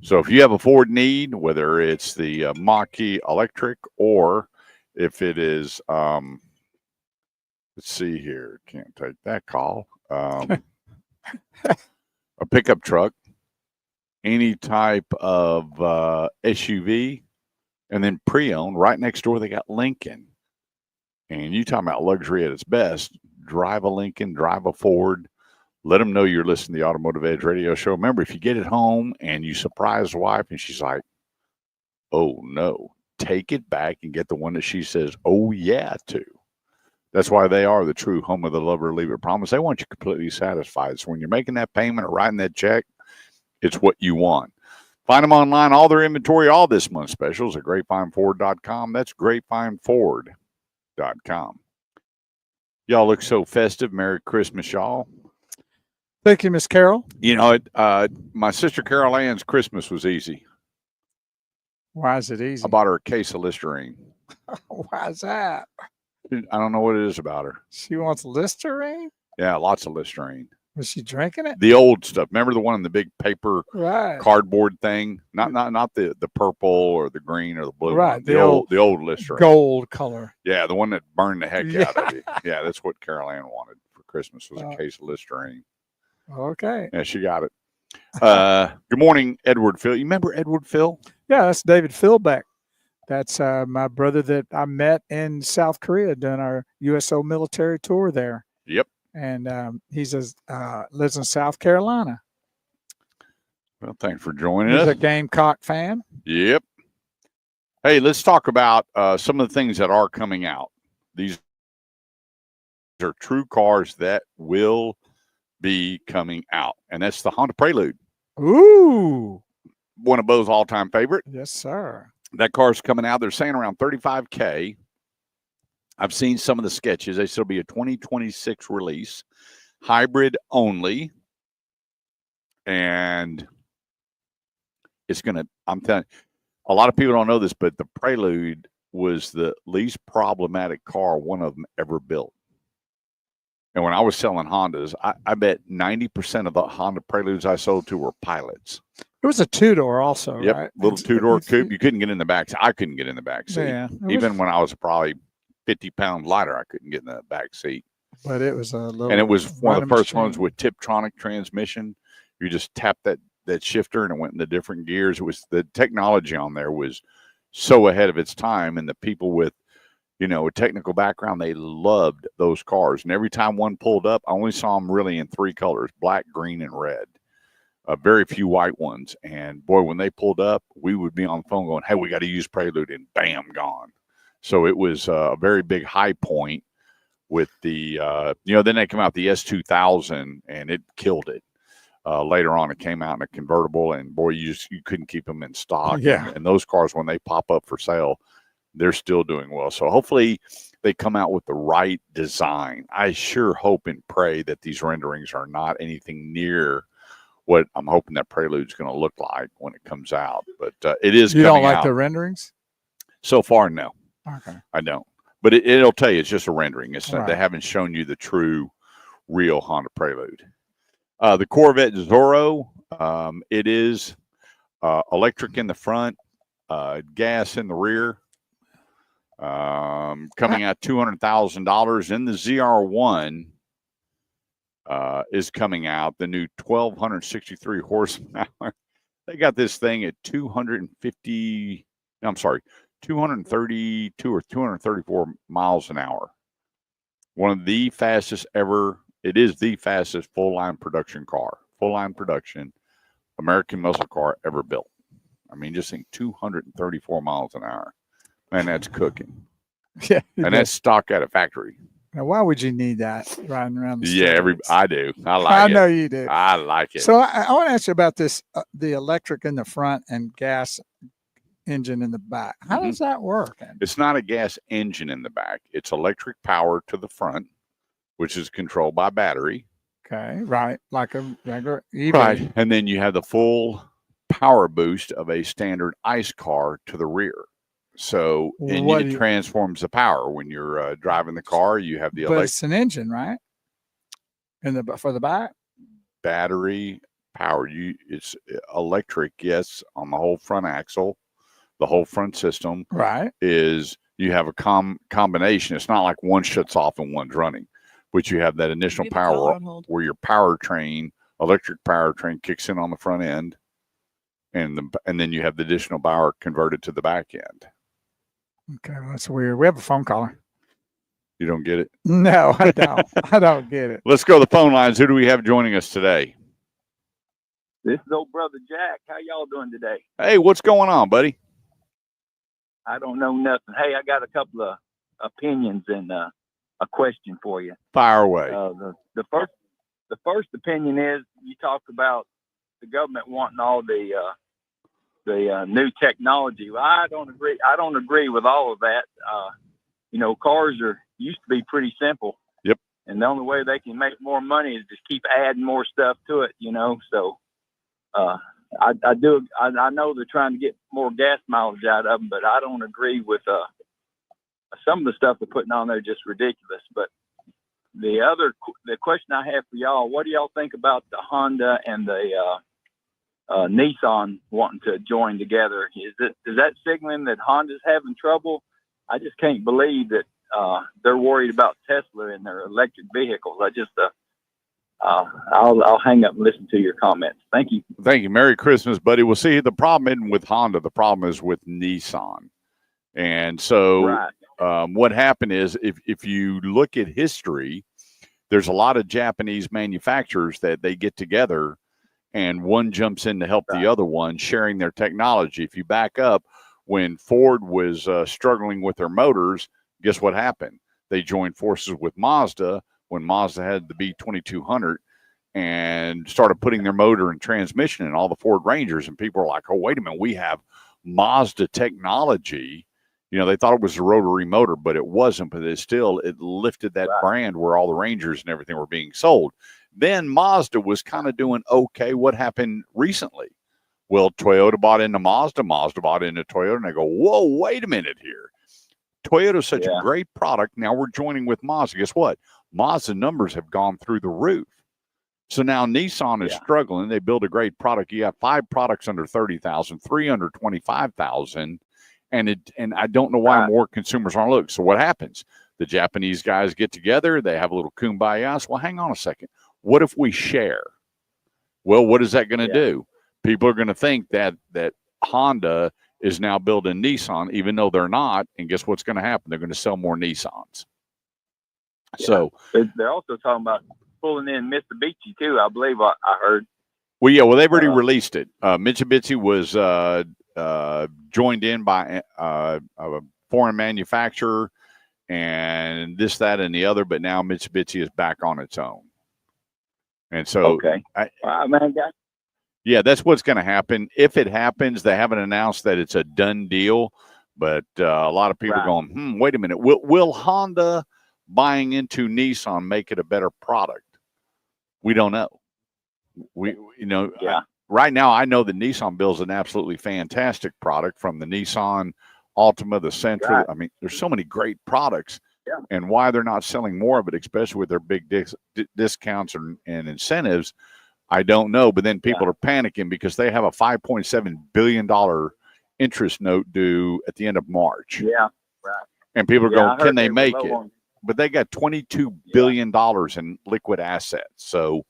So if you have a Ford need, whether it's the Mach-E electric or if it is, let's see here, can't take that call, a pickup truck, any type of SUV, and then pre-owned, right next door they got Lincoln. And you talking about luxury at its best, drive a Lincoln, drive a Ford. Let them know you're listening to the Automotive Edge Radio Show. Remember, if you get it home and you surprise the wife and she's like, oh, no, take it back and get the one that she says, oh, yeah, to. That's why they are the true home of the love or leave it promise. They want you completely satisfied. So when you're making that payment or writing that check, it's what you want. Find them online, all their inventory, all this month's specials at grapevineford.com. That's grapevineford.com. Y'all look so festive. Merry Christmas, y'all. Thank you, Miss Carol. You know, my sister Carol Ann's Christmas was easy. Why is it easy? I bought her a case of Listerine. Why is that? I don't know what it is about her. She wants Listerine? Yeah, lots of Listerine. Was she drinking it? The old stuff. Remember the one in the big paper Right. cardboard thing? Not the purple or the green or the blue. Right. One. The old Listerine. Gold color. Yeah, the one that burned the heck Yeah. out of you. Yeah, that's what Carol Ann wanted for Christmas was a case of Listerine. Okay. Yeah, she got it. Good morning, Edward Phil. You remember Edward Phil? Yeah, that's David Philbeck. That's my brother that I met in South Korea during our USO military tour there. Yep. And he's lives in South Carolina. Well, thanks for joining He's us. a Gamecock fan. Yep. Hey, let's talk about some of the things that are coming out. These are true cars that will be coming out, and that's the Honda Prelude. Ooh. One of Bo's all-time favorite. Yes, sir. That car's coming out. They're saying around $35K. I've seen some of the sketches. They said it'll be a 2026 release, hybrid only, and it's going to, I'm telling you, a lot of people don't know this, but the Prelude was the least problematic car one of them ever built. And when I was selling Hondas, I bet 90% of the Honda Preludes I sold to were pilots. It was a two-door also, Yep, right? little two-door coupe. You couldn't get in the back. I couldn't get in the back seat. Yeah. Even when I was probably 50 pounds lighter, I couldn't get in the back seat. But it was a little. And it was one of the first running ones with Tiptronic transmission. You just tap that shifter and it went into different gears. It was the technology on there was so ahead of its time, and the people with a technical background, they loved those cars. And every time one pulled up, I only saw them really in 3 colors: black, green, and red. Very few white ones. And boy, when they pulled up, we would be on the phone going, "Hey, we got to use Prelude," and bam, gone. So it was a very big high point with the, then they come out the S2000 and it killed it. Later on, it came out in a convertible, and boy, you couldn't keep them in stock. Yeah. And those cars, when they pop up for sale, they're still doing well. So hopefully they come out with the right design. I sure hope and pray that these renderings are not anything near what I'm hoping that Prelude's going to look like when it comes out. But it is You coming don't like out. the renderings? So far, no. Okay. I don't. But it'll tell you it's just a rendering. It's Right. They haven't shown you the true, real Honda Prelude. The Corvette Zorro, it is electric in the front, gas in the rear, coming out $200,000. And the ZR1 is coming out, the new 1,263 horsepower. They got this thing at 232 or 234 miles an hour. One of the fastest ever. It is the fastest full-line production American muscle car ever built. I mean, just think 234 miles an hour. Man, that's cooking. Yeah. And that's stock at a factory. Now, why would you need that riding around the Yeah, streets? I do. I like I it. know you do. I like it. So I want to ask you about this, the electric in the front and gas engine in the back. How Mhm. does that work? It's not a gas engine in the back. It's electric power to the front, which is controlled by battery. Okay, right. Like a regular EV. Right. And then you have the full power boost of a standard ICE car to the rear. So it transforms the power. When you're driving the car, you have the But it's an engine, right? For the back? battery power. It's electric, yes, on the whole front axle. The whole front system Right. is you have a combination. It's not like one shuts off and one's running, but you have that initial We have a caller power on hold. where your electric powertrain kicks in on the front end, and then you have the additional power converted to the back end. Okay, well, that's weird. We have a phone caller. You don't get it? No, I don't. I don't get it. Let's go to the phone lines. Who do we have joining us today? This is old brother Jack. How y'all doing today? Hey, what's going on, buddy? I don't know nothing. Hey, I got a couple of opinions and a question for you. Fire away. The first opinion is you talked about the government wanting all the new technology. Well, I don't agree. I don't agree with all of that. Cars used to be pretty simple. Yep. And the only way they can make more money is just keep adding more stuff to it. So. I know they're trying to get more gas mileage out of them, but I don't agree with some of the stuff they're putting on there. Just ridiculous. But the question I have for y'all, what do y'all think about the Honda and the Nissan wanting to join together? Is that signaling that Honda's having trouble? I just can't believe that they're worried about Tesla and their electric vehicles. I'll hang up and listen to your comments. Thank you. Thank you. Merry Christmas, buddy. We'll see. The problem isn't with Honda. The problem is with Nissan. And so Right. What happened is if you look at history, there's a lot of Japanese manufacturers that they get together and one jumps in to help the other one, sharing their technology. If you back up, when Ford was struggling with their motors, guess what happened? They joined forces with Mazda when Mazda had the B2200 and started putting their motor and transmission in all the Ford Rangers. And people are like, oh, wait a minute, we have Mazda technology. They thought it was a rotary motor, but it wasn't. But it lifted that brand where all the Rangers and everything were being sold. Then Mazda was kind of doing okay. What happened recently? Well, Toyota bought into Mazda. Mazda bought into Toyota. And they go, whoa, wait a minute here. Toyota's such a great product. Now we're joining with Mazda. Guess what? Mazda numbers have gone through the roof. So now Nissan is struggling. They build a great product. You have 5 products under 30,000, 3 under 25,000. And I don't know why more consumers aren't looking. So what happens? The Japanese guys get together. They have a little kumbaya. Well, hang on a second. What if we share? Well, what is that going to do? People are going to think that Honda is now building Nissan, even though they're not. And guess what's going to happen? They're going to sell more Nissans. Yeah. So they're also talking about pulling in Mitsubishi too. I believe I heard. Well, yeah. Well, they've already released it. Mitsubishi was joined in by foreign manufacturer and this, that, and the other. But now Mitsubishi is back on its own. And so, Okay. yeah, that's what's going to happen. If it happens, they haven't announced that it's a done deal. But a lot of people are going, wait a minute. Will Honda buying into Nissan make it a better product? We don't know. Right now, I know that Nissan builds an absolutely fantastic product, from the Nissan Altima, the Sentra. Right. I mean, there's so many great products. Yeah. And why they're not selling more of it, especially with their big discounts and incentives, I don't know. But then people are panicking because they have a $5.7 billion interest note due at the end of March. Yeah, right. And people are going, can they make it? On. But they got $22 billion in liquid assets. So,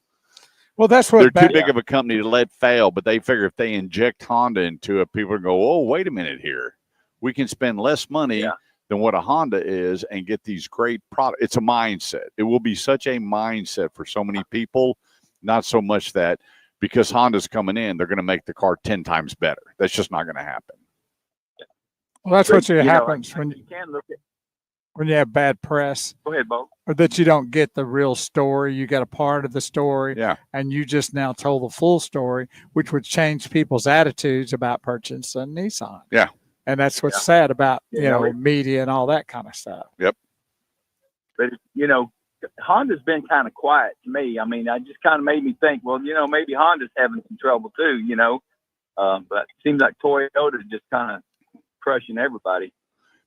well, that's what they're too big of a company to let fail. But they figure if they inject Honda into it, people go, oh, wait a minute here. We can spend less money than what a Honda is and get these great products. It's a mindset. It will be such a mindset for so many people. Not so much that because Honda's coming in, they're going to make the car 10 times better. That's just not going to happen. Well, that's what happens when you can look at when you have bad press. Go ahead, Bo. Or that you don't get the real story. You got a part of the story. Yeah. And you just now told the full story, which would change people's attitudes about purchasing Nissan. Yeah. And that's what's sad about, media and all that kind of stuff. Yep. But, Honda's been kind of quiet to me. I mean, I just kind of made me think, well, maybe Honda's having some trouble too, but it seems like Toyota's just kind of crushing everybody.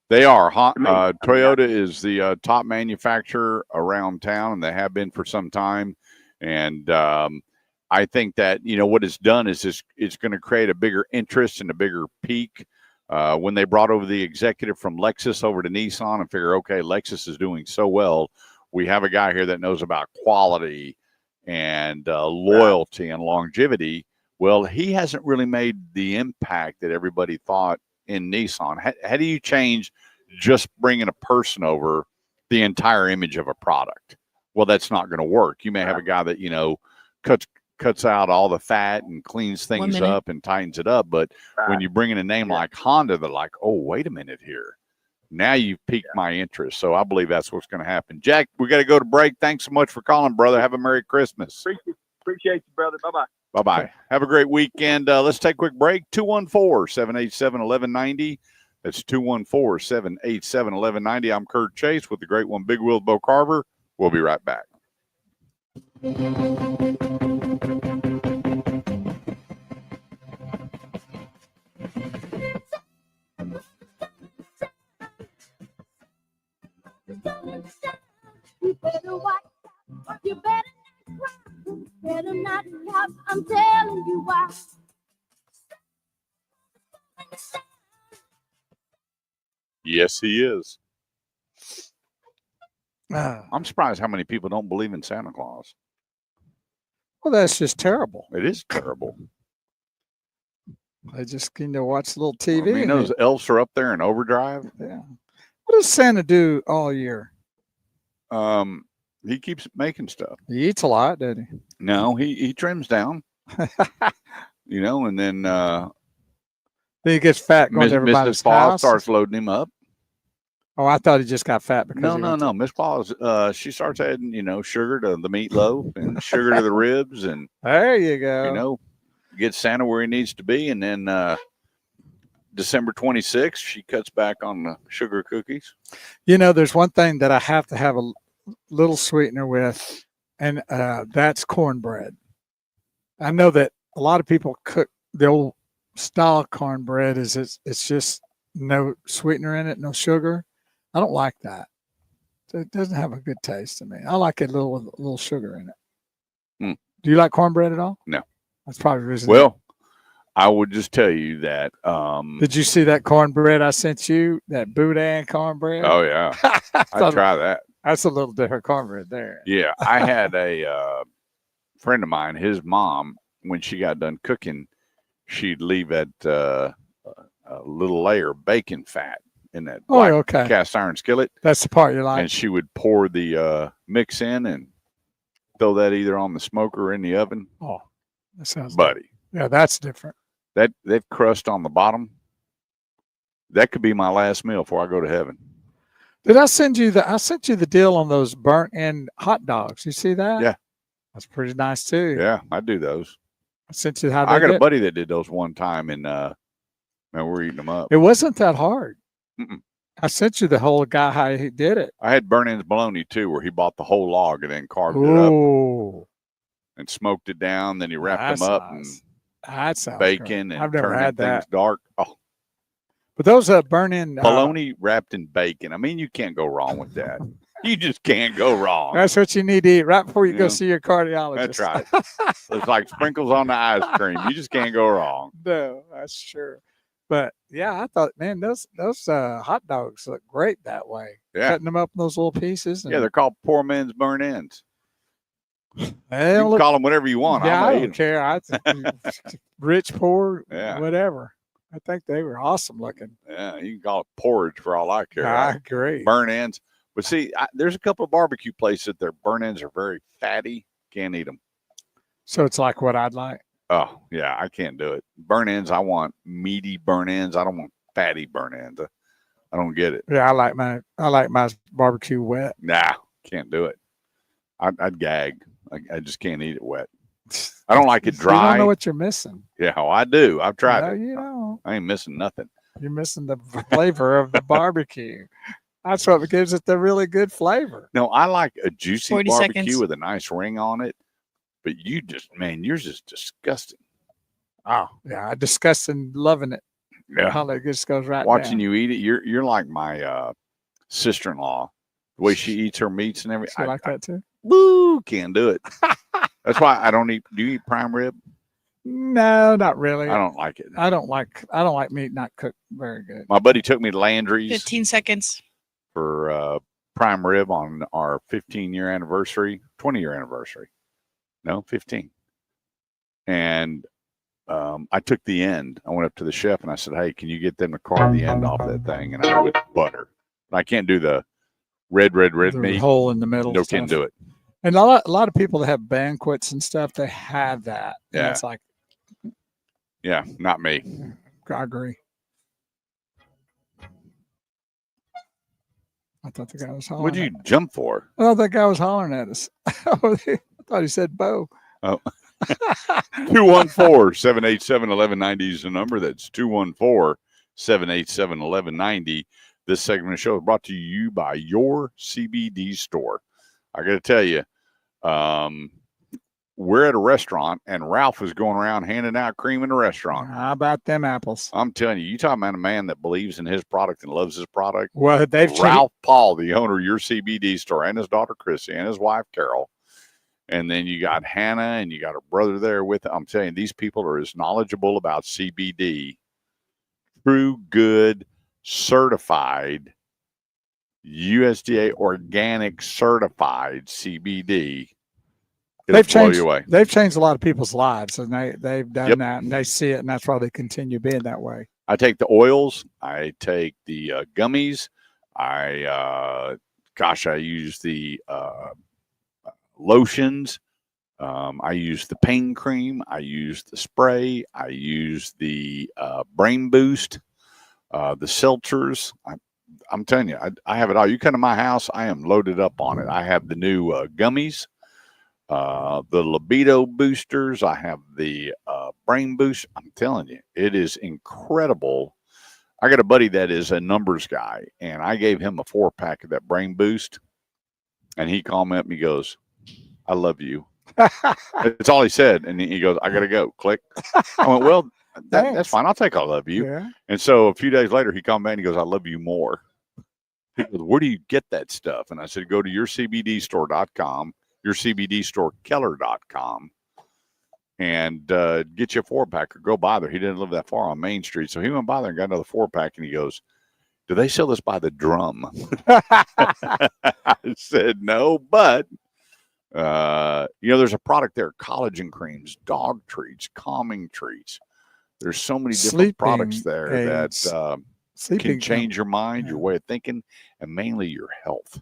They are. Toyota is the top manufacturer around town, and they have been for some time. And I think that, what it's done is it's going to create a bigger interest and a bigger peak. When they brought over the executive from Lexus over to Nissan and figure, okay, Lexus is doing so well. We have a guy here that knows about quality and loyalty and longevity. Well, he hasn't really made the impact that everybody thought in Nissan. How do you change just bringing a person over the entire image of a product? Well, that's not going to work. You may have a guy that, cuts out all the fat and cleans things up and tightens it up. But when you bring in a name like Honda, they're like, oh, wait a minute here. Now you've piqued my interest. So I believe that's what's going to happen. Jack, we got to go to break. Thanks so much for calling, brother. Have a Merry Christmas. Appreciate you, brother. Bye-bye. Bye-bye. Have a great weekend. Let's take a quick break. 214-787-1190. That's 214-787-1190. I'm Kurt Chase with the great one, Big Wheel Bo Carver. We'll be right back. You better watch out. You better not cry. You better not laugh. I'm telling you why. Yes, he is. Ah. I'm surprised how many people don't believe in Santa Claus. Well, that's just terrible. It is terrible. They just watch a little TV. I mean, those elves are up there in overdrive. Yeah. What does Santa do all year? He keeps making stuff. He eats a lot, doesn't he? No, he trims down. And then he gets fat going to everybody's Mrs. Claus house. starts loading him up. Oh, I thought he just got fat because no. Miss Claus, she starts adding, sugar to the meatloaf and sugar to the ribs, and there you go. Get Santa where he needs to be, and then December 26th, she cuts back on the sugar cookies. There's one thing that I have to have a little sweetener with, and that's cornbread. I know that a lot of people cook the old style cornbread. It's just no sweetener in it, no sugar. I don't like that. It doesn't have a good taste to me. I like it with a little sugar in it. Do you like cornbread at all? No. That's probably the reason. Well, I would just tell you that. Did you see that cornbread I sent you? That boudin cornbread? Oh, yeah. I'd try that. That's a little different cornbread there. Yeah. I had a friend of mine, his mom, when she got done cooking, she'd leave a little layer of bacon fat in that black cast iron skillet. That's the part you like. And she would pour the mix in and throw that either on the smoker or in the oven. Oh, that sounds buddy. Yeah, that's different. That crust on the bottom, That could be my last meal before I go to heaven. Did I send you I sent you the deal on those burnt end hot dogs. You see that? Yeah. That's pretty nice too. Yeah, I do those. I sent you how I they got a get. buddy that did those one time, and man, we're eating them up. It wasn't that hard. Mm-mm. I sent you the whole guy how he did it. I had burnt ends bologna too, where he bought the whole log and then carved it up Oh, and smoked it down. Then he wrapped that's them up nice. and That sounds bacon great. and I've never turned had them things that. dark. Oh, But those burnt in bologna wrapped in bacon. I mean, you can't go wrong with that. You just can't go wrong. That's what you need to eat right before you go Yeah. see your cardiologist. That's right. It's like sprinkles on the ice cream. You just can't go wrong. No, that's true. But yeah, I thought, man, those hot dogs look great that way. Yeah. Cutting them up in those little pieces. And Yeah, they're called poor man's burnt ends. they You don't can look, call them whatever you want. yeah, I'm I gonna eat don't 'em. care. I rich, poor, Yeah. whatever. I think they were awesome looking. Yeah, you can call it porridge for all I care. I Right? agree. Burnt ends. But see, there's a couple of barbecue places that their burnt ends are very fatty. Can't eat them. So it's like what I'd like. Oh, yeah, I can't do it. Burnt ends, I want meaty burnt ends. I don't want fatty burnt ends. I don't get it. Yeah, I like my barbecue wet. Nah, can't do it. I'd gag. I just can't eat it wet. I don't like it You dry. don't know what you're missing. Yeah, oh, I do. I've tried No, it. you don't. I ain't missing nothing. You're missing the flavor of the barbecue. That's what gives it the really good flavor. No, I like a juicy 40 barbecue seconds. with a nice ring on it. But you just, man, yours is disgusting. Oh, yeah. I disgusting loving it. Yeah. How that just goes right Watching down. you eat it, you're like my sister-in-law. The way she eats her meats and everything. You like that too? Woo, can't do it. That's why I don't eat. Do you eat prime rib? No, not really. I don't like it. I don't like meat not cooked very good. My buddy took me to Landry's 15 seconds. for prime rib on our 15-year anniversary, 20-year anniversary. No, 15. And I took the end. I went up to the chef and I said, "Hey, can you get them to carve the end off that thing?" And I with butter. I can't do the red The meat. hole in the middle. No, stuff. can do it. And a lot of people that have banquets and stuff, they have that. And Yeah. it's like, Yeah, not me. I agree. I thought the guy was hollering. What'd you jump for? I thought that guy was hollering at us. I thought he said Bo. Oh. 214-787-1190 is the number. That's 214-787-1190. This segment of the show is brought to you by your CBD store. I got to tell you, we're at a restaurant and Ralph is going around handing out cream in the restaurant. How about them apples? I'm telling you, you talking about a man that believes in his product and loves his product. Well, they've Ralph Paul, the owner of your CBD store, and his daughter Chrissy and his wife Carol. And then you got Hannah and you got her brother there with it. I'm telling you, these people are as knowledgeable about CBD, true, good, certified, USDA organic certified CBD. They've blow changed. you away. They've changed a lot of people's lives, and they've done Yep. that, and they see it, and that's why they continue being that way. I take the oils. I take the gummies. I use the lotions. I use the pain cream. I use the spray. I use the brain boost, the seltzers. I'm telling you, I have it all. You come to my house, I am loaded up on it. I have the new gummies, the libido boosters. I have the brain boost. I'm telling you, it is incredible. I got a buddy that is a numbers guy, and I gave him a 4-pack of that brain boost, and he called me up and he goes, "I love you." That's all he said. And he goes, "I got to go." Click. I went, "Well, that's fine. I'll take "I love you." Yeah. And so a few days later, he called back and he goes, "I love you more." He goes, "Where do you get that stuff?" And I said, "Go to yourcbdstore.com, yourcbdstorekeller.com, and get you a 4-pack or go by there." He didn't live that far on Main Street. So he went by there and got another 4-pack. And he goes, "Do they sell this by the drum?" I said, "No, but there's a product there, collagen creams, dog treats, calming treats. There's so many different products there aids. that can change your mind, your way of thinking, and mainly your health."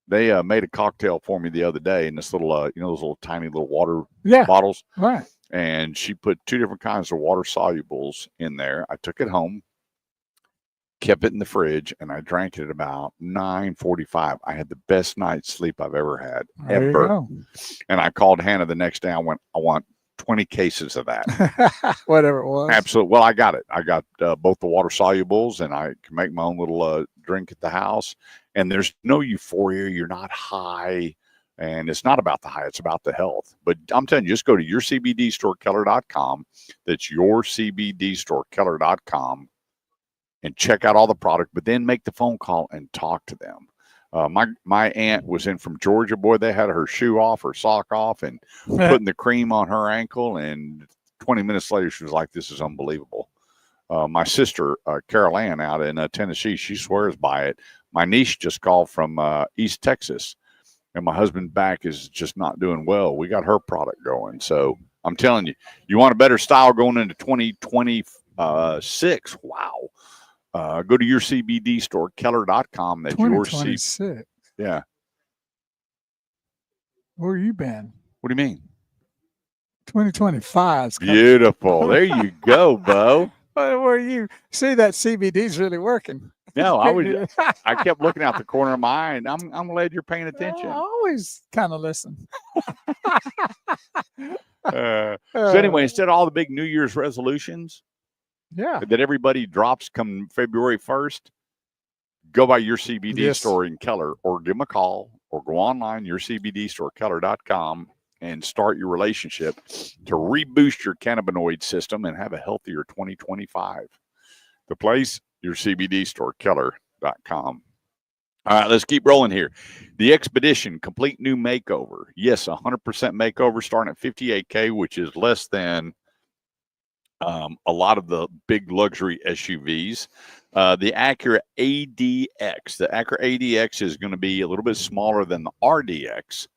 They made a cocktail for me the other day in this little, those little tiny little water bottles. Right. And she put 2 different kinds of water solubles in there. I took it home kept it in the fridge, and I drank it at about 9:45. I had the best night's sleep I've ever had, There you ever. go. And I called Hannah the next day. I want 20 cases of that. Whatever it was. Absolutely. Well, I got it. I got both the water solubles, and I can make my own little drink at the house. And there's no euphoria. You're not high. And it's not about the high, it's about the health. But I'm telling you, just go to yourcbdstorekeller.com. That's yourcbdstorekeller.com and check out all the product, but then make the phone call and talk to them. My aunt was in from Georgia. Boy, they had her shoe off, her sock off, and putting the cream on her ankle. And 20 minutes later, she was like, this is unbelievable. My sister, Carol Ann, out in Tennessee, she swears by it. My niece just called from East Texas, and my husband's back is just not doing well. We got her product going. So I'm telling you, you want a better style going into 2026. Wow. Go to yourcbdstorekeller.com. That's your 2026. Yeah. Where you been? What do you mean? 2025. Beautiful. There you go, Bo. Where you see that CBD's really working. No, I kept looking out the corner of my eye, and I'm glad you're paying attention. I always kind of listen. So anyway, instead of all the big New Year's resolutions that everybody drops come February 1st, go by your CBD store in Keller, or give them a call, or go online, yourcbdstorekeller.com, and start your relationship to reboost your cannabinoid system and have a healthier 2025. The place, yourcbdstorekeller.com. All right, let's keep rolling here. The Expedition Complete New Makeover. Yes, 100% makeover starting at $58K, which is less than a lot of the big luxury SUVs. The Acura ADX. The Acura ADX is going to be a little bit smaller than the RDX,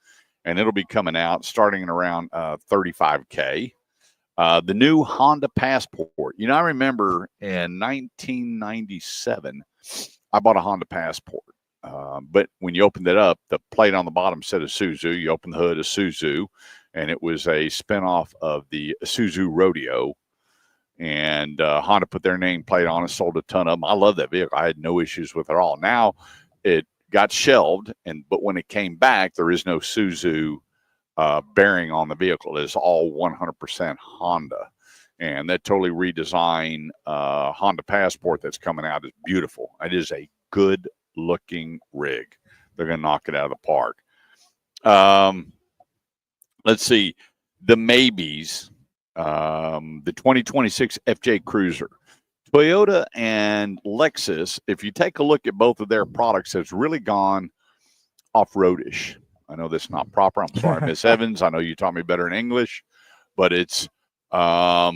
and it'll be coming out starting at around $35K. The new Honda Passport. You know, I remember in 1997, I bought a Honda Passport. But when you opened it up, the plate on the bottom said Isuzu. You open the hood, Isuzu, and it was a spinoff of the Isuzu Rodeo. And Honda put their nameplate on it, sold a ton of them. I love that vehicle. I had no issues with it at all. Now it got shelved, but when it came back, there is no Isuzu bearing on the vehicle. It is all 100% Honda. And that totally redesigned Honda Passport that's coming out is beautiful. It is a good looking rig. They're going to knock it out of the park. Let's see. The maybes. The 2026 FJ Cruiser. Toyota and Lexus, if you take a look at both of their products, has really gone off-roadish. I know that's not proper. I'm sorry, Miss Evans. I know you taught me better in English, but it's a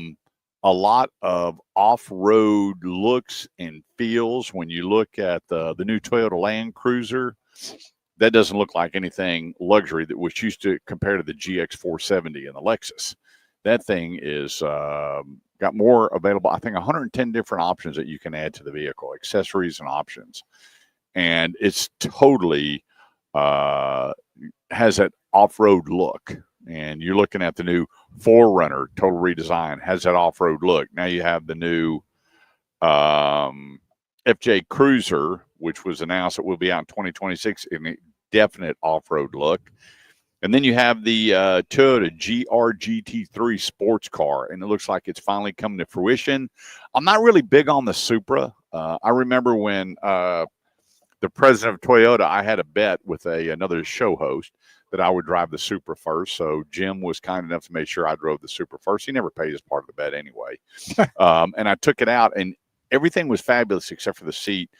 lot of off-road looks and feels. When you look at the new Toyota Land Cruiser, that doesn't look like anything luxury that was used to compare to the GX470 and the Lexus. That thing is got more available. I think 110 different options that you can add to the vehicle, accessories and options, and it's totally has that off-road look. And you're looking at the new 4Runner, total redesign, has that off-road look. Now you have the new FJ Cruiser, which was announced that will be out in 2026 in a definite off-road look. And then you have the Toyota GR-GT3 sports car, and it looks like it's finally coming to fruition. I'm not really big on the Supra. I remember when the president of Toyota, I had a bet with another show host that I would drive the Supra first. So Jim was kind enough to make sure I drove the Supra first. He never paid his part of the bet anyway. And I took it out, and everything was fabulous except for the seat.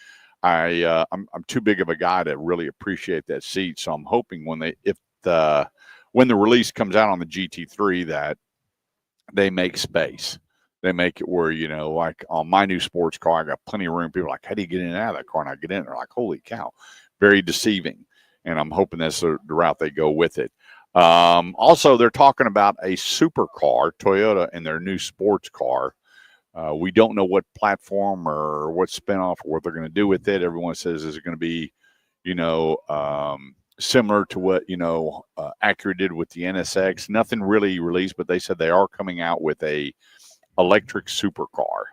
I'm too big of a guy to really appreciate that seat. So I'm hoping when the release comes out on the GT3 that they make space. They make it where, you know, like on my new sports car, I got plenty of room. People are like, how do you get in and out of that car? And I get in, they're like, holy cow, very deceiving. And I'm hoping that's the route they go with it. Also, they're talking about a supercar, Toyota, and their new sports car. We don't know what platform or what spinoff or what they're going to do with it. Everyone says is it going to be, you know, similar to what, you know, Acura did with the NSX. Nothing really released, but they said they are coming out with a electric supercar.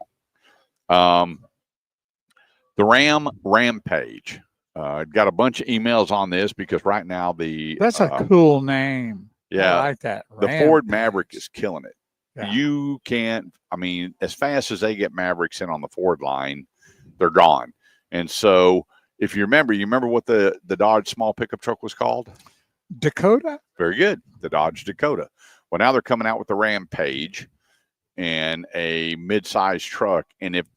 The Ram Rampage. Got a bunch of emails on this because right now That's a cool name. yeah, I like that. the Ford Maverick is killing it. Yeah. You can't, I mean, as fast as they get Mavericks in on the Ford line, they're gone. And so if you remember what the Dodge small pickup truck was called? Dakota. Very good. The Dodge Dakota. Well, now they're coming out with the Rampage and a mid-sized truck. And if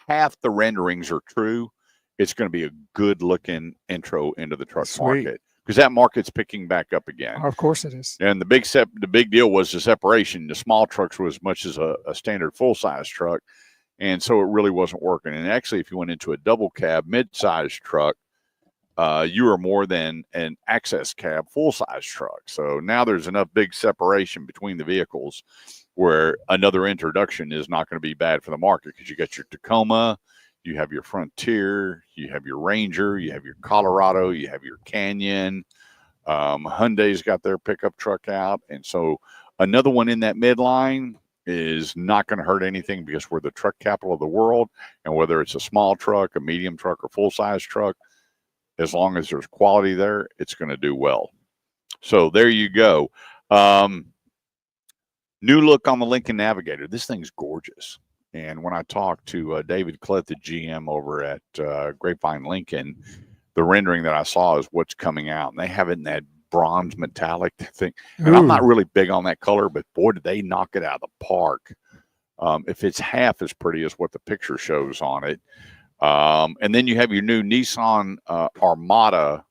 half the renderings are true, it's going to be a good looking intro into the truck market, because that market's picking back up again. Of course it is. And the big deal was the separation. The small trucks were as much as a standard full-size truck. And so it really wasn't working. And actually, if you went into a double cab mid-sized truck, you were more than an access cab full-size truck. So now there's enough big separation between the vehicles where another introduction is not going to be bad for the market, because you got your Tacoma, you have your Frontier, you have your Ranger, you have your Colorado, you have your Canyon. Hyundai's got their pickup truck out. And so another one in that midline is not going to hurt anything, because we're the truck capital of the world. And whether it's a small truck, a medium truck, or full-size truck, as long as there's quality there, it's going to do well. So there you go. New look on the Lincoln Navigator. This thing's gorgeous. And when I talked to David Klett, the GM over at Grapevine Lincoln, the rendering that I saw is what's coming out. And they have it in that bronze metallic thing. And I'm not really big on that color, but boy, did they knock it out of the park. If it's half as pretty as what the picture shows on it. And then you have your new Nissan Armada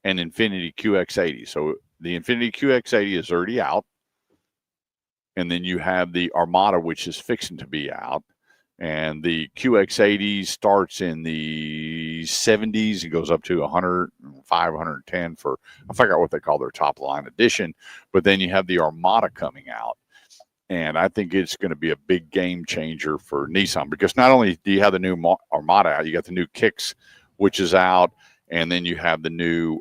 and Infiniti QX80. So the Infiniti QX80 is already out. And then you have the Armada, which is fixing to be out. And the QX80 starts in the 70s. It goes up to 105, 110 for, I forgot what they call their top line edition. But then you have the Armada coming out. And I think it's going to be a big game changer for Nissan, because not only do you have the new Armada out, you got the new Kicks, which is out. And then you have the new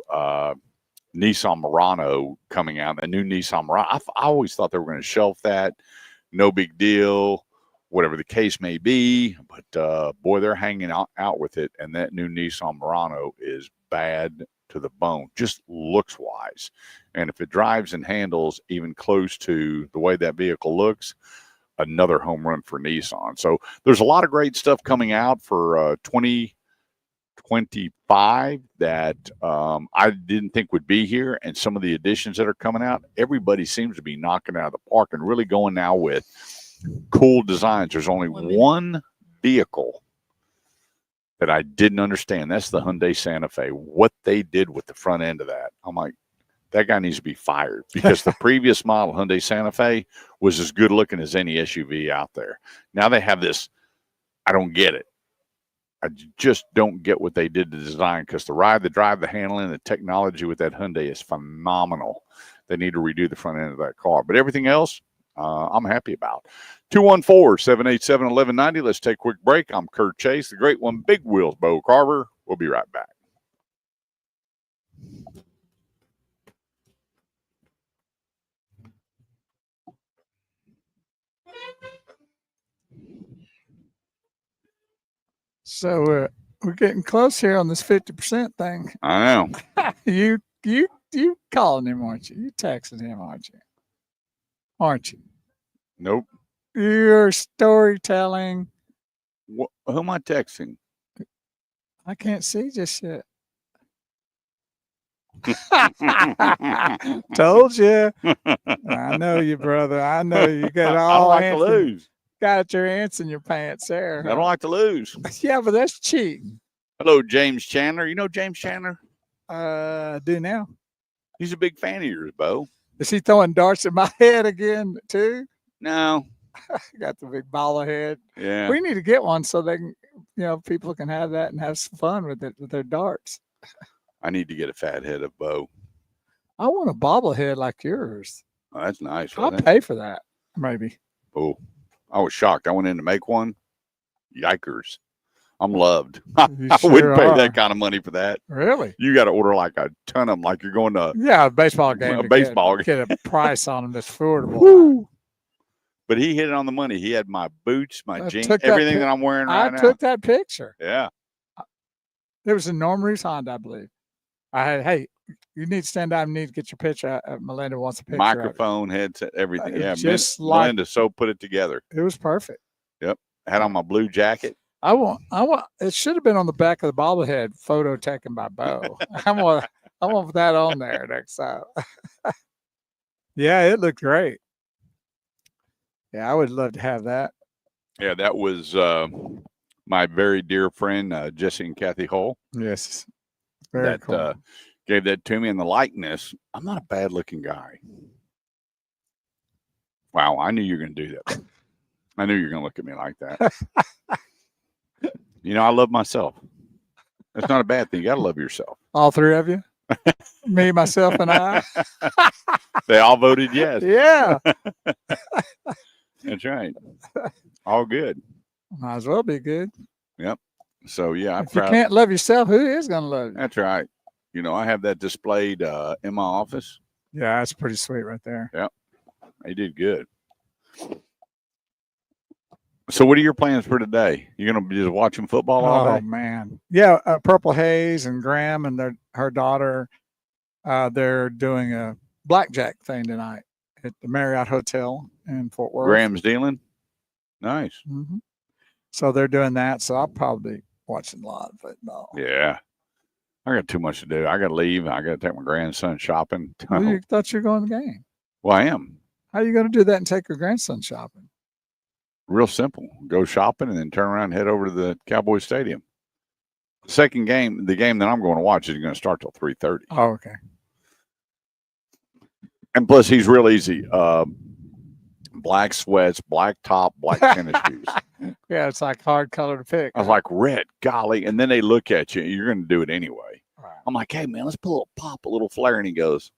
Nissan Murano coming out. The new Nissan Murano, I always thought they were going to shelf that. No big deal, whatever the case may be. But boy, they're hanging out with it. And that new Nissan Murano is bad to the bone, just looks wise. And if it drives and handles even close to the way that vehicle looks, another home run for Nissan. So there's a lot of great stuff coming out for 2025 that I didn't think would be here. And some of the additions that are coming out, everybody seems to be knocking out of the park and really going now with cool designs. There's only one vehicle that I didn't understand. That's the Hyundai Santa Fe. What they did with the front end of that, I'm like, that guy needs to be fired, because the previous model Hyundai Santa Fe was as good looking as any SUV out there. Now they have this. I don't get it. I just don't get what they did to design, because the ride, the drive, the handling, the technology with that Hyundai is phenomenal. They need to redo the front end of that car. But everything else, I'm happy about. 214-787-1190. Let's take a quick break. I'm Kurt Chase, the great one, Big Wheels, Bo Carver. We'll be right back. So we're getting close here on this 50% thing. I know. You calling him, aren't you? You texting him, aren't you? Aren't you? Nope. You're storytelling. Who am I texting? I can't see just yet. Told you. I know you, brother. I know you got all. I don't like to lose. Got your ants in your pants there. I don't like to lose. Yeah, but that's cheating. Hello, James Chandler. You know James Chandler? I do now. He's a big fan of yours, Bo. Is he throwing darts at my head again, too? No. Got the big ball of head. Yeah. We need to get one so they can, people can have that and have some fun with it, with their darts. I need to get a fat head of Bo. I want a bobblehead like yours. Oh, that's nice. I'll pay for that, maybe. Oh, I was shocked. I went in to make one. Yikers. I'm loved. I wouldn't pay that kind of money for that. Really? You got to order like a ton of them, like you're going to a baseball game. A baseball game. Get a price on them that's affordable. Woo. But he hit it on the money. He had my boots, my jeans, everything that I'm wearing right now. I took that picture. Yeah. It was in Norm Reeves Honda, I believe. I had, hey, you need to stand down. You need to get your picture. Melinda wants a picture. Microphone, headset, everything. Yeah, just Melinda so put it together. It was perfect. Yep. Had on my blue jacket. I want. It should have been on the back of the bobblehead, photo taken by Bo. I want that on there next time. Yeah, it looked great. Yeah, I would love to have that. Yeah, that was my very dear friend Jesse and Kathy Hull. Yes, very that cool. Gave that to me in the likeness. I'm not a bad looking guy. Wow, I knew you were going to do that. I knew you were going to look at me like that. You know, I love myself. That's not a bad thing. You got to love yourself. All three of you? Me, myself, and I? They all voted yes. Yeah. That's right. All good. Might as well be good. Yep. So, yeah. If you can't love yourself, who is going to love you? That's right. You know, I have that displayed in my office. Yeah, that's pretty sweet right there. Yep. They did good. So what are your plans for today? You're going to be just watching football all day? Oh, man. Yeah, Purple Haze and Graham and her daughter, they're doing a blackjack thing tonight at the Marriott Hotel in Fort Worth. Graham's dealing? Nice. Mm-hmm. So they're doing that. So I'll probably be watching a lot of football. Yeah. I got too much to do. I got to leave. I got to take my grandson shopping. Well, you thought you were going to the game. Well, I am. How are you going to do that and take your grandson shopping? Real simple. Go shopping and then turn around and head over to the Cowboy Stadium. Second game, the game that I'm going to watch is going to start till 3:30. Oh, okay. And plus, he's real easy. Black sweats, black top, black tennis shoes. Yeah, it's like hard color to pick. I was like, red, golly. And then they look at you. You're going to do it anyway. Right. I'm like, hey, man, let's put a little pop, a little flare. And he goes,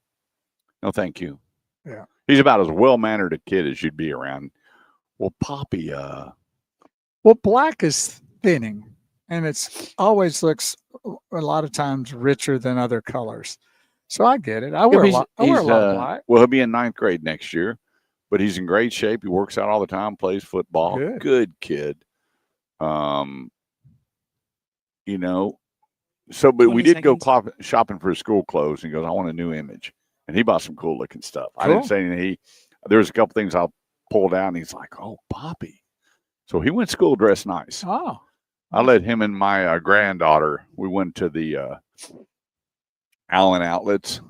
no, thank you. Yeah. He's about as well-mannered a kid as you'd be around. Well, Poppy. Well, black is thinning, and it's always looks a lot of times richer than other colors. So I get it. I wear a lot of black. Well, he'll be in 9th grade next year, but he's in great shape. He works out all the time, plays football. Good kid. You know, so, but we did go shopping for his school clothes. And he goes, I want a new image. And he bought some cool looking stuff. Cool. I didn't say anything. There was a couple things I pulled out, and he's like, oh, Poppy. So he went to school dressed nice. Oh. I let him and my granddaughter, we went to the Allen Outlets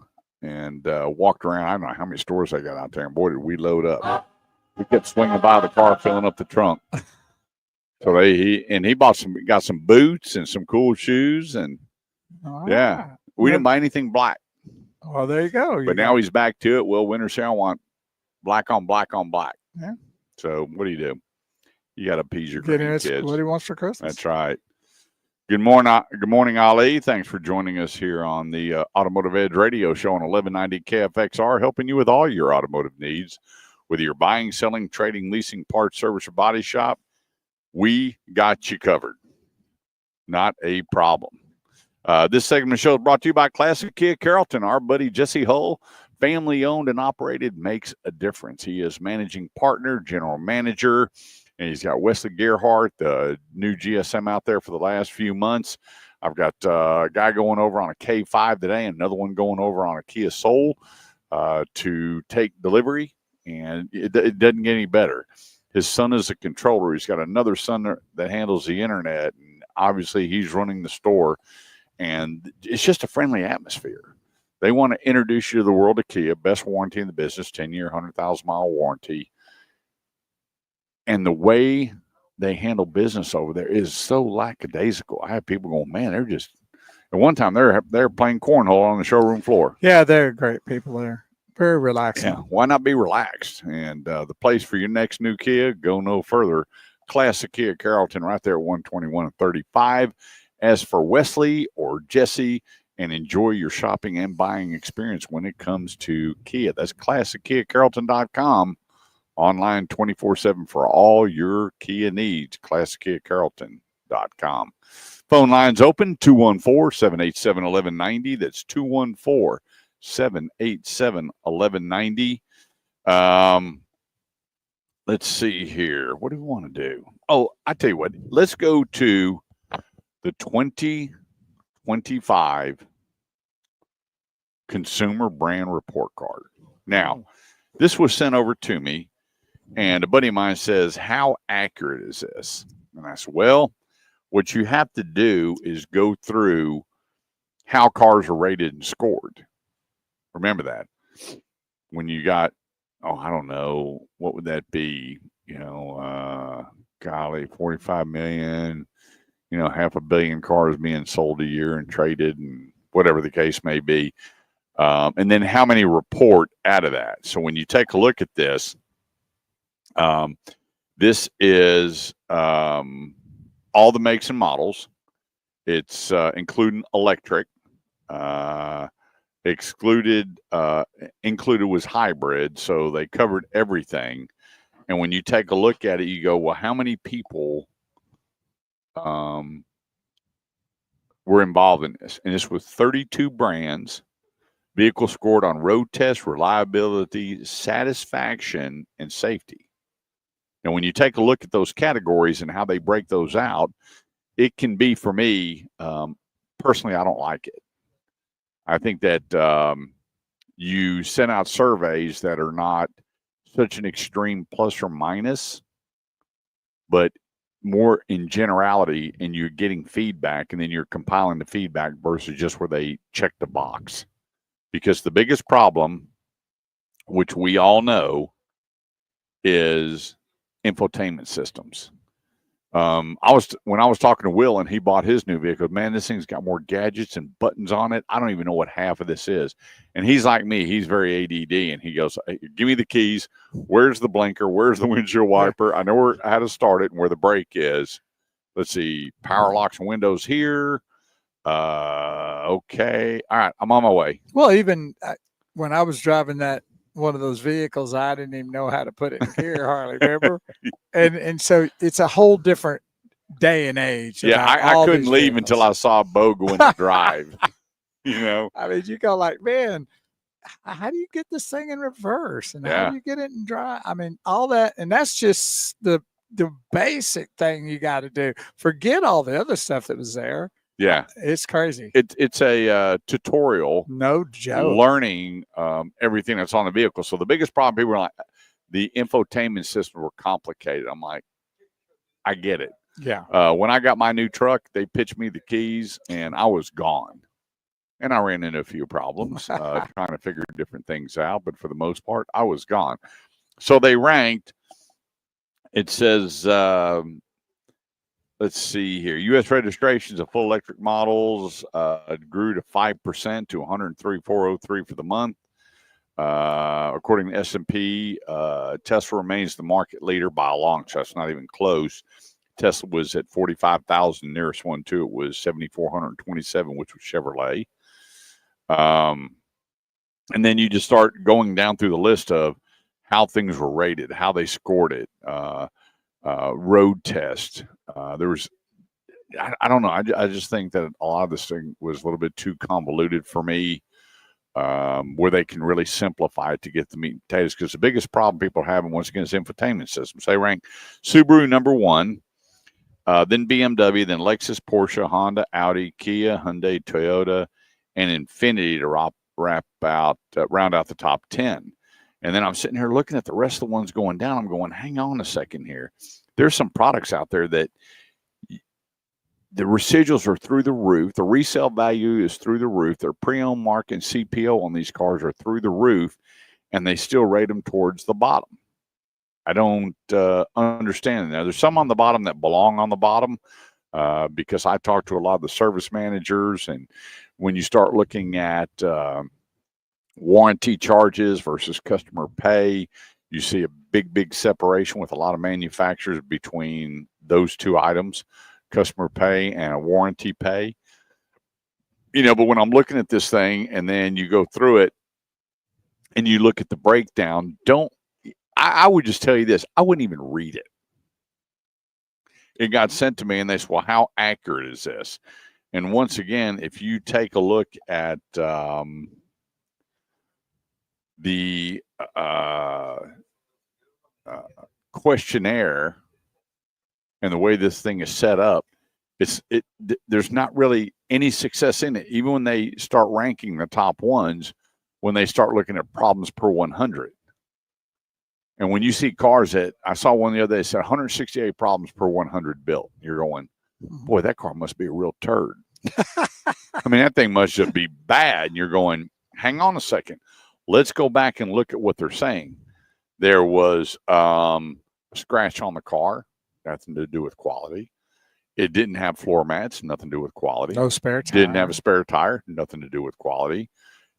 and walked around. I don't know how many stores they got out there. And boy, did we load up. We kept swinging by the car, filling up the trunk. So he got some boots and some cool shoes. And yeah, we didn't buy anything black. Well, there you go. But now he's back to it. Well, winter sale, I want black on black on black. Yeah. So what do? You got to appease your kids. What he wants for Christmas. That's right. Good morning, Ali. Thanks for joining us here on the Automotive Edge Radio Show on 1190 KFXR, helping you with all your automotive needs. Whether you're buying, selling, trading, leasing, parts, service, or body shop, we got you covered. Not a problem. This segment of the show is brought to you by Classic Kia Carrollton. Our buddy Jesse Hull, family owned and operated, makes a difference. He is managing partner, general manager, and he's got Wesley Gerhardt, the new GSM out there for the last few months. I've got a guy going over on a K5 today, another one going over on a Kia Soul to take delivery, and it doesn't get any better. His son is a controller. He's got another son that handles the internet, and obviously he's running the store. And it's just a friendly atmosphere. They want to introduce you to the world of Kia, best warranty in the business, 10-year, 100,000-mile warranty. And the way they handle business over there is so lackadaisical. I have people going, man, they're just – at one time, they're playing cornhole on the showroom floor. Yeah, they're great people there. Very relaxing. Yeah, why not be relaxed? And the place for your next new Kia, go no further. Classic Kia Carrollton right there at 121 and 35. As for Wesley or Jesse, and enjoy your shopping and buying experience when it comes to Kia. That's ClassicKiaCarrollton.com. Online 24/7 for all your Kia needs. ClassicKiaCarrollton.com. Phone lines open 214-787-1190. That's 214-787-1190. Let's see here. What do we want to do? Oh, I tell you what. Let's go to the 2025 Consumer Brand Report Card. Now, this was sent over to me, and a buddy of mine says, "How accurate is this?" And I said, "Well, what you have to do is go through how cars are rated and scored. Remember that. When you got, oh, I don't know, what would that be? Golly, 45 million, half a billion cars being sold a year and traded and whatever the case may be. And then how many report out of that? So when you take a look at this, this is all the makes and models. It's including electric. Included was hybrid, so they covered everything. And when you take a look at it, you go, well, how many people were involved in this? And this was 32 brands. Vehicle scored on road test, reliability, satisfaction, and safety. And when you take a look at those categories and how they break those out, it can be, for me, personally, I don't like it. I think that you send out surveys that are not such an extreme plus or minus, but more in generality, and you're getting feedback, and then you're compiling the feedback versus just where they check the box. Because the biggest problem, which we all know, is infotainment systems. When I was talking to Will and he bought his new vehicle, man, this thing's got more gadgets and buttons on it. I don't even know what half of this is. And he's like me. He's very ADD. And he goes, hey, give me the keys. Where's the blinker? Where's the windshield wiper? I know how to start it and where the brake is. Let's see. Power locks and windows here. Okay. All right. I'm on my way. Well, even when I was driving one of those vehicles, I didn't even know how to put it in gear, Harley, remember? And so it's a whole different day and age. Yeah, I couldn't leave until I saw Bo go in the drive. I mean, you go like, man, how do you get this thing in reverse? And how do you get it in drive? I mean, all that. And that's just the basic thing you got to do. Forget all the other stuff that was there. Yeah, it's crazy. It's a tutorial. No joke. Learning everything that's on the vehicle. So the biggest problem, people were like, the infotainment systems were complicated. I'm like, I get it. Yeah. When I got my new truck, they pitched me the keys, and I was gone. And I ran into a few problems trying to figure different things out. But for the most part, I was gone. So they ranked. It says. Let's see here. U.S. registrations of full electric models grew to 5% to 103,403 for the month. According to S&P, Tesla remains the market leader by a long shot. It's not even close. Tesla was at 45,000. Nearest one to it was 7,427, which was Chevrolet. And then you just start going down through the list of how things were rated, how they scored it. Road test. There was, I don't know. I just think that a lot of this thing was a little bit too convoluted for me, where they can really simplify it to get the meat and potatoes. Because the biggest problem people are having, once again, is infotainment systems. They rank Subaru number 1, then BMW, then Lexus, Porsche, Honda, Audi, Kia, Hyundai, Toyota, and Infiniti to round out the top 10. And then I'm sitting here looking at the rest of the ones going down. I'm going, hang on a second here. There's some products out there that the residuals are through the roof. The resale value is through the roof. Their pre-owned mark and CPO on these cars are through the roof, and they still rate them towards the bottom. I don't understand. Now, there's some on the bottom that belong on the bottom because I talked to a lot of the service managers, and when you start looking at warranty charges versus customer pay, you see a big separation with a lot of manufacturers between those two items, customer pay and a warranty pay. But when I'm looking at this thing and then you go through it and you look at the breakdown, I would just tell you this, I wouldn't even read it. It got sent to me and they said, well, how accurate is this? And once again, if you take a look at the questionnaire and the way this thing is set up, There's not really any success in it. Even when they start ranking the top ones, when they start looking at problems per 100. And when you see cars that I saw one the other day said 168 problems per 100 built, you're going, boy, that car must be a real turd. I mean, that thing must just be bad. And you're going, hang on a second. Let's go back and look at what they're saying. There was a scratch on the car, nothing to do with quality. It didn't have floor mats, nothing to do with quality. No spare tire. Didn't have a spare tire, nothing to do with quality.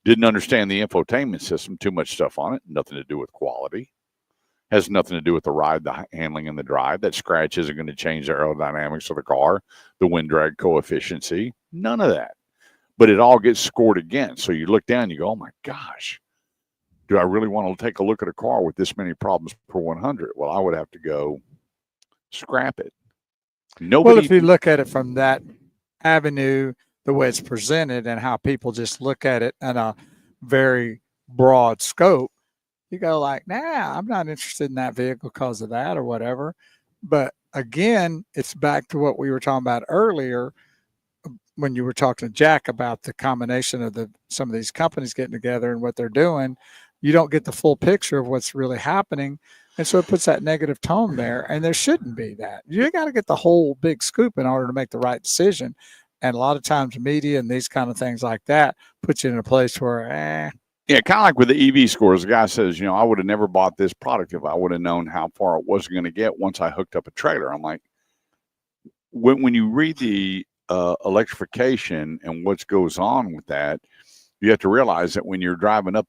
Didn't understand the infotainment system, too much stuff on it, nothing to do with quality. Has nothing to do with the ride, the handling, and the drive. That scratch isn't going to change the aerodynamics of the car, the wind drag coefficient, none of that. But it all gets scored again. So you look down, you go, oh my gosh, do I really want to take a look at a car with this many problems per 100? Well, I would have to go scrap it. Well, if you look at it from that avenue, the way it's presented and how people just look at it in a very broad scope, you go like, nah, I'm not interested in that vehicle because of that or whatever. But again, it's back to what we were talking about earlier when you were talking to Jack about the combination of some of these companies getting together and what they're doing. You don't get the full picture of what's really happening. And so it puts that negative tone there, and there shouldn't be that. You got to get the whole big scoop in order to make the right decision. And a lot of times media and these kind of things like that puts you in a place where, Yeah, kind of like with the EV scores, the guy says, I would have never bought this product if I would have known how far it was going to get once I hooked up a trailer. I'm like, when you read the electrification and what goes on with that, you have to realize that when you're driving up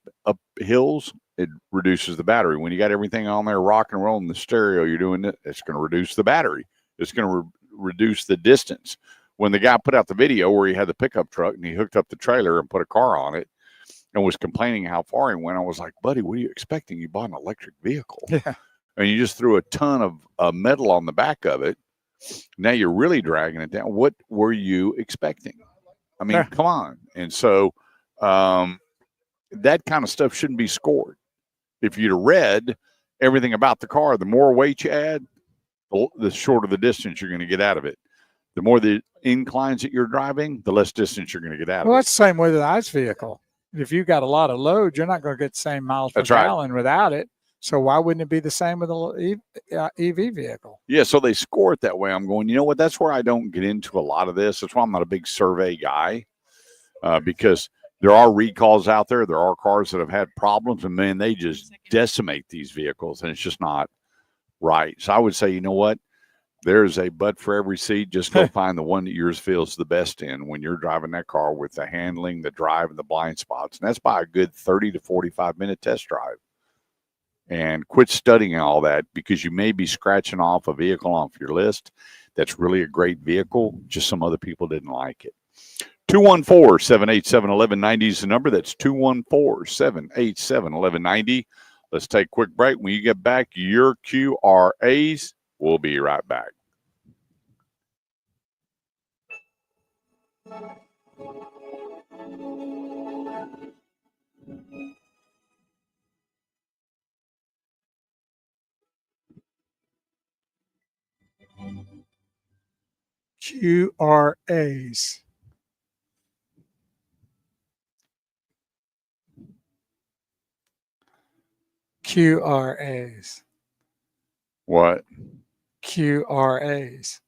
hills, it reduces the battery. When you got everything on there, rock and roll in the stereo, you're doing it, it's going to reduce the battery. It's going to reduce the distance. When the guy put out the video where he had the pickup truck and he hooked up the trailer and put a car on it and was complaining how far he went, I was like, buddy, what are you expecting? You bought an electric vehicle. Yeah. And you just threw a ton of metal on the back of it. Now you're really dragging it down. What were you expecting? I mean, come on. And so that kind of stuff shouldn't be scored. If you'd have read everything about the car, the more weight you add, the shorter the distance you're going to get out of it. The more the inclines that you're driving, the less distance you're going to get out of it. Well, that's the same with an ICE vehicle. If you've got a lot of load, you're not going to get the same miles per gallon without it. So why wouldn't it be the same with an EV vehicle? Yeah, so they score it that way. I'm going, you know what? That's where I don't get into a lot of this. That's why I'm not a big survey guy, because there are recalls out there. There are cars that have had problems, and, man, they just decimate these vehicles, and it's just not right. So I would say, you know what? There's a butt for every seat. Just go find the one that yours feels the best in when you're driving that car with the handling, the drive, and the blind spots. And that's by a good 30 to 45-minute test drive. And quit studying all that, because you may be scratching off a vehicle off your list that's really a great vehicle. Just some other people didn't like it. 214-787-1190 is the number. That's 214-787-1190. Let's take a quick break. When you get back, your QRAs. We'll be right back. QRAs. QRAs. What? QRAs.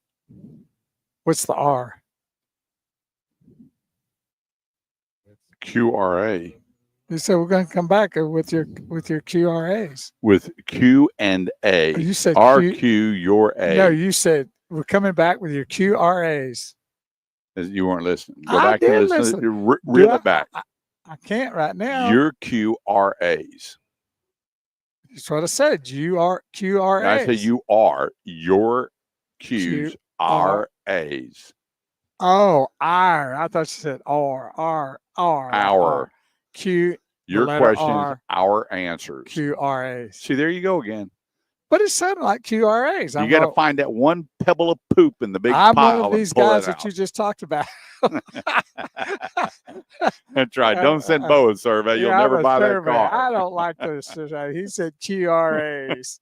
What's the R? QRA. You said we're going to come back with your QRAs. With Q and A. You said RQ, your A. No, you said we're coming back with your QRAs. You weren't listening. Go I back did and listen. Reel it back. I can't right now. Your QRAs. That's what I said. QRAs. I said you are. Your Q's are A's. Oh, R. I thought you said R. Our. Q. Your questions, our answers. QRAs. See, there you go again. But it sounded like QRAs. You got to find that one pebble of poop in the big I'm pile. one of these guys that you just talked about. That's right. Don't send Bo a survey. You'll never buy that car. I don't like this. He said QRAs.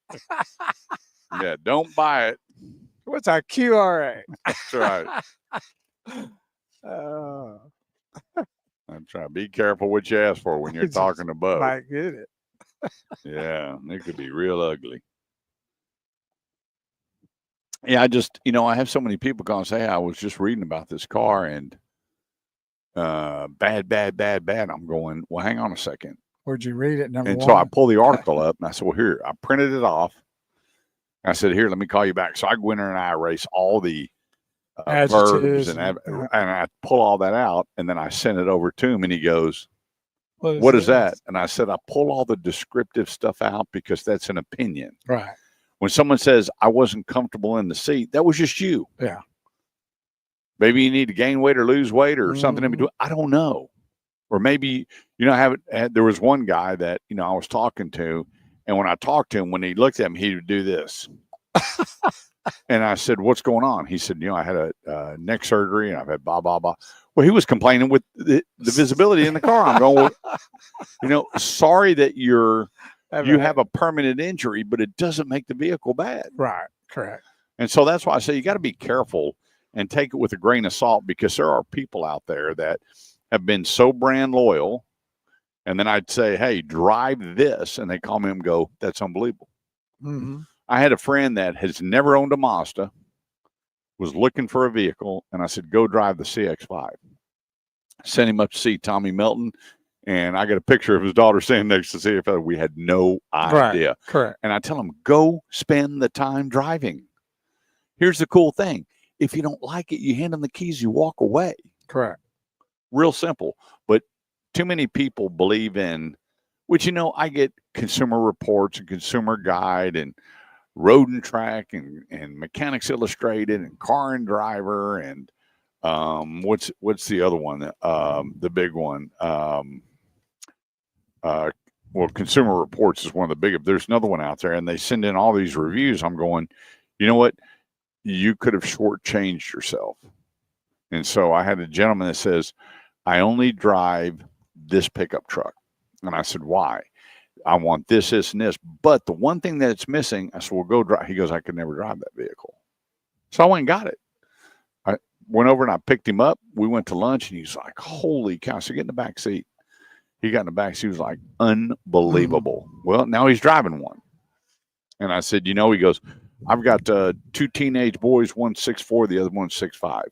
Yeah, don't buy it. What's our QRA? That's right. Oh, That's right. Be careful what you ask for when you're talking to Bo. might get it. Yeah, it could be real ugly. Yeah, I just, I have so many people going say, I was just reading about this car and bad, bad, bad, bad. I'm going, well, hang on a second. Where'd you read it? Number And one. so I pull the article up and I said, well, here, I printed it off. I said, here, let me call you back. So I go in there and I erase all the verbs Adjectives and and- I pull all that out and then I send it over to him and he goes, what is that? And I said, I pull all the descriptive stuff out because that's an opinion. Right. When someone says, I wasn't comfortable in the seat, that was just you. Yeah. Maybe you need to gain weight or lose weight or something in between. I don't know. Or maybe, there was one guy that, I was talking to, and when I talked to him, when he looked at me, he would do this. And I said, what's going on? He said, I had a neck surgery and I've had blah, blah, blah. Well, he was complaining with the visibility in the car. I'm going, well, sorry that you have a permanent injury, but it doesn't make the vehicle bad. Right. Correct. And so that's why I say you got to be careful and take it with a grain of salt because there are people out there that have been so brand loyal. And then I'd say, hey, drive this. And they call me and go, that's unbelievable. Mm-hmm. I had a friend that has never owned a Mazda, was looking for a vehicle. And I said, go drive the CX-5. Sent him up to see Tommy Melton. And I got a picture of his daughter standing next to the CX-5. We had no idea. Right. Correct. And I tell him, go spend the time driving. Here's the cool thing. If you don't like it, you hand them the keys, you walk away. Correct. Real simple. But too many people believe in, which, I get Consumer Reports and Consumer Guide and Road and Track and Mechanics Illustrated and Car and Driver and what's the other one? The big one. Well, Consumer Reports is one of the big. There's another one out there, and they send in all these reviews. I'm going, you know what? You could have shortchanged yourself. And so I had a gentleman that says, I only drive this pickup truck. And I said, why? I want this, this, and this. But the one thing that it's missing, I said, well, go drive. He goes, I could never drive that vehicle. So I went and got it. I went over and I picked him up. We went to lunch, and he's like, holy cow. So get in the back seat. He got in the back seat. He was like, unbelievable. Well, now he's driving one. And I said, he goes, I've got two teenage boys, one's 6'4", the other one's 6'5".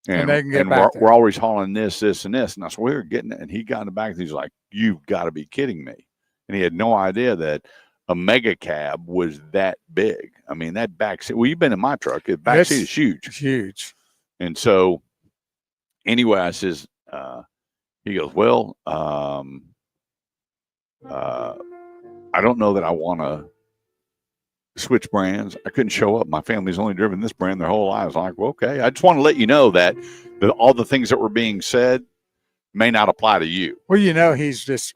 And they can get back there. We're always hauling this, this, and this. And I said, we were getting it. And he got in the back and he's like, you've got to be kidding me. And he had no idea that a mega cab was that big. I mean, that back seat, well, you've been in my truck. The back seat is huge. It's huge. And so anyway, I says, he goes, well, I don't know that I want to switch brands. I couldn't show up. My family's only driven this brand their whole lives. I'm like, well, okay. I just want to let you know that all the things that were being said may not apply to you. Well, he just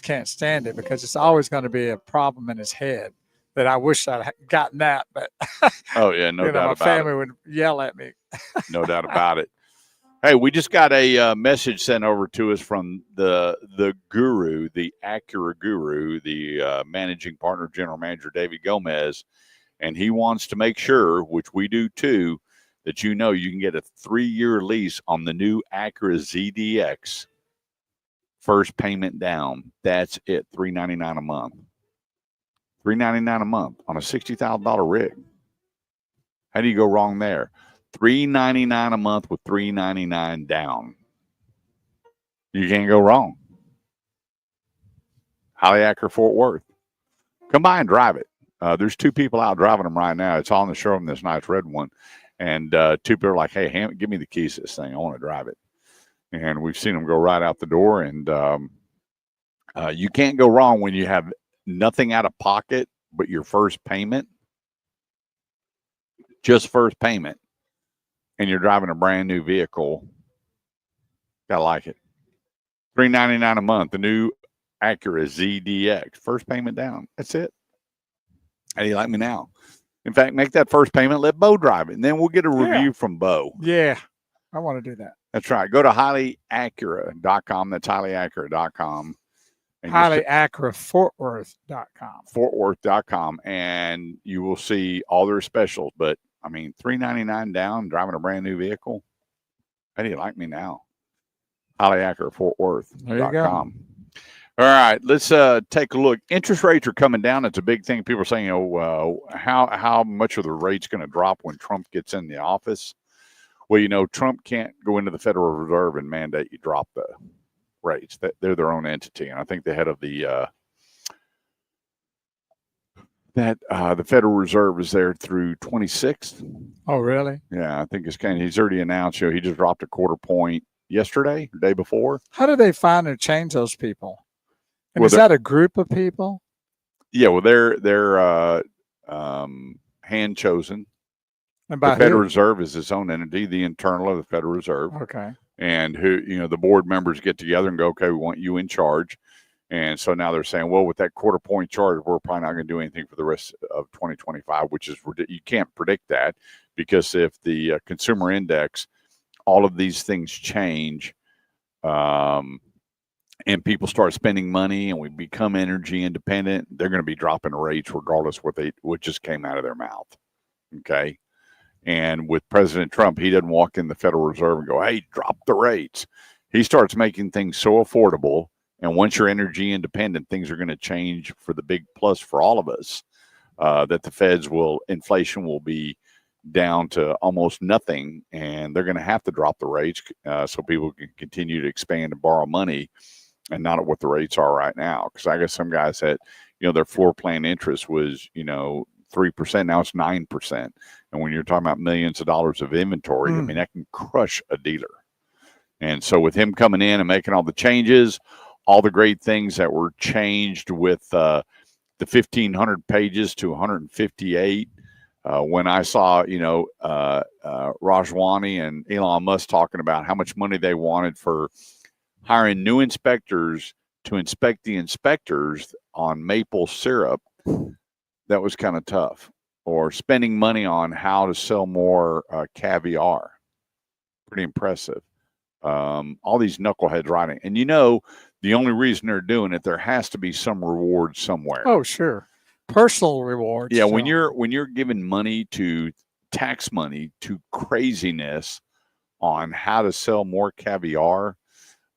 can't stand it because it's always going to be a problem in his head that I wish I'd gotten that, but oh yeah, no doubt about it. My family would yell at me. No doubt about it. Hey, we just got a message sent over to us from the guru, the Acura guru, the managing partner, general manager, David Gomez, and he wants to make sure, which we do too, that you can get a 3-year lease on the new Acura ZDX. First payment down. That's it, $399 a month. $399 a month on a $60,000 rig. How do you go wrong there? $399 a month with $399 down. You can't go wrong. Highly Acura Fort Worth. Come by and drive it. There's 2 people out driving them right now. It's all in the showroom, this nice red one. And 2 people are like, hey, give me the keys to this thing. I want to drive it. And we've seen them go right out the door. And you can't go wrong when you have nothing out of pocket but your first payment. Just first payment. And you're driving a brand new vehicle. Gotta like it. $399 a month. The new Acura ZDX. First payment down. That's it. How do you like me now? In fact, make that first payment. Let Bo drive it. And then we'll get a review from Bo. Yeah. I want to do that. That's right. Go to highlyacura.com. That's highlyacura.com. And Highly accurate FortWorth.com. FortWorth.com, and you will see all their specials. But I mean, $399 down, driving a brand new vehicle. How do you like me now? Highly accurate FortWorth.com. There you go. All right, let's take a look. Interest rates are coming down. It's a big thing. People are saying, how much are the rates going to drop when Trump gets in the office? Well, Trump can't go into the Federal Reserve and mandate you drop the rates. They're their own entity, and I think the head of the Federal Reserve is there through 26th. Oh, really? Yeah, I think he's already announced. He just dropped a quarter point yesterday, the day before. How do they find or change those people? And Well, is that a group of people? Yeah, well, they're hand chosen. And The by Federal who? Reserve is its own entity, the internal of the Federal Reserve. Okay. And the board members get together and go, okay, we want you in charge. And so now they're saying, well, with that quarter point charge, we're probably not going to do anything for the rest of 2025, which is, you can't predict that, because if the consumer index, all of these things change, and people start spending money and we become energy independent, they're going to be dropping rates regardless what just came out of their mouth. Okay. And with President Trump, he doesn't walk in the Federal Reserve and go, hey, drop the rates. He starts making things so affordable. And once you're energy independent, things are going to change for the big plus for all of us, that the inflation will be down to almost nothing. And they're going to have to drop the rates so people can continue to expand and borrow money, and not at what the rates are right now. Because I guess some guys said, their floor plan interest was, 3%. Now it's 9%. And when you're talking about millions of dollars of inventory, I mean, that can crush a dealer. And so with him coming in and making all the changes, all the great things that were changed with the 1,500 pages to 158, when I saw, Rajwani and Elon Musk talking about how much money they wanted for hiring new inspectors to inspect the inspectors on maple syrup, that was kind of tough. Or spending money on how to sell more caviar. Pretty impressive. All these knuckleheads writing. And the only reason they're doing it, there has to be some reward somewhere. Oh, sure. Personal rewards. Yeah, when you're giving money to tax money to craziness on how to sell more caviar,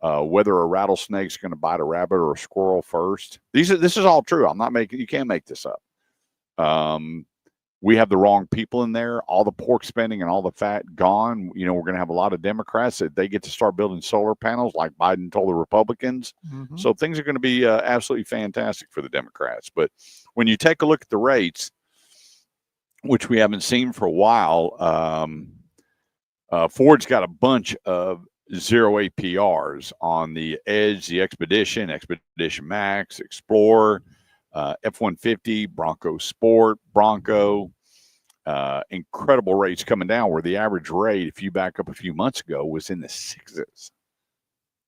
whether a rattlesnake's going to bite a rabbit or a squirrel first. This is all true. You can't make this up. We have the wrong people in there, all the pork spending and all the fat gone. We're going to have a lot of Democrats that they get to start building solar panels like Biden told the Republicans. Mm-hmm. So things are going to be absolutely fantastic for the Democrats. But when you take a look at the rates, which we haven't seen for a while, Ford's got a bunch of zero APRs on the Edge, the Expedition Max, Explorer, F-150, Bronco Sport, Bronco. Incredible rates coming down, where the average rate, if you back up a few months ago, was in the 6s.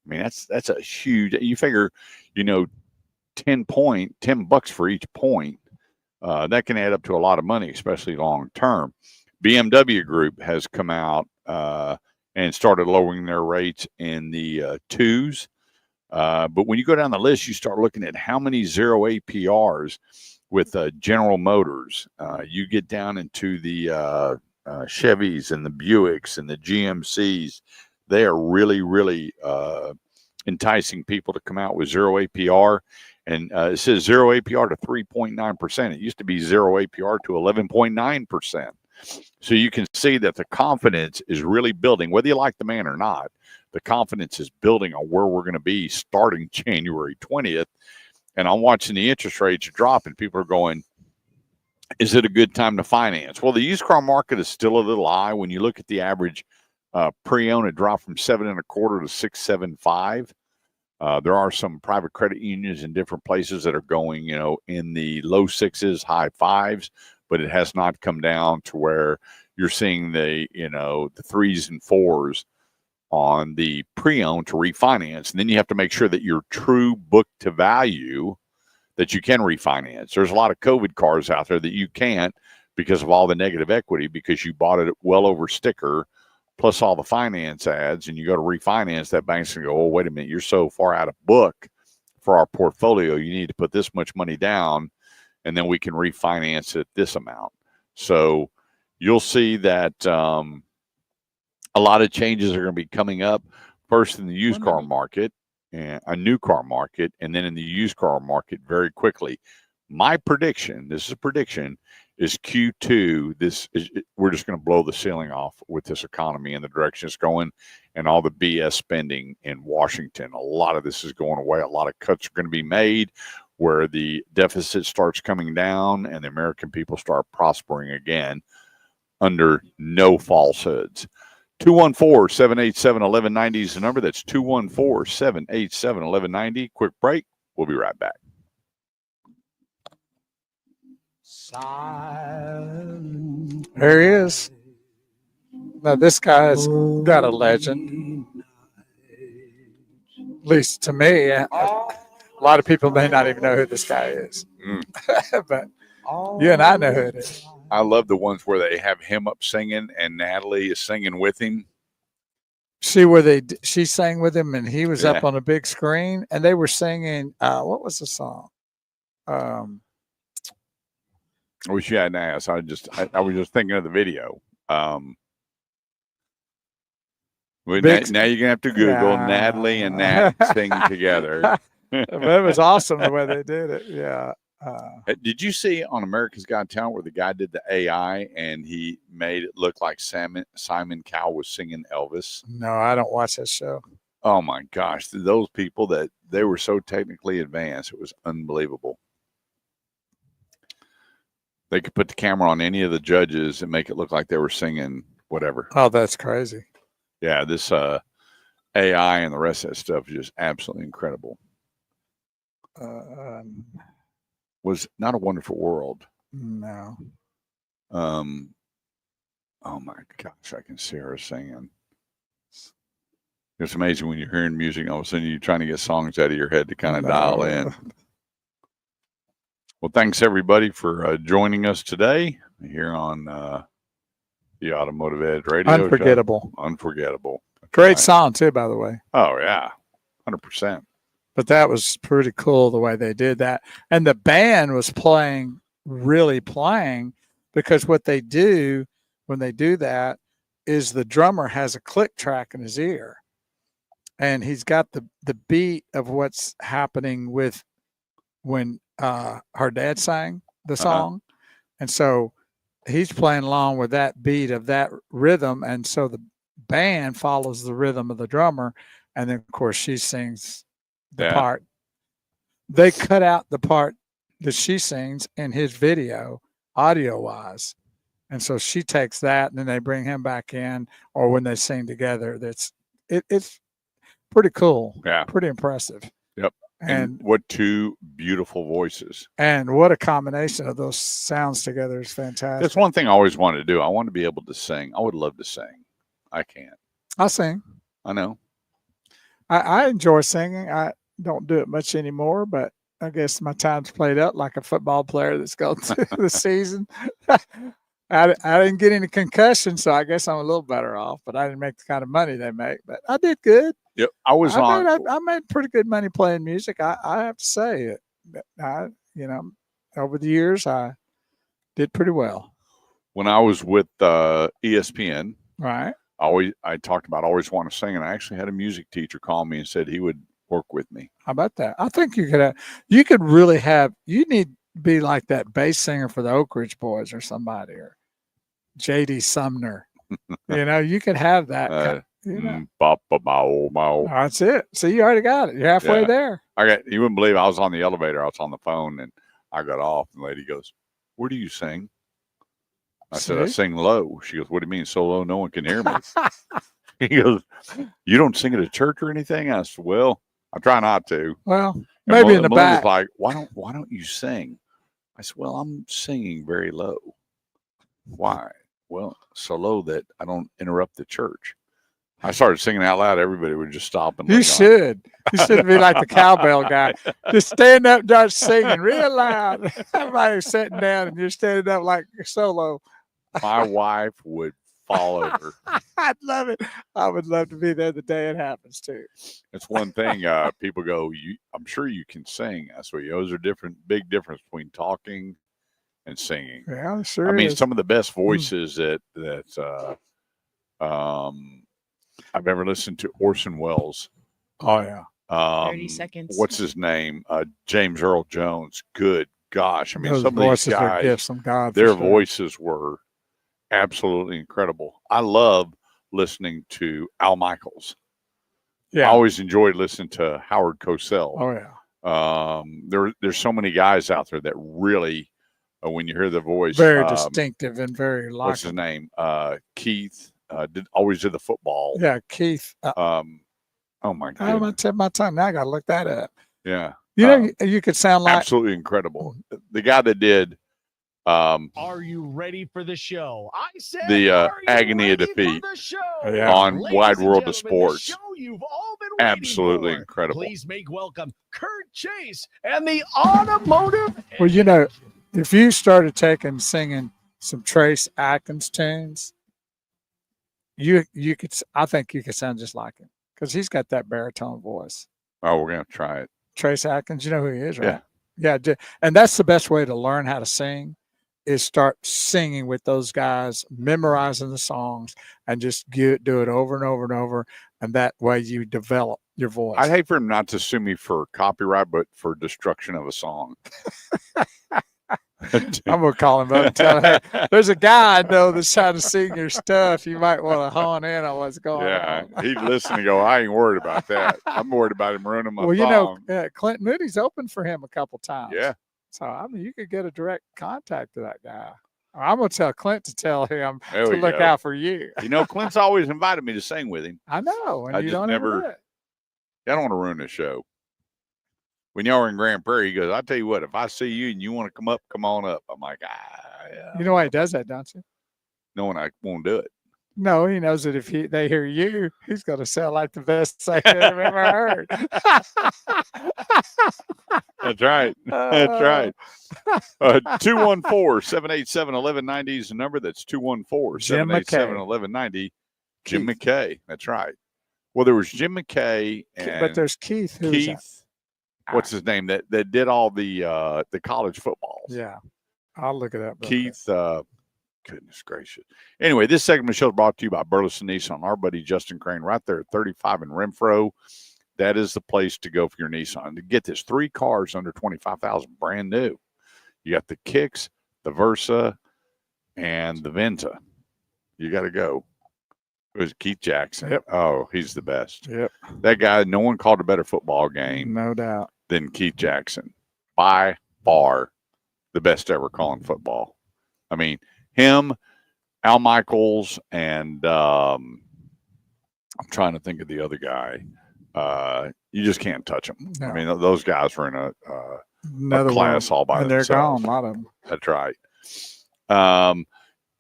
I mean, that's a huge, you figure, $10 for each point. That can add up to a lot of money, especially long term. BMW Group has come out and started lowering their rates in the 2s. But when you go down the list, you start looking at how many zero APRs with General Motors. You get down into the Chevys and the Buicks and the GMCs. They are really, really enticing people to come out with zero APR. And it says zero APR to 3.9%. It used to be zero APR to 11.9%. So you can see that the confidence is really building, whether you like the man or not. The confidence is building on where we're going to be starting January 20th. And I'm watching the interest rates drop, and people are going, is it a good time to finance? Well, the used car market is still a little high. When you look at the average pre-owned, it dropped from 7.25 to 6.75. There are some private credit unions in different places that are going, in the low 6s, high 5s, but it has not come down to where you're seeing the 3s and 4s on the pre-owned to refinance. And then you have to make sure that your true book to value, that you can refinance. There's a lot of COVID cars out there that you can't because of all the negative equity, because you bought it well over sticker plus all the finance ads, and you go to refinance, that bank's going to go, oh, wait a minute, you're so far out of book for our portfolio, you need to put this much money down, and then we can refinance it this amount. So you'll see that a lot of changes are going to be coming up. First in the used car market, and a new car market, and then in the used car market very quickly. My prediction, this is a prediction, is Q2. We're just going to blow the ceiling off with this economy and the direction it's going, and all the BS spending in Washington. A lot of this is going away. A lot of cuts are going to be made, where the deficit starts coming down and the American people start prospering again under no falsehoods. 214-787-1190 is the number. That's 214-787-1190. Quick break. We'll be right back. There he is. Now, this guy's got a legend. At least to me. A lot of people may not even know who this guy is. But you and I know who it is. I love the ones where they have him up singing and Natalie is singing with him. See where she sang with him and he was up on a big screen and they were singing. What was the song? I wish you hadn't asked. I was just thinking of the video. Now you're gonna have to Google Natalie and Nat sing together. It was awesome the way they did it. Yeah. Did you see on America's Got Talent where the guy did the AI and he made it look like Simon Cowell was singing Elvis? No, I don't watch that show. Oh my gosh, those people that they were so technically advanced, it was unbelievable. They could put the camera on any of the judges and make it look like they were singing whatever. Oh, that's crazy. Yeah, this AI and the rest of that stuff is just absolutely incredible. Was Not a Wonderful World. No. Oh my gosh, I can see her singing. It's amazing when you're hearing music, all of a sudden you're trying to get songs out of your head to kind of dial in. Well, thanks everybody for joining us today here on the Automotive Edge Radio Unforgettable. Show. Unforgettable. Great song too, by the way. Oh yeah, 100%. But that was pretty cool the way they did that. And the band was really playing, because what they do when they do that is the drummer has a click track in his ear. And he's got the beat of what's happening with when her dad sang the song. And so he's playing along with that beat of that rhythm. And so the band follows the rhythm of the drummer. And then, of course, she sings the part. They cut out the part that she sings in his video, audio wise. And so she takes that and then they bring him back in, or when they sing together. It's pretty cool. Yeah. Pretty impressive. Yep. And what two beautiful voices. And what a combination of those sounds together is fantastic. That's one thing I always wanted to do. I want to be able to sing. I would love to sing. I can't. I'll sing. I know. I enjoy singing. I don't do it much anymore, but I guess my time's played up like a football player that's gone through the season. I didn't get any concussions, so I guess I'm a little better off, but I didn't make the kind of money they make. But I did good. Yep. I made pretty good money playing music. I have to say it. Over the years, I did pretty well. When I was with ESPN, right, I talked about always wanting to sing, and I actually had a music teacher call me and said he would work with me. How about that? I think you need to be like that bass singer for the Oak Ridge Boys or somebody, or J.D. Sumner. You could have that. That's it. So you already got it. You're halfway there. You wouldn't believe I was on the elevator. I was on the phone and I got off. And the lady goes, "Where do you sing?" I said, "I sing low." She goes, "What do you mean so low no one can hear me?" He goes, "You don't sing at a church or anything?" I said, "Well, I try not to." Well, maybe in the back. Like, why don't you sing? I said, "Well, I'm singing very low." Why? Well, so low that I don't interrupt the church. I started singing out loud. Everybody would just stop and You should be like the cowbell guy. Just stand up and start singing real loud. Everybody's sitting down and you're standing up like you're solo. My wife would fall over. I'd love it. I would love to be there the day it happens too. It's one thing. People go, I'm sure you can sing. I swear, those are big difference between talking and singing. Yeah, sure. I mean, is. some of the best voices that I've ever listened to. Orson Welles. Oh yeah. 30 seconds. What's his name? James Earl Jones. Good gosh! I mean, Those some of these voices are guys, gifts from God. for their sure. voices were absolutely incredible. I love listening to Al Michaels. I Yeah. always enjoyed listening to Howard Cosell. Oh yeah. There's so many guys out there that really, when you hear the voice, Very distinctive and very likable. what's his name? Keith always did the football. Yeah, Keith. Oh my I'm gonna god! tip my tongue. Now I gotta look that up. Yeah, You know, you could sound like absolutely incredible. The guy that did Are you ready for the show? I said the are you agony of ready for defeat the show? Yeah. on Ladies Wide and World of gentlemen, the Sports. show you've all been waiting Absolutely for. incredible. Please make welcome Kurt Chase and the Automotive. well, you know, if you started singing some Trace Atkins tunes, you could. I think you could sound just like him because he's got that baritone voice. Oh, we're gonna try it. Trace Atkins, you know who he is, right? Yeah. And that's the best way to learn how to sing is start singing with those guys, memorizing the songs, and just do it over and over and over. And that way you develop your voice. I'd hate for him not to sue me for copyright, but for destruction of a song. I'm gonna call him up and tell him, hey, there's a guy I know that's trying to sing your stuff. You might want to hone in on what's going on. He'd listen and go, I ain't worried about that. I'm worried about him ruining my Well, you song. know, Clint Moody's opened for him a couple times. Yeah. So I mean, you could get a direct contact to that guy. I'm gonna tell Clint to tell him There to we look go. out for you. You know, Clint's always invited me to sing with him. I know, and I you just don't ever never- do it. I don't want to ruin the show. When y'all were in Grand Prairie, he goes, I'll tell you what, if I see you and you want to come up, come on up. I'm like, yeah. You know why he does that, don't you? Knowing I won't do it. No, he knows that if they hear you, he's gonna sound like the best singer I've ever heard. That's right. That's right. 214-787-1190 is the number. That's 214-787-1190. Jim McKay. That's right. Well, there was Jim McKay and But there's Keith. Who's that? Keith. What's his name? That did all the college footballs. Yeah, I'll look it up. real Keith. Goodness gracious. Anyway, this segment of the show is brought to you by Burleson Nissan. Our buddy Justin Crane, right there at 35 in Renfro. That is the place to go for your Nissan. To get this, 3 cars under $25,000, brand new. You got the Kicks, the Versa, and the Venta. You got to go. It was Keith Jackson. Yep. Oh, he's the best. Yep. That guy, no one called a better football game No doubt. than Keith Jackson. By far the best ever calling football. I mean, him, Al Michaels, and I'm trying to think of the other guy. You just can't touch them. No. I mean, those guys were in a Another class all by and they're themselves. gone. A lot of them. That's right.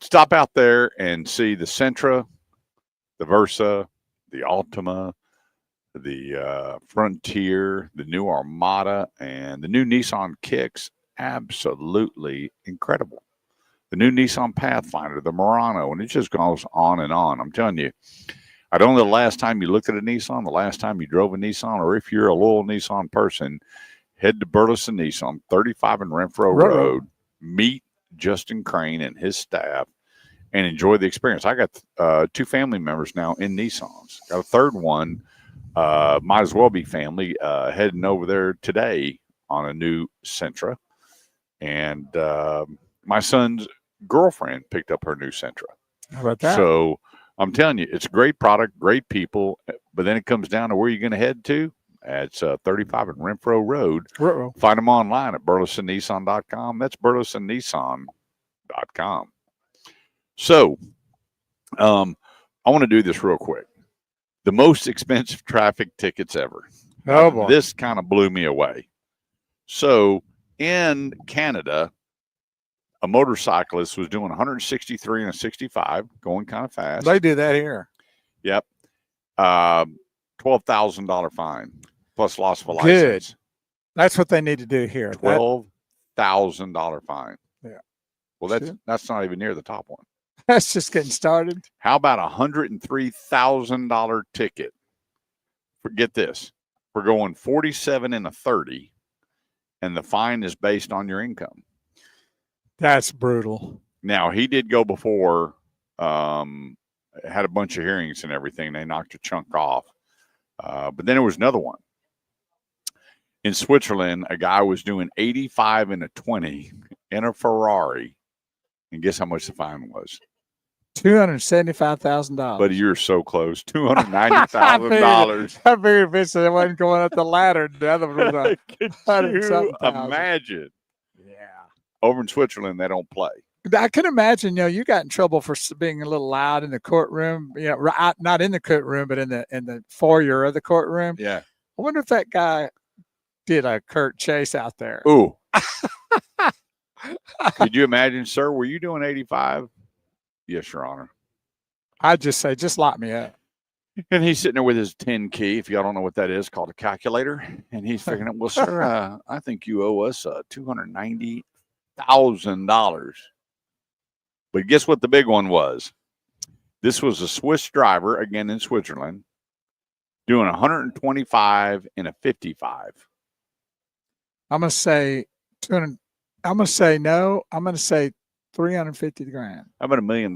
Stop out there and see the Sentra, the Versa, the Altima, the Frontier, the new Armada, and the new Nissan Kicks. Absolutely incredible. The new Nissan Pathfinder, the Murano, and it just goes on and on. I'm telling you, I don't know the last time you looked at a Nissan, the last time you drove a Nissan, or if you're a loyal Nissan person, head to Burleson Nissan, 35 in Renfro Road. Meet Justin Crane and his staff and enjoy the experience. I got 2 family members now in Nissans. Got a third one, might as well be family, heading over there today on a new Sentra. And my son's girlfriend picked up her new Sentra. How about that? So I'm telling you, it's a great product, great people, but then it comes down to where you're going to head to. It's 35 in Renfro Road. Ruh-roh. Find them online at burlesonnissan.com. That's burlesonnissan.com. So I want to do this real quick. The most expensive traffic tickets ever. Oh, boy. This kind of blew me away. So in Canada, a motorcyclist was doing 163 and a 65, going kind of fast. They do that here. Yep. $12,000 fine plus loss of a license. Good. That's what they need to do here. $12,000 fine. Yeah. Well, that's not even near the top one. That's just getting started. How about $103,000 ticket? Forget this. We're going 47 and a 30, and the fine is based on your income. That's brutal. Now, he did go before, had a bunch of hearings and everything. They knocked a chunk off. But then there was another one. In Switzerland, a guy was doing 85 and a 20 in a Ferrari. And guess how much the fine was? $275,000. But you're so close. $290,000. I figured eventually it wasn't going up the ladder. The other one was like Could 100 you something thousand. imagine? Yeah. Over in Switzerland, they don't play. I can imagine, you got in trouble for being a little loud in the courtroom. Not in the courtroom, but in the foyer of the courtroom. Yeah. I wonder if that guy did a Kurt Chase out there. Ooh. Could you imagine, sir? Were you doing 85? Yes, Your Honor. I'd just say, just lock me up. And he's sitting there with his 10 key, if y'all don't know what that is, called a calculator. And he's figuring out, well, sir, I think you owe us $290,000. But guess what the big one was? This was a Swiss driver, again in Switzerland, doing 125 and a 55. I'm going to say 200. I'm going to say no. I'm going to say 350 grand. How about $1 million?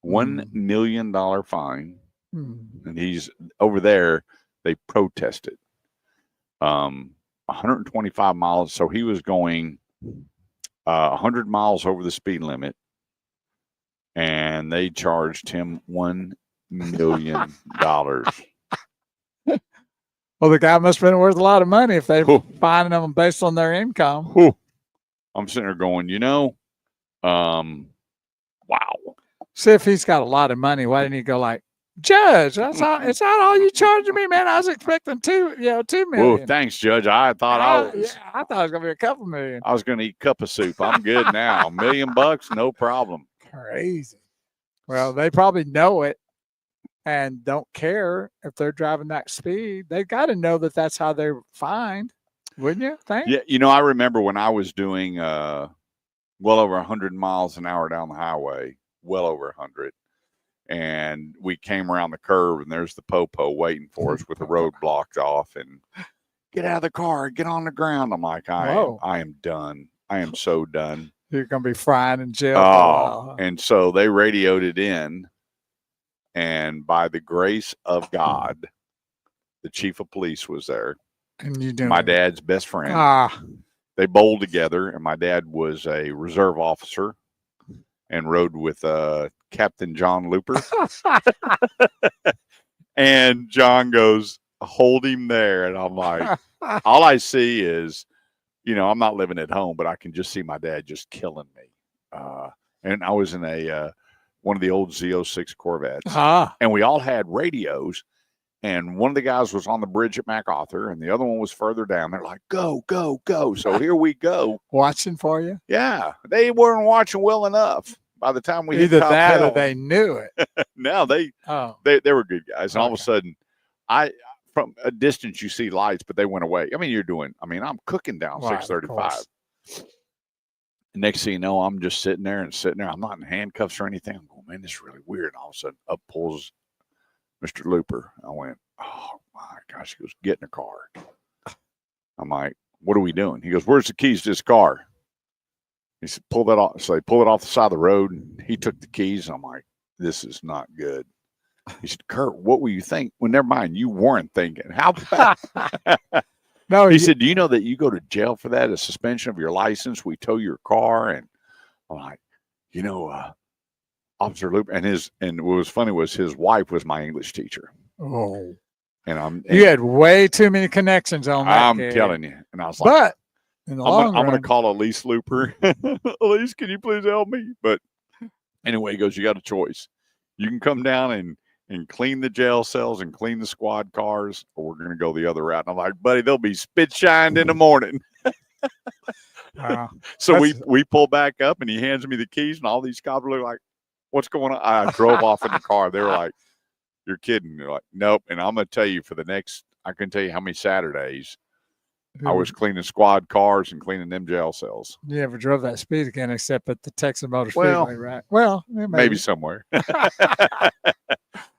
$1 million fine. And he's over there. They protested. 125 miles. So he was going 100 miles over the speed limit. And they charged him $1 million. Well, the guy must have been worth a lot of money if they're finding them based on their income. I'm sitting there going, wow. See, if he's got a lot of money, why didn't he go like, Judge, it's not all you charging me, man. I was expecting $2 million. Oh, thanks, Judge. I thought I thought it was gonna be a couple million. I was gonna eat a cup of soup. I'm good now. $1 million, no problem. Crazy. Well, they probably know it and don't care if they're driving that speed. They got to know that that's how they're fined, wouldn't you think? Yeah, I remember when I was doing well over 100 miles an hour down the highway, well over 100. And we came around the curve, and there's the popo waiting for us with the road blocked off. And get out of the car, get on the ground. I'm like, I am done. I am so done. You're gonna be frying in jail. For a while. And so they radioed it in, and by the grace of God, the chief of police was there. And you doing my dad's best friend. They bowled together, and my dad was a reserve officer and rode with Captain John Looper. And John goes, hold him there. And I'm like, all I see is, I'm not living at home, but I can just see my dad just killing me. And I was in one of the old Z06 Corvettes. And we all had radios. And one of the guys was on the bridge at MacArthur, and the other one was further down. They're like, go, go, go. So here we go. Watching for you? Yeah. They weren't watching well enough by the time we hit Either Top that Hill. or they knew it. No, they were good guys. And all of a sudden, from a distance, you see lights, but they went away. I'm cooking down 635. Next thing you know, I'm just sitting there. I'm not in handcuffs or anything. I'm going, man, this is really weird. And all of a sudden, up pulls Mr. Looper. I went, oh my gosh. He goes, get in the car. I'm like, what are we doing? He goes, where's the keys to this car? He said, pull that off. So they pulled it off the side of the road, and he took the keys. I'm like, this is not good. He said, Kurt, what will you think? Well, never mind. You weren't thinking. How bad? No, he said, do you know that you go to jail for that? A suspension of your license. We tow your car. And I'm like, Officer Loop, and what was funny was his wife was my English teacher. Oh, and you had way too many connections on that. I'm telling you. And I was like, but in the long run, I'm going to call Elise Looper. Elise, can you please help me? But anyway, he goes, you got a choice. You can come down and clean the jail cells and clean the squad cars, or we're going to go the other route. And I'm like, buddy, they'll be spit shined in the morning. So we pull back up, and he hands me the keys, and all these cops look like, what's going on? I drove off in the car. They were like, you're kidding. They're like, nope. And I'm going to tell you I couldn't tell you how many Saturdays I was cleaning squad cars and cleaning them jail cells. You never drove that speed again except at the Texas Motor Well, Speedway, right? Well, yeah, Maybe somewhere.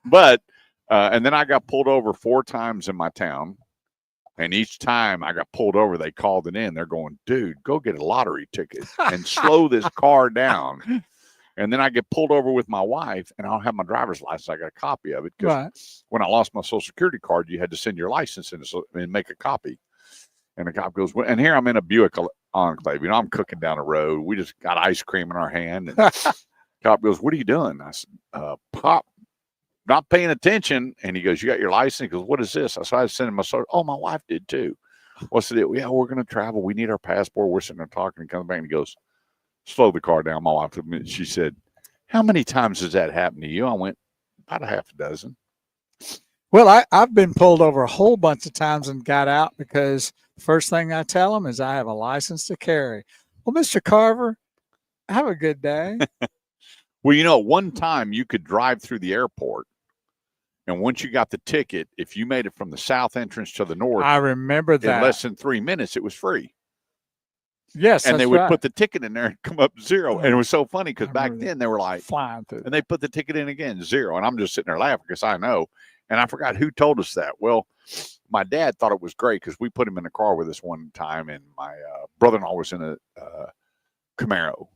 But, and then I got pulled over 4 times in my town. And each time I got pulled over, they called it in. They're going, dude, go get a lottery ticket and slow this car down. And then I get pulled over with my wife, and I don't have my driver's license. I got a copy of it because Right. when I lost my Social Security card, you had to send your license in and make a copy. And the cop goes, well, and here I'm in a Buick Enclave. You know, I'm cooking down the road. We just got ice cream in our hand. And cop goes, what are you doing? I said, Pop, not paying attention. And he goes, you got your license? He goes, what is this? I said, I was sending my social. Oh, my wife did too. What's the deal? Yeah, we're going to travel. We need our passport. We're sitting there talking. And comes back and he goes, slow the car down. My wife, she said, how many times has that happened to you? I went, about a half a dozen. Well, I've been pulled over a whole bunch of times and got out because the first thing I tell them is I have a license to carry. Well, Mr. Carver, have a good day. Well, you know, one time you could drive through the airport, and once you got the ticket, if you made it from the south entrance to the north, I remember that. in less than 3 minutes, it was free. Yes, and they that's would right. put the ticket in there and come up 0. And it was so funny because back then they were like flying through. And they put the ticket in again, 0. And I'm just sitting there laughing because I know. And I forgot who told us that. Well, my dad thought it was great because we put him in the car with us one time, and my brother-in-law was in a Camaro.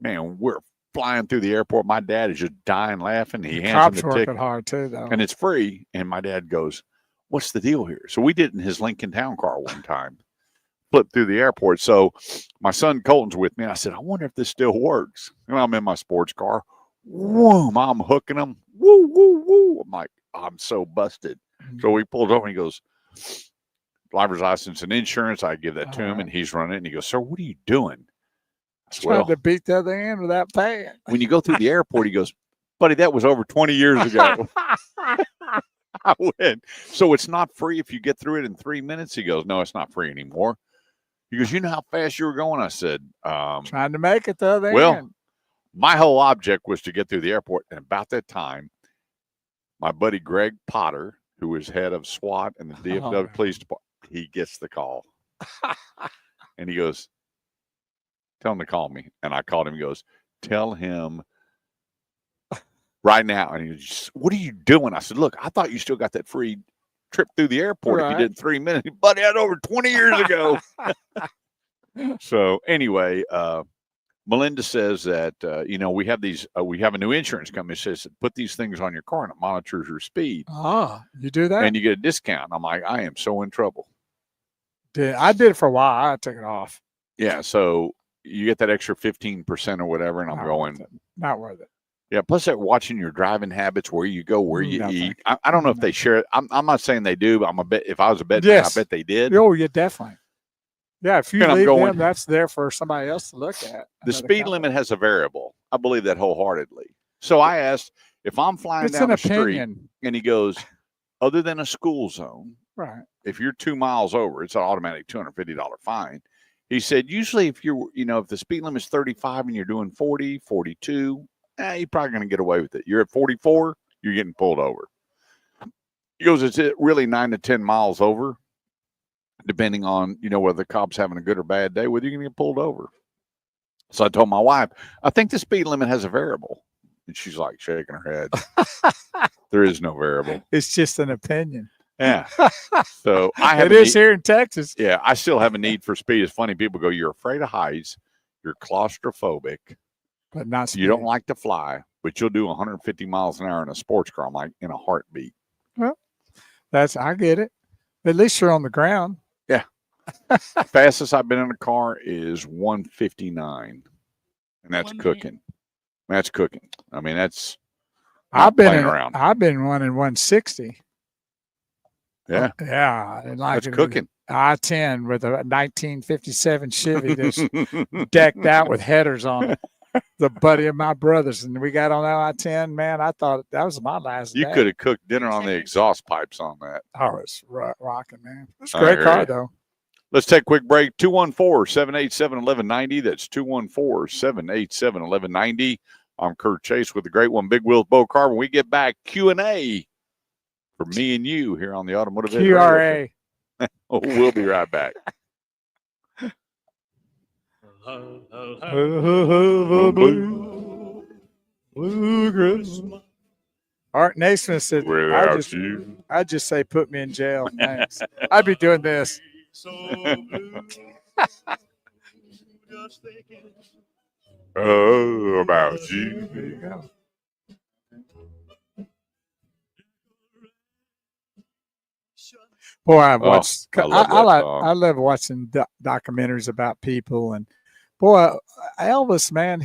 Man, we're flying through the airport. My dad is just dying laughing. He hands Cops him the working ticket. hard too, though. And it's free. And my dad goes, what's the deal here? So we did it in his Lincoln Town car one time. Flipped through the airport. So my son Colton's with me. And I said, I wonder if this still works. And I'm in my sports car. Whoom, I'm hooking them. Woo, woo, woo. I'm like, I'm so busted. So we pulled over and he goes, driver's license and insurance. I give that to him and he's running it. And he goes, sir, what are you doing? I said, Trying to beat the other end without paying. When you go through the airport, he goes, buddy, that was over 20 years ago. I went, so it's not free if you get through it in 3 minutes? He goes, no, it's not free anymore. He goes, you know how fast you were going? I said, trying to make it the other end. My whole object was to get through the airport. And about that time, my buddy Greg Potter, who is head of SWAT and the DFW Police Department, he gets the call. And he goes, tell him to call me. And I called him. He goes, tell him right now. And he goes, what are you doing? I said, look, I thought you still got that free trip through the airport if you did in 3 minutes. Buddy, that over 20 years ago. So anyway, Melinda says that, you know, we have these, we have a new insurance company that says, put these things on your car and it monitors your speed. Oh, you do that? And you get a discount. I'm like, I am so in trouble. I did it for a while. I took it off. Yeah. So you get that extra 15% or whatever. And I'm going, not worth it. Yeah. Plus they're watching your driving habits, where you go, where you eat. I don't know if they share it. I'm not saying they do, but if I was a bet, I bet they did. Oh, yeah, definitely. Yeah, if you And leave I'm going, them, that's there for somebody else to look at. The speed limit has a variable. I believe that wholeheartedly. So I asked, if I'm flying down the street, and he goes, other than a school zone, right? If you're 2 miles over, it's an automatic $250 fine. He said, usually if you're, you know, if the speed limit is 35 and you're doing 40, 42, you're probably going to get away with it. You're at 44, you're getting pulled over. He goes, it's really 9 to 10 miles over, depending on, you know, whether the cop's having a good or bad day, whether you're going to get pulled over. So I told my wife, I think the speed limit has a variable. And she's like shaking her head. There is no variable. It's just an opinion. Yeah. So I have it is here in Texas. Yeah. I still have a need for speed. It's funny. People go, you're afraid of heights. You're claustrophobic. But not speed. You don't like to fly, but you'll do 150 miles an hour in a sports car. I'm like, in a heartbeat. Well, I get it. At least you're on the ground. Yeah. Fastest I've been in a car is 159. And that's cooking. That's cooking. I mean, that's I've been around. I've been running 160. Yeah. Yeah. And like that's cooking. I-10 with a 1957 Chevy that's decked out with headers on it. The buddy of my brother's, and we got on I-10. Man, I thought that was my last day. You could have cooked dinner on the exhaust pipes on that. Oh, it's rocking, man. It's a great car, though. Let's take a quick break. 214-787-1190. That's 214-787-1190. I'm Kurt Chase with the great one, Big Wheels Bo Carver. When we get back, Q&A for me and you here on the Automotive QRA. We'll be right back. Blue Christmas. Art Naismith said, Without you. I just say put me in jail. Thanks. I'd be doing this. Oh, about you. There you go. Boy, I've watched. I love that song. I love watching documentaries about people, and boy, Elvis, man,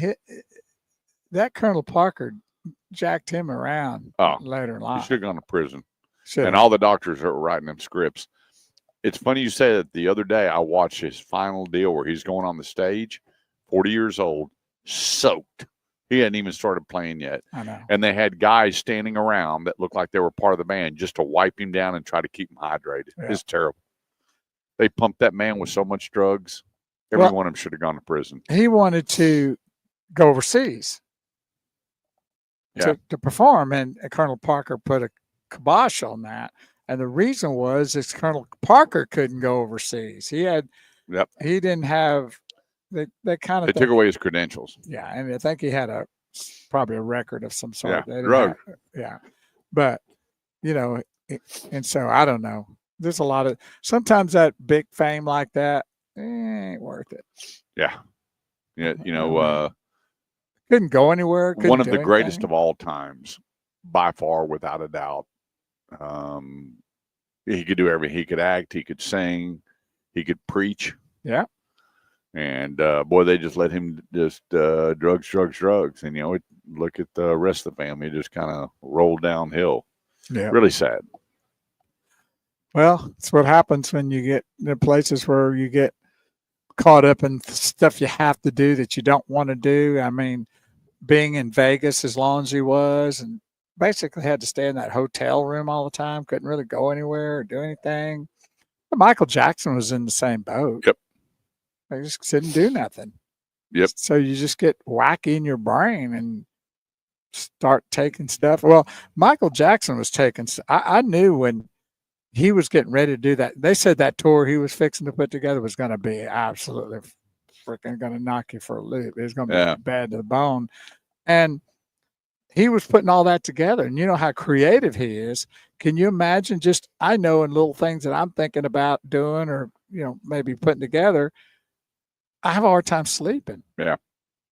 that Colonel Parker jacked him around later in He life. should have gone to prison. Should've. And all the doctors that were writing them scripts. It's funny you say that. The other day, I watched his final deal where he's going on the stage, 40 years old, soaked. He hadn't even started playing yet. I know. And they had guys standing around that looked like they were part of the band just to wipe him down and try to keep him hydrated. Yeah. It's terrible. They pumped that man with so much drugs. Every one of them should have gone to prison. He wanted to go overseas to perform, and Colonel Parker put a kibosh on that. And the reason was is Colonel Parker couldn't go overseas. He didn't have that kind of They took away his credentials. Yeah, and I think he had probably a record of some sort. Yeah, drug. But and so I don't know. There's a lot of sometimes that big fame like that ain't worth it. Yeah, couldn't go anywhere. One of the greatest of all times, by far, without a doubt. He could do everything. He could act. He could sing. He could preach. Yeah. And boy, they just let him just drugs, and look at the rest of the family just kind of rolled downhill. Yeah, really sad. Well, it's what happens when you get in places where you get caught up in stuff you have to do that you don't want to do. I mean, being in Vegas as long as he was, and basically had to stay in that hotel room all the time, couldn't really go anywhere or do anything. But Michael Jackson was in the same boat. Yep. They just couldn't do nothing. Yep. So you just get wacky in your brain and start taking stuff. Well, Michael Jackson was taking. I knew when he was getting ready to do that. They said that tour he was fixing to put together was going to be absolutely freaking going to knock you for a loop. It was going to be bad to the bone. And he was putting all that together. And you know how creative he is. Can you imagine I know in little things that I'm thinking about doing or, maybe putting together, I have a hard time sleeping. Yeah.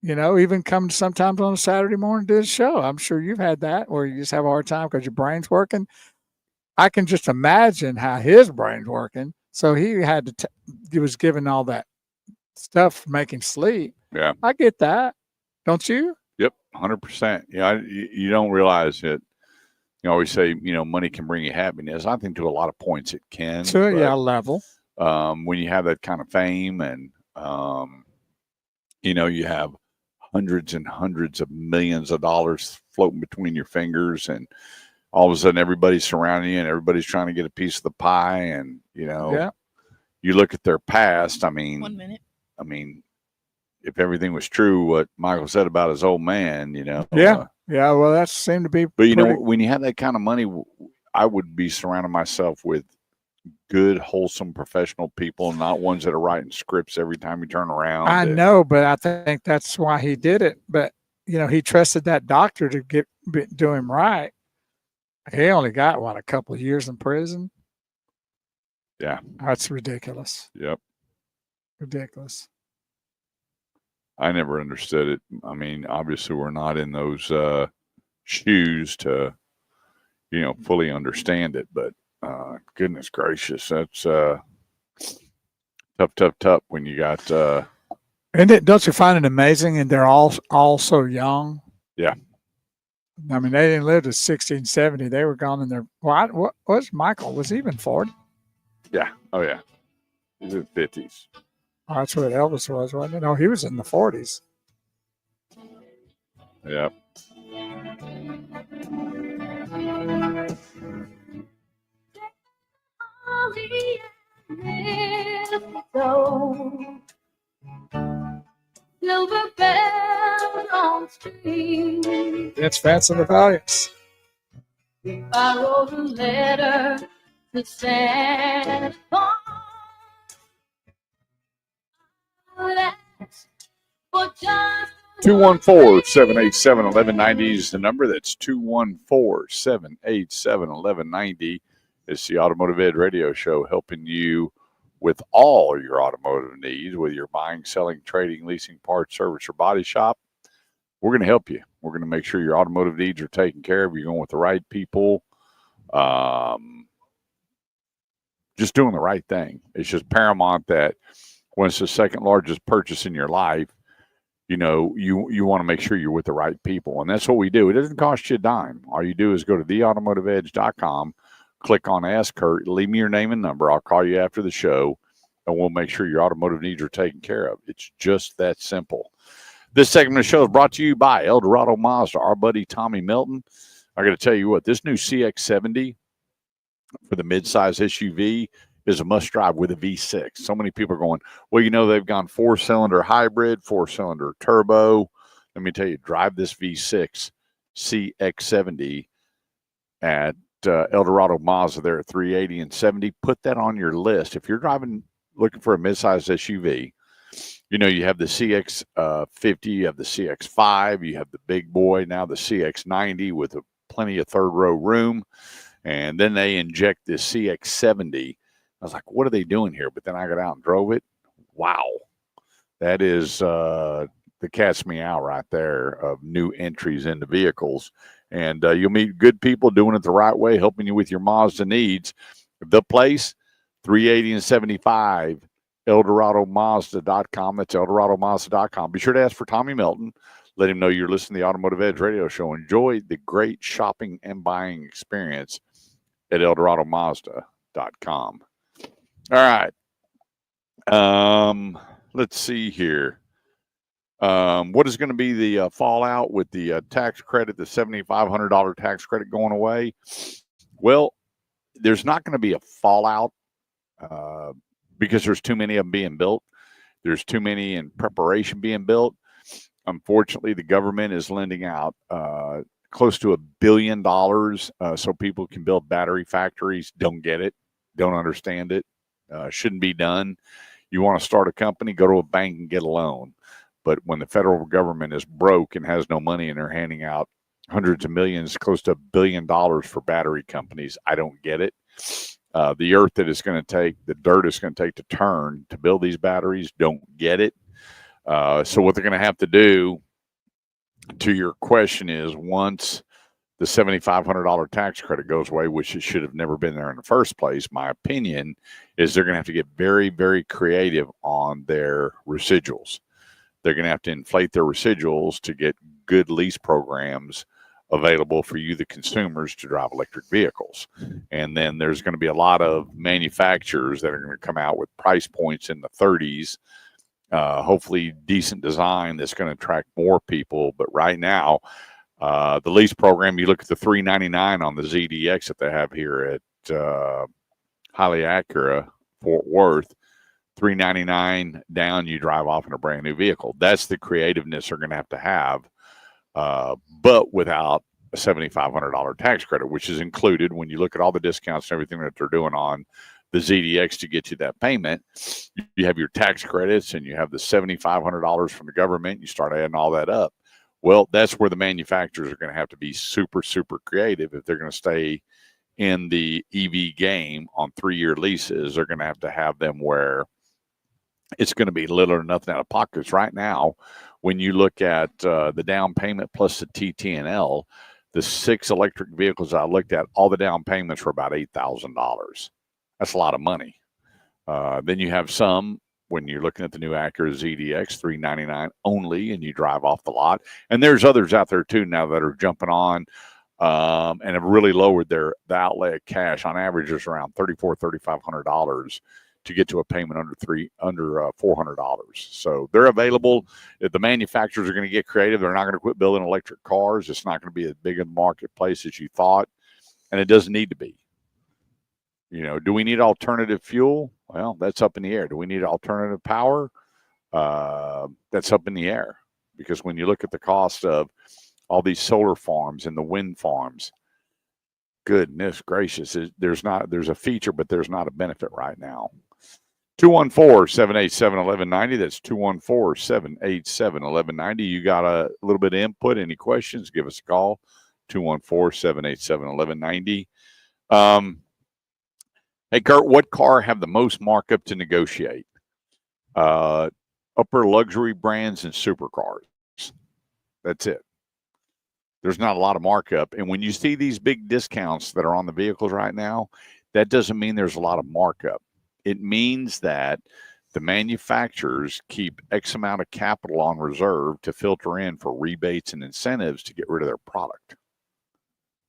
Even come sometimes on a Saturday morning to do the show. I'm sure you've had that where you just have a hard time because your brain's working. I can just imagine how his brain's working. So he had to, he was given all that stuff to make him sleep. Yeah. I get that. Don't you? Yep. 100%. You don't realize it. You always say, money can bring you happiness. I think to a lot of points it can. To a level. When you have that kind of fame and, you have hundreds and hundreds of millions of dollars floating between your fingers, and all of a sudden everybody's surrounding you and everybody's trying to get a piece of the pie. And, you look at their past. 1 minute. If everything was true, what Michael said about his old man, Yeah. Well, that seemed to be. But, when you have that kind of money, I would be surrounding myself with good, wholesome, professional people, not ones that are writing scripts every time you turn around. I know, but I think that's why he did it. But, he trusted that doctor to do him right. He only got, a couple of years in prison? Yeah. That's ridiculous. Yep. Ridiculous. I never understood it. Obviously we're not in those shoes to, fully understand it, but goodness gracious, that's tough when you got And don't you find it amazing? And they're all so young. Yeah. They didn't live to 60 and 70. They were gone in their, what was Michael? Was he even 40? Yeah. Oh yeah. He's in the 50s. Oh, that's what Elvis was, wasn't it? No, he was in the 40s. Yep. Silver bells on street. It's Fancy the Valiants. If I wrote a letter to stand upon that for just 214-787-1190 is the number. That's 214-787-1190. It's the Automotive Ed Radio Show, helping you with all your automotive needs, whether you're buying, selling, trading, leasing, parts, service, or body shop. We're going to help you. We're going to make sure your automotive needs are taken care of. You're going with the right people. Just doing the right thing. It's just paramount that when it's the second largest purchase in your life, you know, you want to make sure you're with the right people. And that's what we do. It doesn't cost you a dime. All you do is go to theautomotiveedge.com, click on Ask Kurt, leave me your name and number. I'll call you after the show, and we'll make sure your automotive needs are taken care of. It's just that simple. This segment of the show is brought to you by Eldorado Mazda, our buddy Tommy Milton. I got to tell you what, this new CX-70 for the midsize SUV is a must drive with a V6. So many people are going, well, you know, they've gone 4-cylinder hybrid, 4-cylinder turbo. Let me tell you, drive this V6 CX-70 at Eldorado Mazda there at 380 and 70. Put that on your list. If you're looking for a midsize SUV, you know, you have the CX-50, you have the CX-5, you have the big boy, now the CX-90 with plenty of third row room. And then they inject this CX-70. I was like, what are they doing here? But then I got out and drove it. Wow. That is the cat's meow right there of new entries into vehicles. And you'll meet good people doing it the right way, helping you with your Mazda needs. The place, 380 and 75, EldoradoMazda.com. That's EldoradoMazda.com. Be sure to ask for Tommy Milton. Let him know you're listening to the Automotive Edge Radio Show. Enjoy the great shopping and buying experience at EldoradoMazda.com. All right. Let's see here. What is going to be the fallout with the tax credit, the $7,500 tax credit going away? Well, there's not going to be a fallout because there's too many of them being built. There's too many in preparation being built. Unfortunately, the government is lending out close to $1 billion so people can build battery factories. Don't get it. Don't understand it. Shouldn't be done. You want to start a company, go to a bank and get a loan. But when the federal government is broke and has no money and they're handing out hundreds of millions, close to $1 billion for battery companies, I don't get it. The earth that it's going to take, the dirt it's going to take to turn to build these batteries, don't get it. So what they're going to have to do, to your question, is once the $7,500 tax credit goes away, which it should have never been there in the first place, my opinion is they're going to have to get very, very creative on their residuals. They're going to have to inflate their residuals to get good lease programs available for you, the consumers, to drive electric vehicles. And then there's going to be a lot of manufacturers that are going to come out with price points in the 30s, hopefully decent design that's going to attract more people. But right now, the lease program, you look at the $399 on the ZDX that they have here at Highly Acura, Fort Worth, $399 down, you drive off in a brand new vehicle. That's the creativeness they're going to have, but without a $7,500 tax credit, which is included when you look at all the discounts and everything that they're doing on the ZDX to get you that payment. You have your tax credits and you have the $7,500 from the government. You start adding all that up. Well, that's where the manufacturers are going to have to be super, super creative if they're going to stay in the EV game on 3-year leases. They're going to have them where it's going to be little or nothing out of pockets. Right now, when you look at the down payment plus the TT&L, the 6 electric vehicles I looked at, all the down payments were about $8,000. That's a lot of money. Then you have some, when you're looking at the new Acura ZDX, $399 only, and you drive off the lot. And there's others out there too now that are jumping on and have really lowered the outlay of cash. On average, it's around $3,500 to get to a payment under $400. So they're available. If the manufacturers are going to get creative, they're not going to quit building electric cars. It's not going to be as big in the marketplace as you thought, and it doesn't need to be. You know, do we need alternative fuel? Well, that's up in the air. Do we need alternative power? That's up in the air, because when you look at the cost of all these solar farms and the wind farms, Goodness gracious. There's a feature, but there's not a benefit right now. 214-787-1190. That's 214-787-1190. You got a little bit of input, any questions, give us a call. 214-787-1190. Hey, Kurt, what car have the most markup to negotiate? Upper luxury brands and supercars. That's it. There's not a lot of markup. And when you see these big discounts that are on the vehicles right now, that doesn't mean there's a lot of markup. It means that the manufacturers keep X amount of capital on reserve to filter in for rebates and incentives to get rid of their product.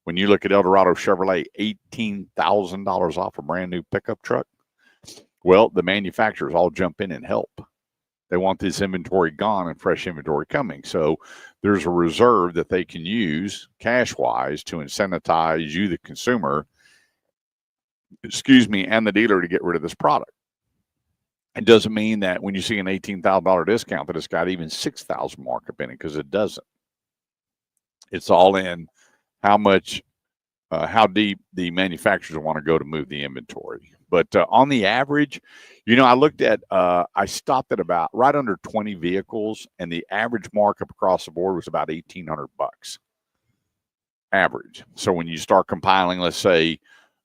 When you look at Eldorado Chevrolet, $18,000 off a brand new pickup truck, well, the manufacturers all jump in and help. They want this inventory gone and fresh inventory coming. So there's a reserve that they can use cash-wise to incentivize you, the consumer, and the dealer to get rid of this product. It doesn't mean that when you see an $18,000 discount that it's got even $6,000 markup in it, because it doesn't. It's all in how much, how deep the manufacturers want to go to move the inventory. But on the average, I looked at, I stopped at about right under 20 vehicles, and the average markup across the board was about $1,800 average. So when you start compiling, let's say,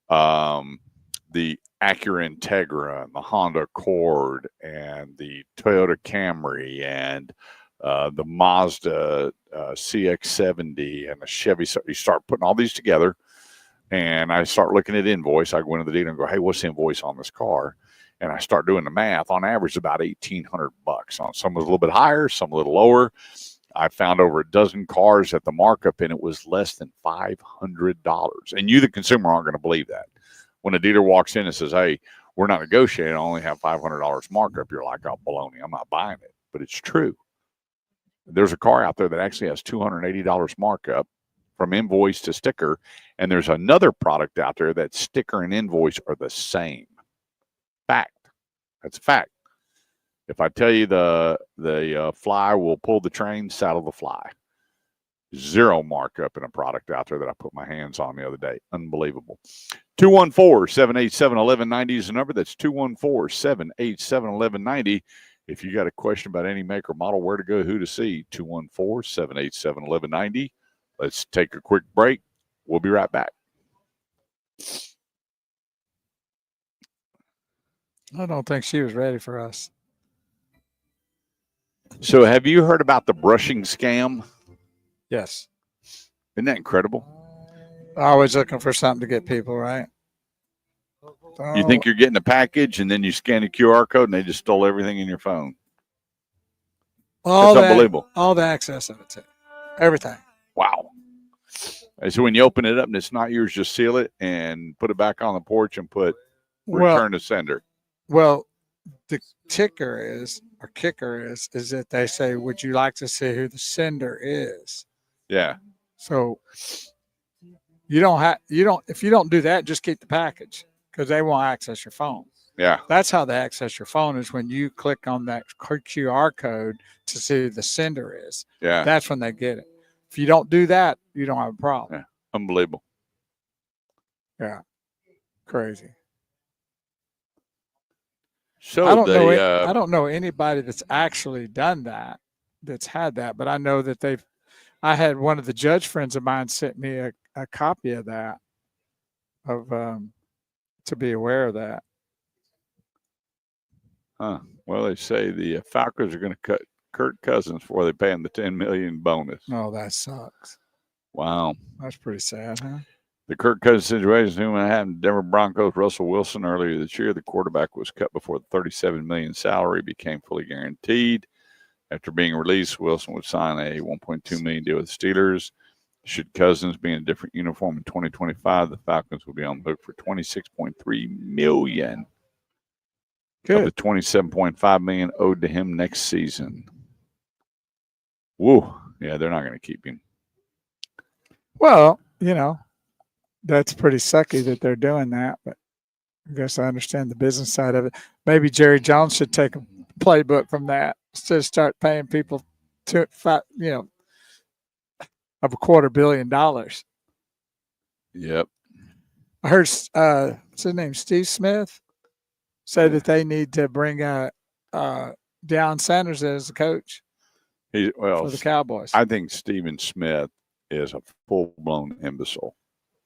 the Acura Integra and the Honda Accord and the Toyota Camry and the Mazda CX-70 and the Chevy. So you start putting all these together, and I start looking at invoice. I go into the dealer and go, hey, what's the invoice on this car? And I start doing the math. On average, about $1,800. On some was a little bit higher, some a little lower. I found over a dozen cars that the markup in it was less than $500. And you, the consumer, aren't going to believe that. When a dealer walks in and says, hey, we're not negotiating, I only have $500 markup, you're like, oh, baloney, I'm not buying it. But it's true. There's a car out there that actually has $280 markup from invoice to sticker. And there's another product out there that sticker and invoice are the same. Fact. That's a fact. If I tell you the fly will pull the train, saddle the fly. Zero markup in a product out there that I put my hands on the other day. Unbelievable. 214-787-1190 is the number. That's 214-787-1190. If you got a question about any make or model, where to go, who to see, 214-787-1190. Let's take a quick break. We'll be right back. I don't think she was ready for us. So have you heard about the brushing scam? Yes. Isn't that incredible? Always looking for something to get people, right? You think you're getting a package, and then you scan a QR code, and they just stole everything in your phone. That's unbelievable. All the access of it, too. Everything. Wow. And so when you open it up and it's not yours, just seal it and put it back on the porch and put return to sender. Well, the kicker is that they say, would you like to see who the sender is? Yeah. So if you don't do that, just keep the package, because they won't access your phone. Yeah. That's how they access your phone, is when you click on that QR code to see who the sender is. Yeah. That's when they get it. If you don't do that, you don't have a problem. Yeah. Unbelievable. Yeah. Crazy. So I don't know anybody that's actually done that, that's had that, but I know that I had one of the judge friends of mine sent me a copy of that, to be aware of that. Huh. Well, they say the Falcons are going to cut Kirk Cousins before they pay him the $10 million bonus. Oh, that sucks. Wow. That's pretty sad, huh? The Kirk Cousins situation is what happened to Denver Broncos. Russell Wilson earlier this year, the quarterback was cut before the $37 million salary became fully guaranteed. After being released, Wilson would sign a $1.2 million deal with the Steelers. Should Cousins be in a different uniform in 2025, the Falcons will be on the hook for $26.3 million. Good. Of the $27.5 million owed to him next season. Woo. Yeah, they're not going to keep him. Well, that's pretty sucky that they're doing that, but I guess I understand the business side of it. Maybe Jerry Jones should take a playbook from that, instead of start paying people of $250 million. Yep. I heard what's his name, Steve Smith, said that they need to bring Deion Sanders as the coach for the Cowboys. I think Stephen Smith is a full-blown imbecile.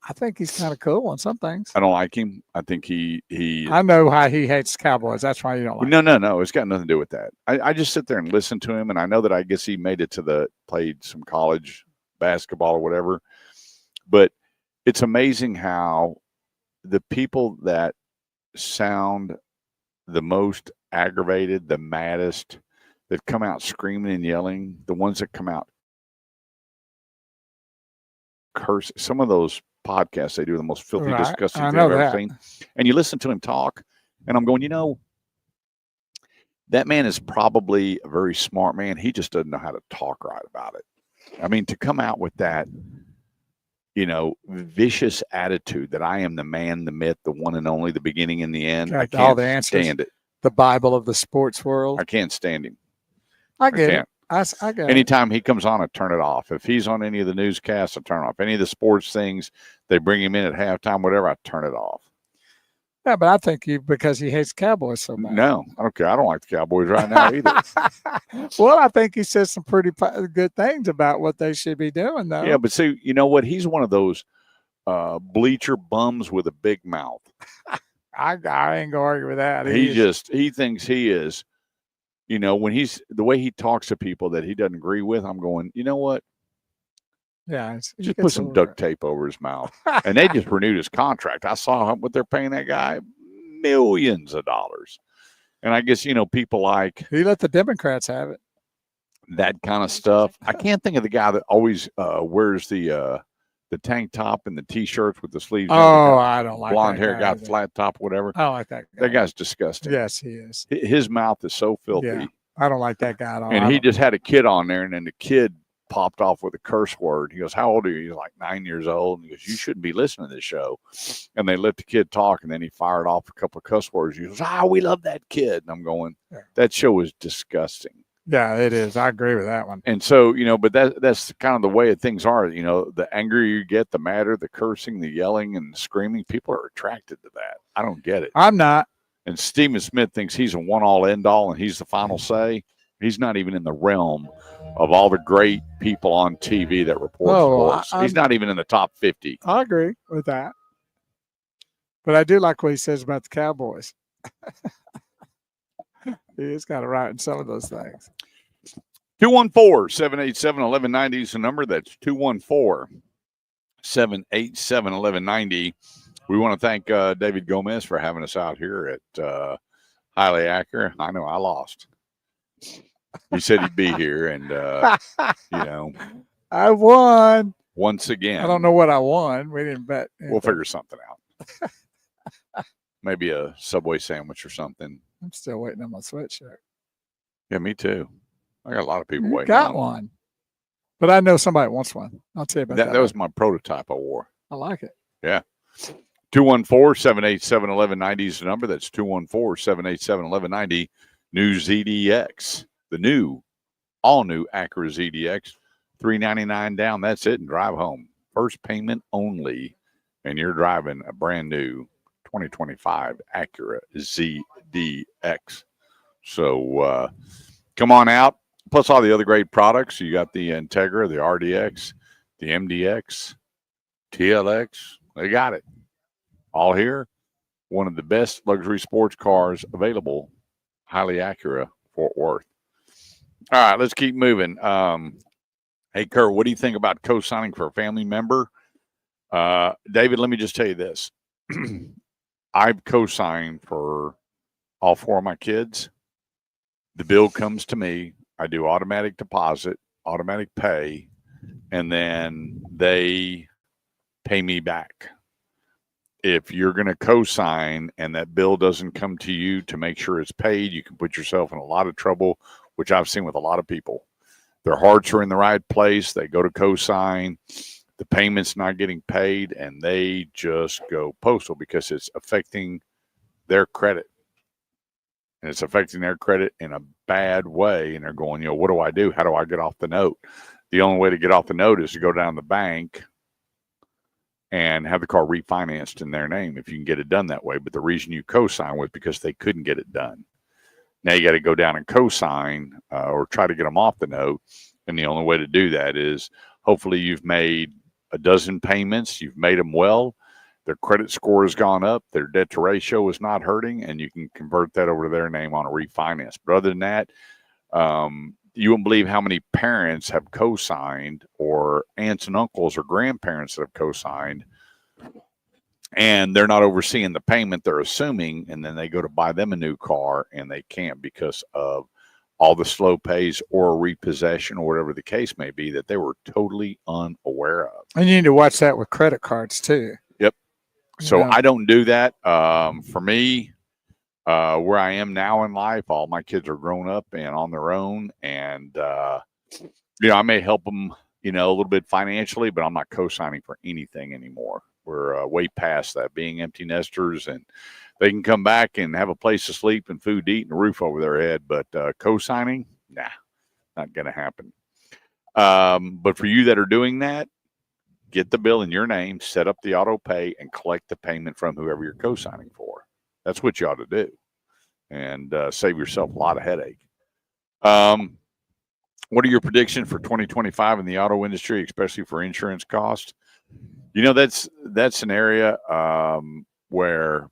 I think he's kind of cool on some things. I don't like him. I think he. I know how he hates Cowboys. That's why you don't like him. No. It's got nothing to do with that. I just sit there and listen to him, and I know that I guess he made it to played some college basketball or whatever. But it's amazing how the people that sound the most aggravated, the maddest, that come out screaming and yelling, the ones that come out curse, some of those podcasts they do the most filthy, disgusting thing I've ever seen. And you listen to him talk, and I'm going, that man is probably a very smart man. He just doesn't know how to talk right about it. I mean, to come out with that, vicious attitude that I am the man, the myth, the one and only, the beginning and the end. I can't stand it. The Bible of the sports world. I can't stand him. I get it. I get Anytime he comes on, I turn it off. If he's on any of the newscasts, I turn it off. Any of the sports things, they bring him in at halftime, whatever, I turn it off. Yeah, but I think because he hates Cowboys so much. No, I don't care. I don't like the Cowboys right now either. Well, I think he says some pretty good things about what they should be doing, though. Yeah, but see, you know what? He's one of those bleacher bums with a big mouth. I ain't gonna argue with that. He thinks he is. When the way he talks to people that he doesn't agree with, I'm going, you know what? Yeah, just put some duct tape over his mouth. And they just renewed his contract. I saw what they're paying that guy, millions of dollars. And I guess, people like he let the Democrats have it. That kind of stuff. I can't think of the guy that always wears the tank top and the T-shirts with the sleeves. Oh, I don't like blonde that hair, guy got flat top, whatever. I don't like that guy. That guy's disgusting. Yes, he is. His mouth is so filthy. Yeah, I don't like that guy at all. And he just had a kid on there, and then the kid popped off with a curse word. He goes, "How old are you?" He's like 9 years old. And he goes, "You shouldn't be listening to this show." And they let the kid talk, and then he fired off a couple of cuss words. He goes, "We love that kid." And I'm going, that show is disgusting. Yeah, it is. I agree with that one. And so, but that's kind of the way things are. The angrier you get, the madder, the cursing, the yelling, and the screaming. People are attracted to that. I don't get it. I'm not. And Stephen Smith thinks he's a one-all, end-all, and he's the final say. He's not even in the realm of all the great people on TV that report sports. He's not even in the top 50. I agree with that. But I do like what he says about the Cowboys. He's got it right in some of those things. 214-787-1190 is the number. That's 214-787-1190. We want to thank David Gomez for having us out here at Highly Accurate. I know I lost. He said he'd be here, and I won once again. I don't know what I won. We didn't bet. We'll figure something out. Maybe a Subway sandwich or something. I'm still waiting on my sweatshirt. Yeah, me too. I got a lot of people waiting. Got one, but I know somebody wants one. I'll tell you about that. That was my prototype I wore. I like it. Yeah. 214-787-1190 is the number. That's 214-787-1190. New ZDX. The new, all new Acura ZDX, $399 down. That's it, and drive home. First payment only, and you're driving a brand new 2025 Acura ZDX. So come on out. Plus all the other great products. You got the Integra, the RDX, the MDX, TLX. They got it all here. One of the best luxury sports cars available. Highly Acura, Fort Worth. All right, let's keep moving. Hey, Kurt, what do you think about co-signing for a family member? David, let me just tell you this. I've co-signed for all four of my kids. The bill comes to me. I do automatic deposit, automatic pay, and then they pay me back. If you're going to co-sign and that bill doesn't come to you to make sure it's paid, you can put yourself in a lot of trouble, which I've seen with a lot of people. Their hearts are in the right place. They go to co-sign. The payment's not getting paid, and they just go postal because it's affecting their credit. And it's affecting their credit in a bad way. And they're going, what do I do? How do I get off the note? The only way to get off the note is to go down to the bank and have the car refinanced in their name if you can get it done that way. But the reason you co-sign was because they couldn't get it done. Now you got to go down and co-sign or try to get them off the note. And the only way to do that is hopefully you've made a dozen payments, you've made them well, their credit score has gone up, their debt to ratio is not hurting, and you can convert that over to their name on a refinance. But other than that, you won't believe how many parents have co-signed, or aunts and uncles or grandparents that have co-signed, and they're not overseeing the payment, they're assuming, and then they go to buy them a new car and they can't because of all the slow pays or repossession or whatever the case may be that they were totally unaware of. And you need to watch that with credit cards too. Yep. So Yeah. I don't do that. For me, where I am now in life, all my kids are grown up and on their own. And, I may help them, a little bit financially, but I'm not co-signing for anything anymore. We're way past that, being empty nesters, and they can come back and have a place to sleep and food to eat and a roof over their head. But co-signing, nah, not going to happen. But for you that are doing that, get the bill in your name, set up the auto pay, and collect the payment from whoever you're co-signing for. That's what you ought to do, and save yourself a lot of headache. What are your predictions for 2025 in the auto industry, especially for insurance costs? That's an area where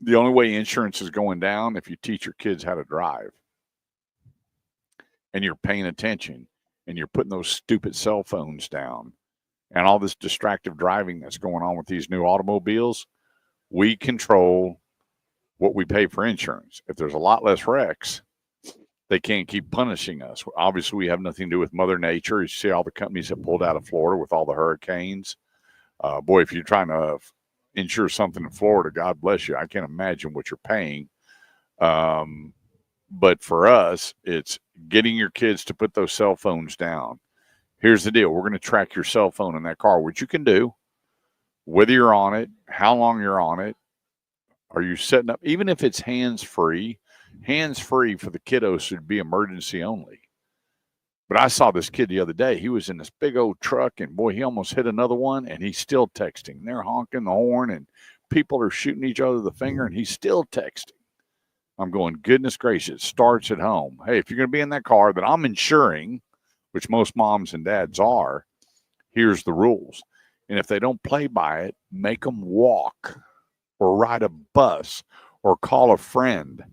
the only way insurance is going down if you teach your kids how to drive, and you're paying attention, and you're putting those stupid cell phones down, and all this distractive driving that's going on with these new automobiles. We control what we pay for insurance. If there's a lot less wrecks, they can't keep punishing us. Obviously, we have nothing to do with Mother Nature. You see all the companies that pulled out of Florida with all the hurricanes. Boy, if you're trying to insure something in Florida, God bless you. I can't imagine what you're paying. But for us, it's getting your kids to put those cell phones down. Here's the deal. We're going to track your cell phone in that car, which you can do, whether you're on it, how long you're on it. Are you setting up, even if it's hands-free for the kiddos should be emergency only. But I saw this kid the other day. He was in this big old truck, and boy, he almost hit another one, and he's still texting. They're honking the horn, and people are shooting each other the finger, and he's still texting. I'm going, goodness gracious, it starts at home. Hey, if you're going to be in that car that I'm insuring, which most moms and dads are, here's the rules. And if they don't play by it, make them walk or ride a bus or call a friend.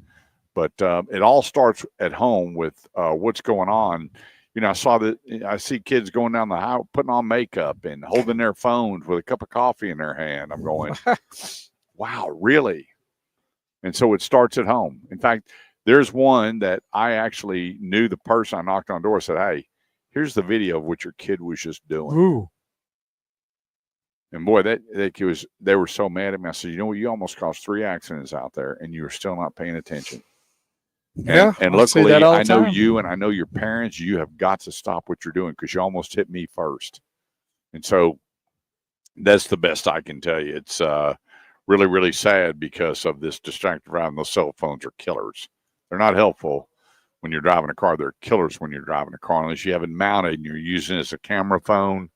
But it all starts at home with what's going on. I see kids going down the highway, putting on makeup and holding their phones with a cup of coffee in their hand. I'm going, wow, really? And so it starts at home. In fact, there's one that I actually knew the person. I knocked on the door and said, hey, here's the video of what your kid was just doing. Ooh. And boy, they were so mad at me. I said, you know what? You almost caused 3 accidents out there, and you were still not paying attention. And luckily, I know you and I know your parents. You have got to stop what you're doing because you almost hit me first. And so that's the best I can tell you. It's really, really sad because of this distracted driving. Those cell phones are killers. They're not helpful when you're driving a car. They're killers when you're driving a car, unless you have it mounted and you're using it as a camera phone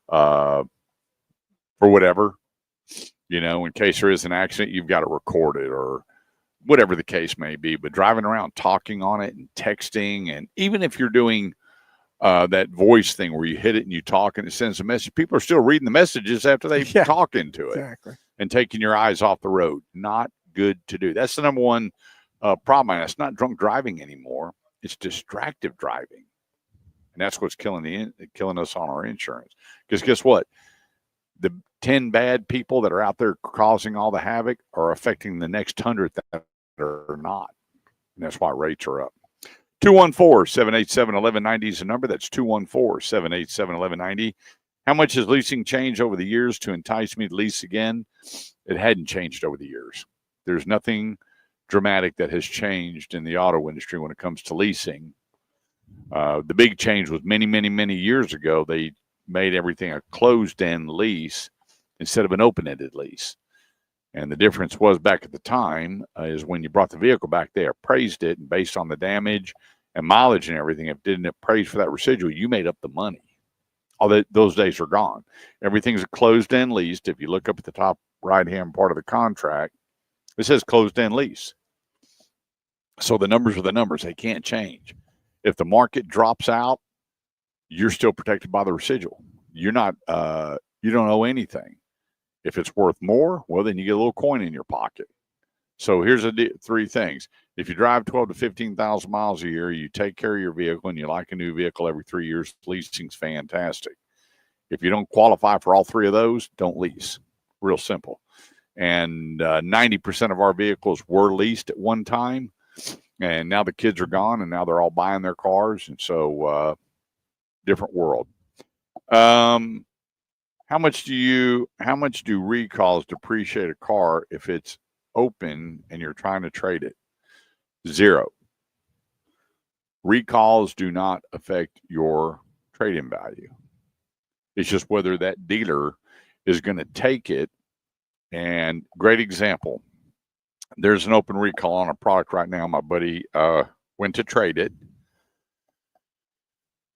for whatever. In case there is an accident, you've got to record it or whatever the case may be. But driving around talking on it and texting, and even if you're doing that voice thing where you hit it and you talk and it sends a message, people are still reading the messages after they talk into it. Exactly. And taking your eyes off the road. Not good to do. That's the number one problem. It's not drunk driving anymore. It's distractive driving. And that's what's killing us on our insurance. Because guess what? The 10 bad people that are out there causing all the havoc are affecting the next 100 that are not. And that's why rates are up. 214-787-1190 is the number. That's 214-787-1190. How much has leasing changed over the years to entice me to lease again? It hadn't changed over the years. There's nothing dramatic that has changed in the auto industry when it comes to leasing. The big change was many, many, many years ago. They made everything a closed-end lease instead of an open-ended lease. And the difference was back at the time is when you brought the vehicle back, they appraised it, and based on the damage and mileage and everything, if it didn't appraise for that residual, you made up the money. those days are gone. Everything's a closed-end lease. If you look up at the top right-hand part of the contract, it says closed-end lease. So the numbers are the numbers. They can't change. If the market drops out, you're still protected by the residual. You're not, you don't owe anything. If it's worth more, well, then you get a little coin in your pocket. So here's three things. If you drive 12 to 15,000 miles a year, you take care of your vehicle, and you like a new vehicle every 3 years, leasing's fantastic. If you don't qualify for all three of those, don't lease. Real simple. And 90% of our vehicles were leased at one time, and now the kids are gone, and now they're all buying their cars, and so different world. How much do recalls depreciate a car if it's open and you're trying to trade it? 0. Recalls do not affect your trade-in value. It's just whether that dealer is going to take it. And great example, there's an open recall on a product right now. My buddy went to trade it,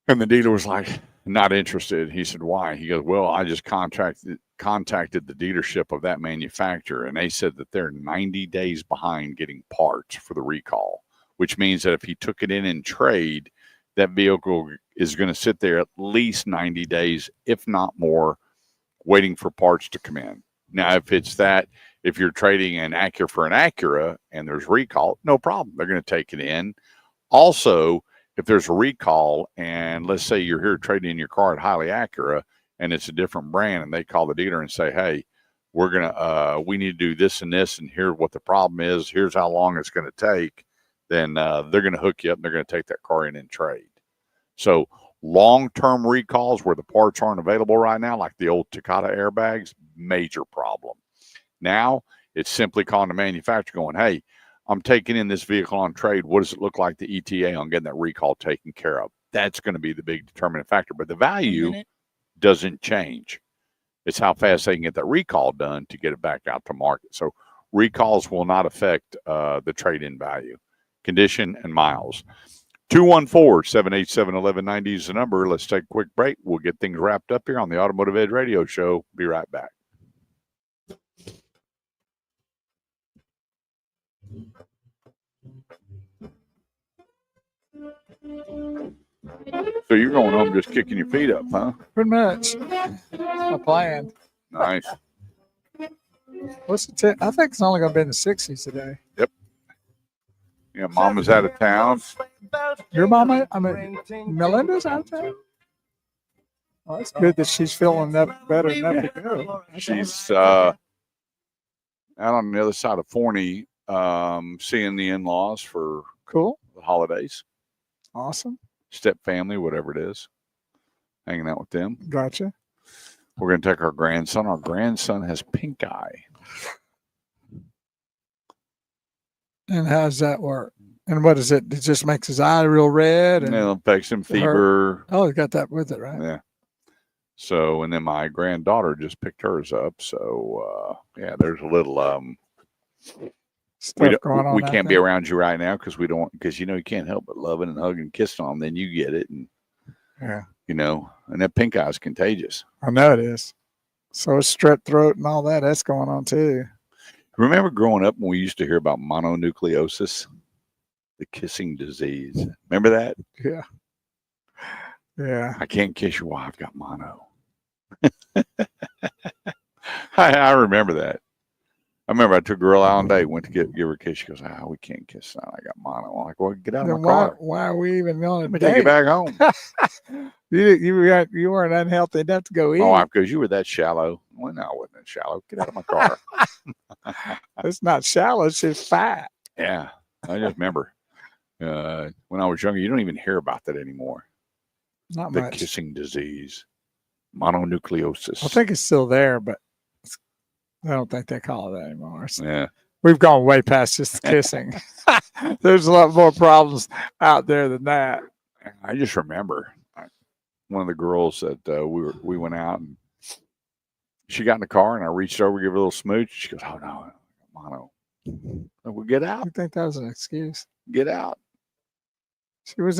and the dealer was like, not interested. He said, why? He goes, well, I just contacted the dealership of that manufacturer, and they said that they're 90 days behind getting parts for the recall, which means that if he took it in and trade, that vehicle is going to sit there at least 90 days, if not more, waiting for parts to come in. Now, if you're trading an Acura for an Acura and there's recall, no problem. They're going to take it in. Also, if there's a recall, and let's say you're here trading in your car at Highly Acura and it's a different brand, and they call the dealer and say, hey, we need to do this and this, and here's what the problem is, here's how long it's going to take, then they're going to hook you up and they're going to take that car in and trade. So long-term recalls where the parts aren't available right now, like the old Takata airbags, major problem. Now it's simply calling the manufacturer going, hey, I'm taking in this vehicle on trade. What does it look like the ETA on getting that recall taken care of? That's going to be the big determining factor. But the value doesn't change. It's how fast they can get that recall done to get it back out to market. So recalls will not affect the trade-in value, condition, and miles. 214-787-1190 is the number. Let's take a quick break. We'll get things wrapped up here on the Automotive Edge Radio Show. Be right back. So you're going home just kicking your feet up, huh? Pretty much. That's my plan. Nice. What's the I think it's only going to be in the 60s today. Yep. Yeah, Mama's out of town. Your mama? I mean, Melinda's out of town? Well, it's good that she's feeling better enough to go. She's out on the other side of Forney, seeing the in-laws for cool the holidays. Awesome. Step family, whatever it is. Hanging out with them. Gotcha. We're going to take our grandson. Our grandson has pink eye. And how does that work? And what is it? It just makes his eye real red? And it affects him, fever. Oh, he got that with it, right? Yeah. So, and then my granddaughter just picked hers up. So, yeah, there's a little we can't be around you right now because you can't help but loving and hugging and kissing on them. Then you get it, and and that pink eye is contagious. I know it is. So it's strep throat and all that. That's going on too. Remember growing up when we used to hear about mononucleosis, the kissing disease? Remember that? Yeah. Yeah. I can't kiss your wife. Got mono. I remember that. I remember I took a girl out on a date, went to give her a kiss. She goes, we can't kiss now. I got mono. I'm like, well, get out of my car. Why are we even on a Let me date? take you back home. You weren't unhealthy enough to go eat. My wife goes, you were that shallow. Well, no, I wasn't that shallow. Get out of my car. It's not shallow. It's just fat. Yeah. I just remember when I was younger, you don't even hear about that anymore. Not the much. Kissing disease, mononucleosis. I think it's still there, but I don't think they call it that anymore. So yeah. We've gone way past just kissing. There's a lot more problems out there than that. I just remember one of the girls that we went out, and she got in the car, and I reached over, give her a little smooch. She goes, "Oh no, mono." Well, get out. You think that was an excuse? Get out. She was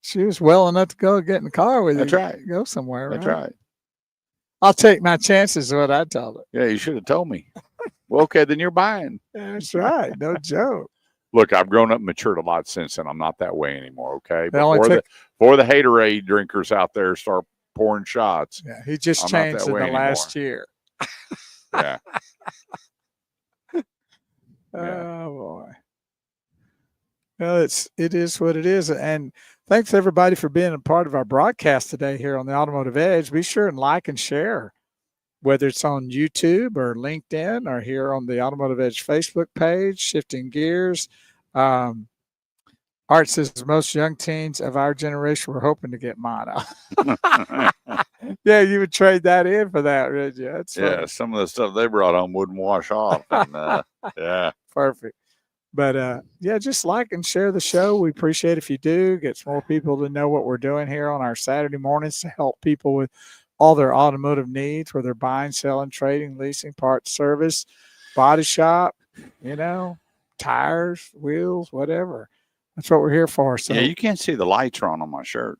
She was well enough to go get in the car with That's you. right. Go somewhere. That's right? right. I'll take my chances. Is what I told her. Yeah, you should have told me. Well, okay, then you're buying. That's right. No joke. Look, I've grown up and matured a lot since then. I'm not that way anymore. Okay, They only took- before the haterade drinkers out there start pouring shots. Yeah, he just I'm not changed that in way the anymore. last year. Yeah. Oh boy. Well, it is what it is, and thanks everybody for being a part of our broadcast today here on the Automotive Edge. Be sure and like and share, whether it's on YouTube or LinkedIn or here on the Automotive Edge Facebook page. Shifting gears. Art says most young teens of our generation were hoping to get mono. Yeah, you would trade that in for that, would you? That's Yeah, funny. some of the stuff they brought home wouldn't wash off. And, yeah. Perfect. But yeah, just like and share the show. We appreciate if you do. Gets more people to know what we're doing here on our Saturday mornings to help people with all their automotive needs, whether they're buying, selling, trading, leasing, parts, service, body shop, tires, wheels, whatever. That's what we're here for. So Yeah, you can't see the lights are on my shirt.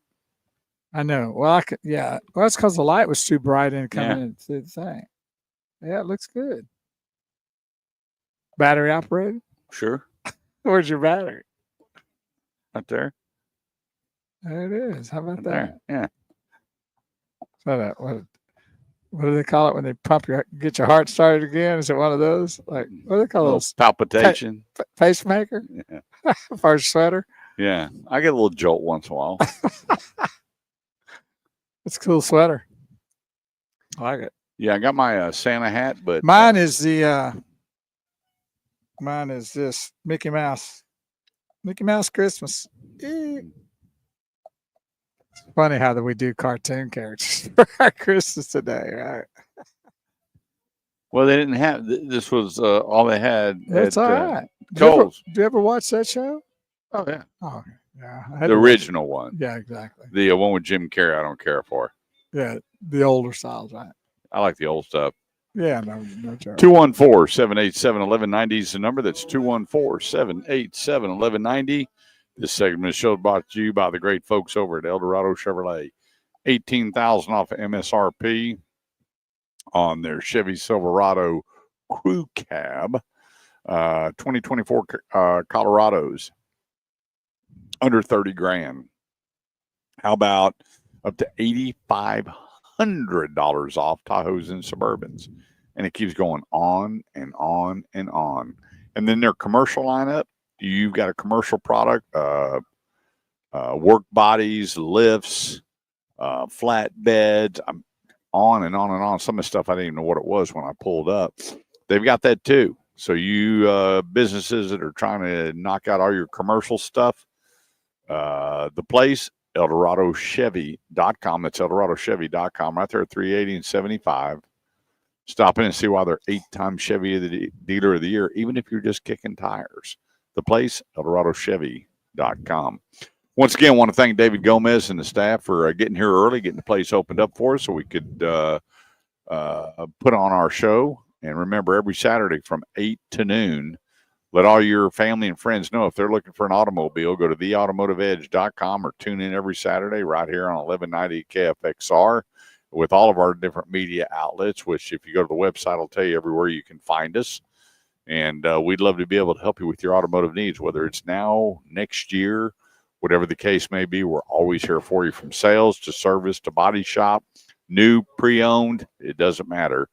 I know. Well, I could, yeah. Well, that's because the light was too bright and coming Yeah. in through the thing. Yeah, it looks good. Battery operated? Sure. Where's your battery? Right there. There it is. How about Right that? there. Yeah. So that, what do they call it when they get your heart started again? Is it one of those? Like, what do they call A little those? palpitation. Pacemaker? Yeah. For a sweater? Yeah. I get a little jolt once in a while. It's a cool sweater. I like it. Yeah, I got my Santa hat, but Mine is this Mickey Mouse. Mickey Mouse Christmas. It's funny how that we do cartoon characters for our Christmas today, right? well, they didn't have this was all they had. That's at, all right. Do you Kohl's. ever watch that show? Oh yeah, Oh yeah, I had the to watch it. original one. Yeah, exactly. The one with Jim Carrey, I don't care for. Yeah, the older styles, right? I like the old stuff. Yeah, no joke. 214-787-1190 is the number. That's 214-787-1190. This segment is show brought to you by the great folks over at El Dorado Chevrolet. $18,000 off of MSRP on their Chevy Silverado Crew Cab. 2024 Colorados. Under 30 grand. How about up to $8,500 off Tahoes and Suburbans? And it keeps going on and on and on. And then their commercial lineup, you've got a commercial product, work bodies, lifts, flatbeds, on and on and on. Some of the stuff I didn't even know what it was when I pulled up. They've got that too. So you businesses that are trying to knock out all your commercial stuff, the place, ElDoradoChevy.com. That's ElDoradoChevy.com, right there at 380 and 75. Stop in and see why they're 8-time Chevy Dealer of the Year, even if you're just kicking tires. The place, ElDoradoChevy.com. Once again, I want to thank David Gomez and the staff for getting here early, getting the place opened up for us so we could put on our show. And remember, every Saturday from 8 to noon, let all your family and friends know if they're looking for an automobile, go to theautomotiveedge.com or tune in every Saturday right here on 1190 KFXR with all of our different media outlets, which if you go to the website, I'll tell you everywhere you can find us. And we'd love to be able to help you with your automotive needs, whether it's now, next year, whatever the case may be. We're always here for you, from sales to service to body shop, new, pre-owned, it doesn't matter.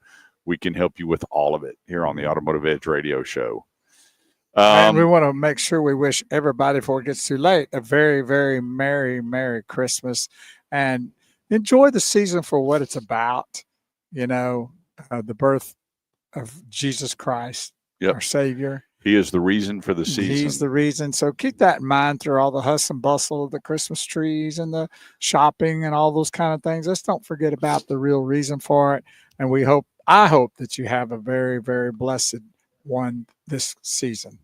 We can help you with all of it here on the Automotive Edge radio show. And we want to make sure we wish everybody, before it gets too late, a very, very Merry Christmas, and enjoy the season for what it's about. The birth of Jesus Christ, our Savior. He is the reason for the season. He's the reason. So keep that in mind through all the hustle and bustle of the Christmas trees and the shopping and all those kind of things. Let's don't forget about the real reason for it. And I hope that you have a very, very blessed one this season.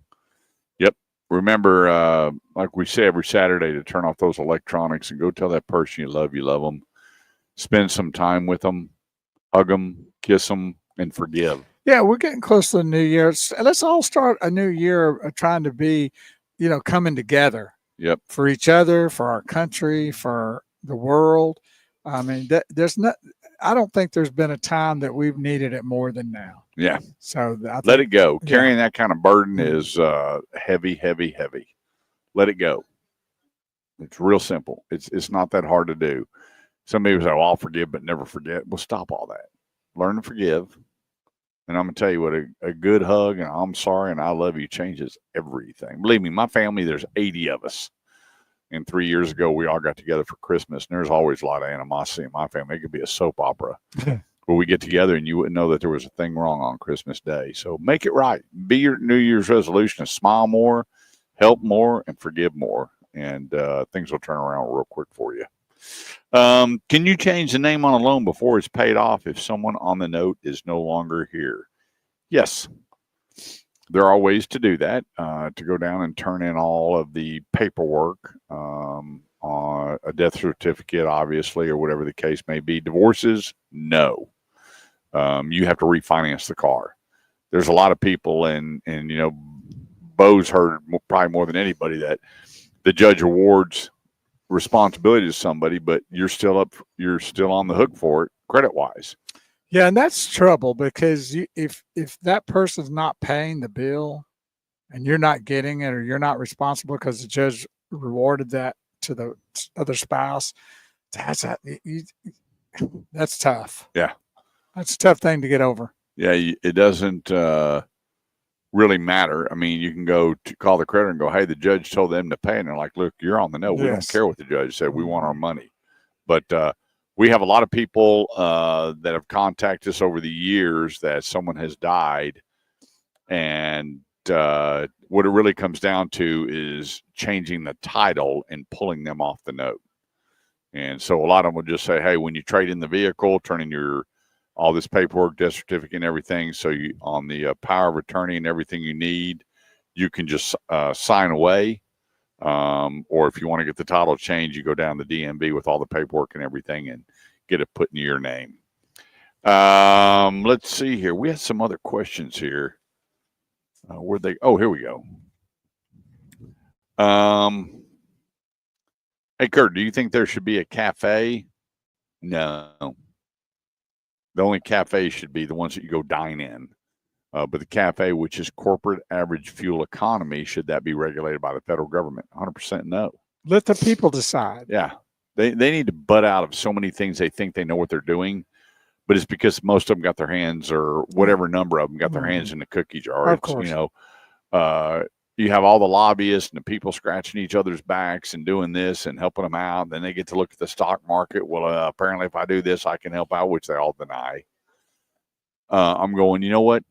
Yep. Remember, like we say every Saturday, to turn off those electronics and go tell that person you love them. Spend some time with them, hug them, kiss them, and forgive. Yeah, we're getting close to the new year. Let's all start a new year of trying to be, coming together. Yep. For each other, for our country, for the world. I mean, I don't think there's been a time that we've needed it more than now. Yeah. So Let it go. yeah. Carrying that kind of burden is heavy, heavy, heavy. Let it go. It's real simple. It's not that hard to do. Some people say, well, I'll forgive but never forget. Well, stop all that. Learn to forgive. And I'm going to tell you what, a good hug and I'm sorry and I love you changes everything. Believe me, my family, there's 80 of us. And 3 years ago, we all got together for Christmas. And there's always a lot of animosity in my family. It could be a soap opera. Where we get together and you wouldn't know that there was a thing wrong on Christmas Day. So make it right. Be your New Year's resolution to smile more, help more, and forgive more. And things will turn around real quick for you. Can you change the name on a loan before it's paid off if someone on the note is no longer here? Yes. There are ways to do that, to go down and turn in all of the paperwork, on a death certificate, obviously, or whatever the case may be. Divorces, no. You have to refinance the car. There's a lot of people, and you know, Bo's heard probably more than anybody that the judge awards responsibility to somebody, but you're still on the hook for it credit wise. Yeah, and that's trouble because if that person's not paying the bill and you're not getting it or you're not responsible because the judge rewarded that to the other spouse, that's tough. Yeah. That's a tough thing to get over. Yeah, it doesn't really matter. I mean, you can go to call the creditor and go, hey, the judge told them to pay. And they're like, look, you're on the note. We don't care what the judge said. We want our money. But we have a lot of people that have contacted us over the years that someone has died. And what it really comes down to is changing the title and pulling them off the note. And so a lot of them will just say, hey, when you trade in the vehicle, turn in all this paperwork, death certificate and everything. So you, on the power of attorney and everything you need, you can just sign away. Or if you want to get the title changed, you go down to the DMV with all the paperwork and everything and get it put in your name. Let's see here. We had some other questions here. Where'd they? Oh, here we go. Hey, Kurt, do you think there should be a cafe? No. The only cafe should be the ones that you go dine in. But the cafe, which is corporate average fuel economy, should that be regulated by the federal government? 100% no. Let the people decide. Yeah. They need to butt out of so many things they think they know what they're doing. But it's because most of them got their hands, or whatever number of them got their hands in the cookie jar. Of course. You know, you have all the lobbyists and the people scratching each other's backs and doing this and helping them out. Then they get to look at the stock market. Well, apparently if I do this, I can help out, which they all deny. I'm going, you know what?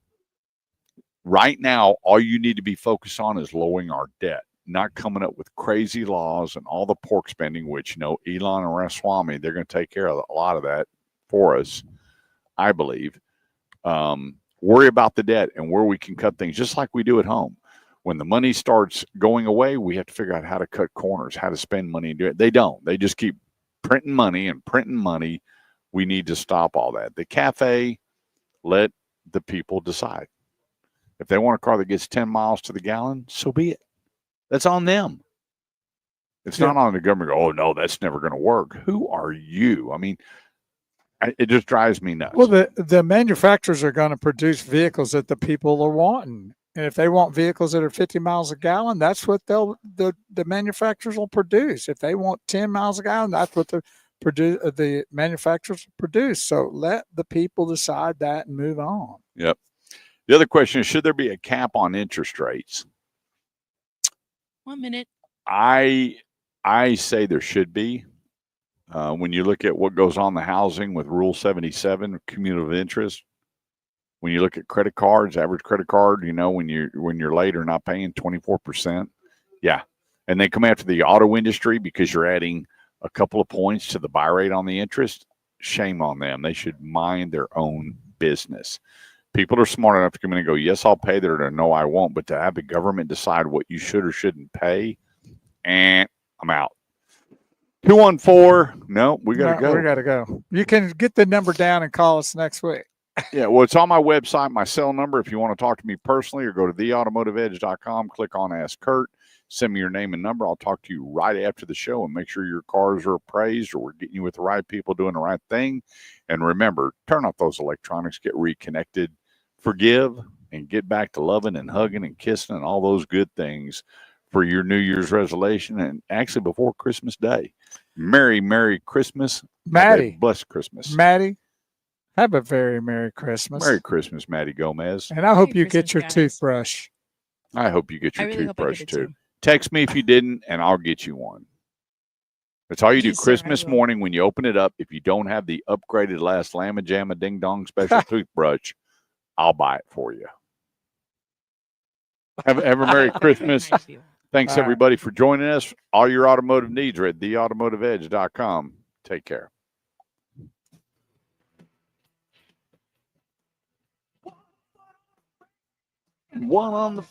Right now, all you need to be focused on is lowering our debt, not coming up with crazy laws and all the pork spending, which, you know, Elon and Ramaswamy, they're going to take care of a lot of that for us, I believe. Worry about the debt and where we can cut things, just like we do at home. When the money starts going away, we have to figure out how to cut corners, how to spend money and do it. They don't. They just keep printing money and printing money. We need to stop all that. The cafe, let the people decide. If they want a car that gets 10 miles to the gallon, so be it. That's on them. It's not on the government. Oh, no, that's never going to work. Who are you? I mean, it just drives me nuts. Well, the manufacturers are going to produce vehicles that the people are wanting. And if they want vehicles that are 50 miles a gallon, that's what the manufacturers will produce. If they want 10 miles a gallon, that's what the manufacturers will produce. So let the people decide that and move on. Yep. The other question is, should there be a cap on interest rates? 1 minute. I say there should be. When you look at what goes on in the housing with Rule 77, cumulative interest, when you look at credit cards, average credit card, you know, when you're late or not paying 24%, yeah. And they come after the auto industry because you're adding a couple of points to the buy rate on the interest. Shame on them. They should mind their own business. People are smart enough to come in and go, yes, I'll pay there, or no, I won't. But to have the government decide what you should or shouldn't pay, and I'm out. 214. No, we got to go. We got to go. You can get the number down and call us next week. Yeah, well, it's on my website, my cell number. If you want to talk to me personally, or go to theautomotiveedge.com, click on Ask Kurt. Send me your name and number. I'll talk to you right after the show and make sure your cars are appraised or we're getting you with the right people doing the right thing. And remember, turn off those electronics, get reconnected, forgive, and get back to loving and hugging and kissing and all those good things for your New Year's resolution and actually before Christmas Day. Merry Christmas. Maddie. Have a blessed Christmas. Maddie, have a very Merry Christmas. Merry Christmas, Maddie Gomez. And I hope Merry you get Christmas, your guys. toothbrush. I hope you get I your really hope I toothbrush get it too. too. Text me if you didn't, and I'll get you one. That's all you do Yes, sir, I Christmas will. morning when you open it up. If you don't have the upgraded last Llama Jamma Ding Dong special toothbrush, I'll buy it for you. Have a Merry Christmas. Nice of you. Thanks, All right. everybody, for joining us. All your automotive needs are at theautomotiveedge.com. Take care. One on the